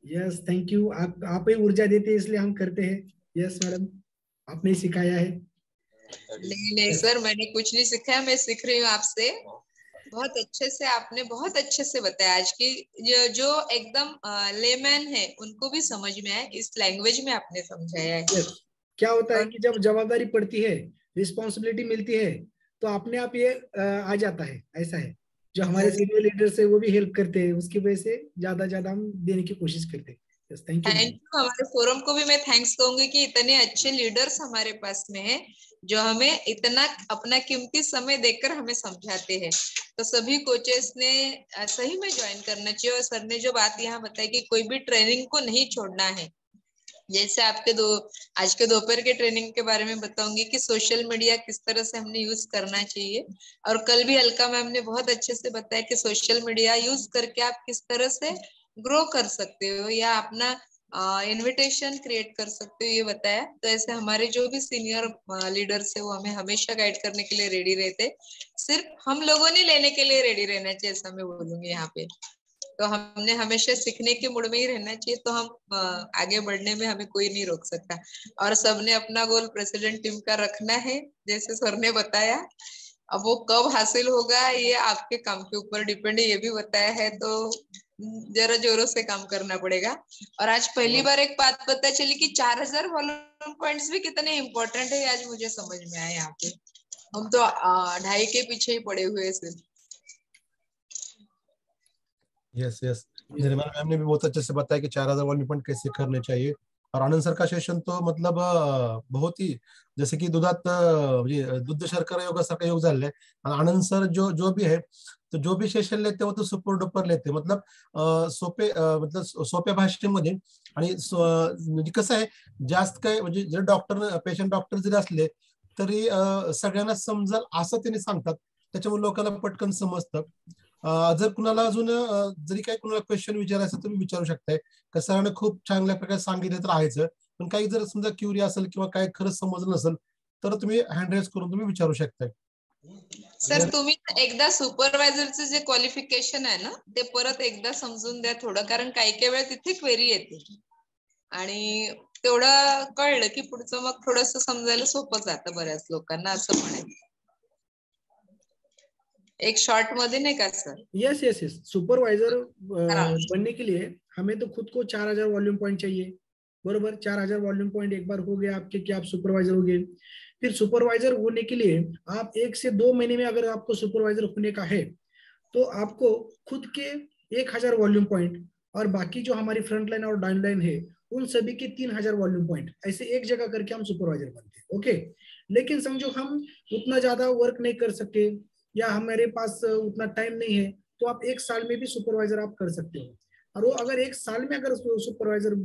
Yes, thank you. आप ही ऊर्जा देते हैं इसलिए हम करते हैं. Yes madam. आपने सिखाया है? नहीं सर, मैंने कुछ नहीं सिखाया, मैं सीख रही हूँ आपसे। बहुत अच्छे से आपने बहुत अच्छे से बताया। आज की जो एकदम लेमैन है उनको भी समझ में आए इस लैंग्वेज में आपने समझाया है। Yes. क्या होता है और कि जब जवाबदारी पड़ती है, रिस्पॉन्सिबिलिटी मिलती है, तो अपने आप ये आ जाता है। ऐसा है, जो हमारे सीनियर लीडर्स है वो भी हेल्प करते हैं, उसकी वजह से ज्यादा हम देने की कोशिश करते हैं। Yes, thank you. Thank you. हमारे फोरम को भी मैं थैंक्स कहूंगी कि इतने अच्छे लीडर्स हमारे पास में है जो हमें इतना अपना कीमती समय देकर हमें समझाते हैं। तो सभी कोचेस ने सही में ज्वाइन करना चाहिए। और सर ने जो बात यहाँ बताई कि कोई भी ट्रेनिंग को नहीं छोड़ना है, जैसे आपके आज के दोपहर के ट्रेनिंग के बारे में बताऊंगी कि सोशल मीडिया किस तरह से हमने यूज करना चाहिए। और कल भी अलका मैम ने बहुत अच्छे से बताया कि सोशल मीडिया यूज करके आप किस तरह से ग्रो कर सकते हो या अपना इनविटेशन क्रिएट कर सकते हो, ये बताया। तो ऐसे हमारे जो भी सीनियर लीडर्स है वो हमें हमेशा गाइड करने के लिए रेडी रहते। सिर्फ हम लोगों ने लेने के लिए रेडी रहना चाहिए, ऐसा मैं बोलूंगी यहाँ पे। तो हमने हमेशा सीखने के मूड में ही रहना चाहिए, तो हम आगे बढ़ने में हमें कोई नहीं रोक सकता। और सबने अपना गोल प्रेसिडेंट टीम का रखना है, जैसे सर ने बताया। अब वो कब हासिल होगा ये आपके काम के ऊपर डिपेंड है, ये भी बताया है। तो जरा जोरों से काम करना पड़ेगा। और आज पहली बार एक बात पता चली कि 4000 वॉल्यूम पॉइंट्स भी कितने इंपॉर्टेंट है, आज मुझे समझ में आया यहाँ पे। हम तो 2.5 के पीछे ही पड़े हुए सिर्फ। यस यस, निर्मल मैम ने भी बहुत अच्छे से बताया कि 4000 वॉल्यूम पॉइंट कैसे करने चाहिए। और आनंद सर का सेशन तो मतलब बहुत ही जसे की दुधात म्हणजे दुग्ध शर्करा योगासारखा योग झालेला आहे। आणि आनंद सर जो भी है, तो जो भी सेशन लेते वो तो सुपर डुपर लेते, मतलब मतलब सोप्या भाषेमध्ये। आणि म्हणजे कसं आहे, जास्त काय म्हणजे जर डॉक्टर पेशंट डॉक्टर जरी असले तरी सगळ्यांना समजाल असं त्यांनी सांगतात, त्याच्यामुळे लोकांना पटकन समजतं। जर कुणाला अजून जरी काही कुणाला क्वेश्चन विचारायचं तुम्ही विचारू शकताय, का सरांना खूप चांगल्या प्रकारे सांगितलं तर आहेच, पण काही जर समजा क्युरी असेल किंवा काय खरंच समजलं नसेल तर तुम्ही हँड रेज करून तुम्ही विचारू शकताय। सर तुम्ही एकदा सुपरवायझरचं जे क्वालिफिकेशन आहे ना ते परत एकदा समजून द्या थोडं, कारण काही वेळ तिथे क्वेरी येते आणि तेवढं कळलं की पुढचं मग थोडस समजायला सोपं जातं बऱ्याच लोकांना, असं म्हणायचं एक शॉर्ट मध्ये, नहीं का sir? Yes yes yes, supervisor बनने के लिए हमें तो खुद को 4000 वॉल्यूम पॉइंट चाहिए, बरोबर। 4000 वॉल्यूम पॉइंट एक बार हो गया आपके कि आप सुपरवाइजर हो गए। फिर सुपरवाइजर होने के लिए आप 1 से 2 महीने में अगर आपको सुपरवाइजर होने का है तो आपको खुद के 1000 वॉल्यूम पॉइंट और बाकी जो हमारी फ्रंट लाइन और डाउन लाइन है उन सभी के 3000 वॉल्यूम पॉइंट, ऐसे एक जगह करके हम सुपरवाइजर बनते हैं। ओके, लेकिन समझो हम उतना ज्यादा वर्क नहीं कर सकते या हमारे पास उतना टाइम नहीं है, तो आप 1 साल में भी सुपरवाइजर आप कर सकते हो। और वो अगर 1 साल में अगर सुपरवाइजर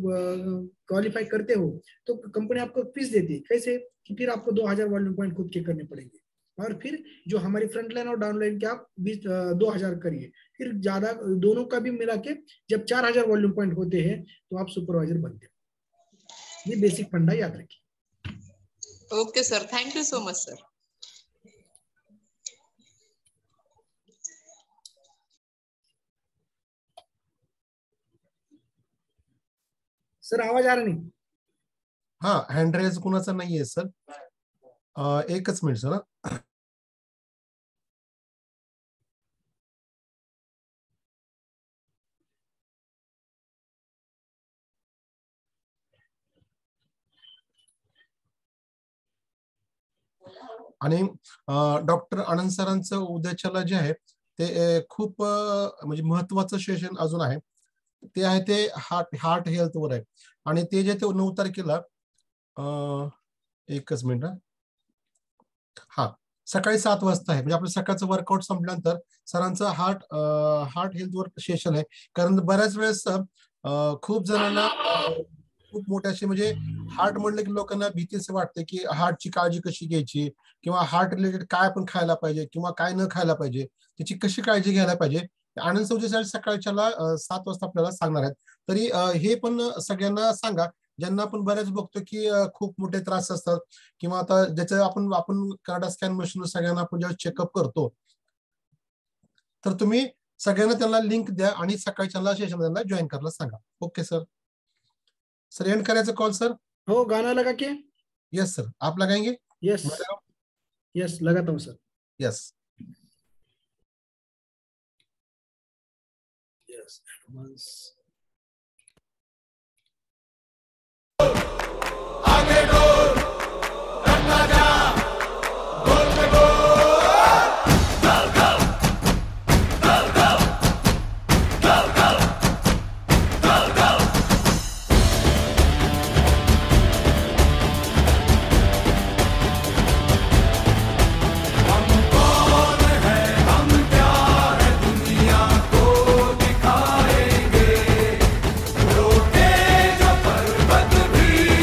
क्वालिफाई करते हो तो कंपनी आपको फीस देती है, कैसे कि फिर आपको 2000 वॉल्यूम पॉइंट खुद के करने पड़ेंगे और फिर जो हमारी फ्रंट लाइन और डाउन लाइन के आप 2000 करिए, फिर ज्यादा दोनों का भी मिला के जब 4000 वॉल्यूम पॉइंट होते हैं तो आप सुपरवाइजर बनते हो। ये बेसिक फंडा याद रखिए। Okay sir, thank you so much sir. Sir आवाज आ रहा नहीं? हाँ, हँड रेज कुणाचा नाहीये सर, एकच मिनिट सर। आणि डॉक्टर आनंद सरांचं उद्याच्याला जे आहे ते खूप म्हणजे महत्वाचं सेशन अजून आहे, ते आहे ते हार्ट हेल्थ वर आहे। आणि ते जे ते 9 तारखेला एकच मिनिट, हा सकाळी 7 वाजता आहे, म्हणजे आपलं सकाळचं वर्कआउट संपल्यानंतर सरांचं हार्ट हेल्थ वर सेशन आहे। कारण बऱ्याच वेळेस खूप जणांना खूप मोठे असे म्हणजे हार्ट म्हणलं की लोकांना भीतीच वाटते की हार्टची काळजी कशी घ्यायची किंवा हार्ट रिलेटेड काय आपण खायला पाहिजे किंवा काय न खायला पाहिजे, त्याची कशी काळजी घ्यायला पाहिजे। आनंद सर सकाळच्याला 7 वाजता आपल्याला सांगणार आहेत। तरी हे पण सगळ्यांना सांगा ज्यांना आपण बऱ्याच बघतो की खूप मोठे त्रास असतात किंवा आता ज्याचं आपण कार्डा स्कॅन मशीन सगळ्यांना आपण जेव्हा चेकअप करतो तर तुम्ही सगळ्यांना त्यांना लिंक द्या आणि सकाळच्या सेशन त्यांना जॉईन करायला सांगा। ओके सर, सर एंड करायचं कॉल सर? हो, गाना लगा के यस सर, आप लगाएंगे? यस यस लगाता हूँ सर। यस यस एडवांस दिखाएंगे, रोके जो पर्वत भी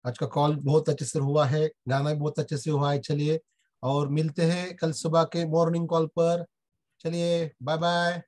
आज का कॉल बहुत अच्छे से हुआ है, गाना भी बहुत अच्छे से हुआ है। चलिए और मिलते हैं कल सुबह के मॉर्निंग कॉल पर। चलिए बाय बाय।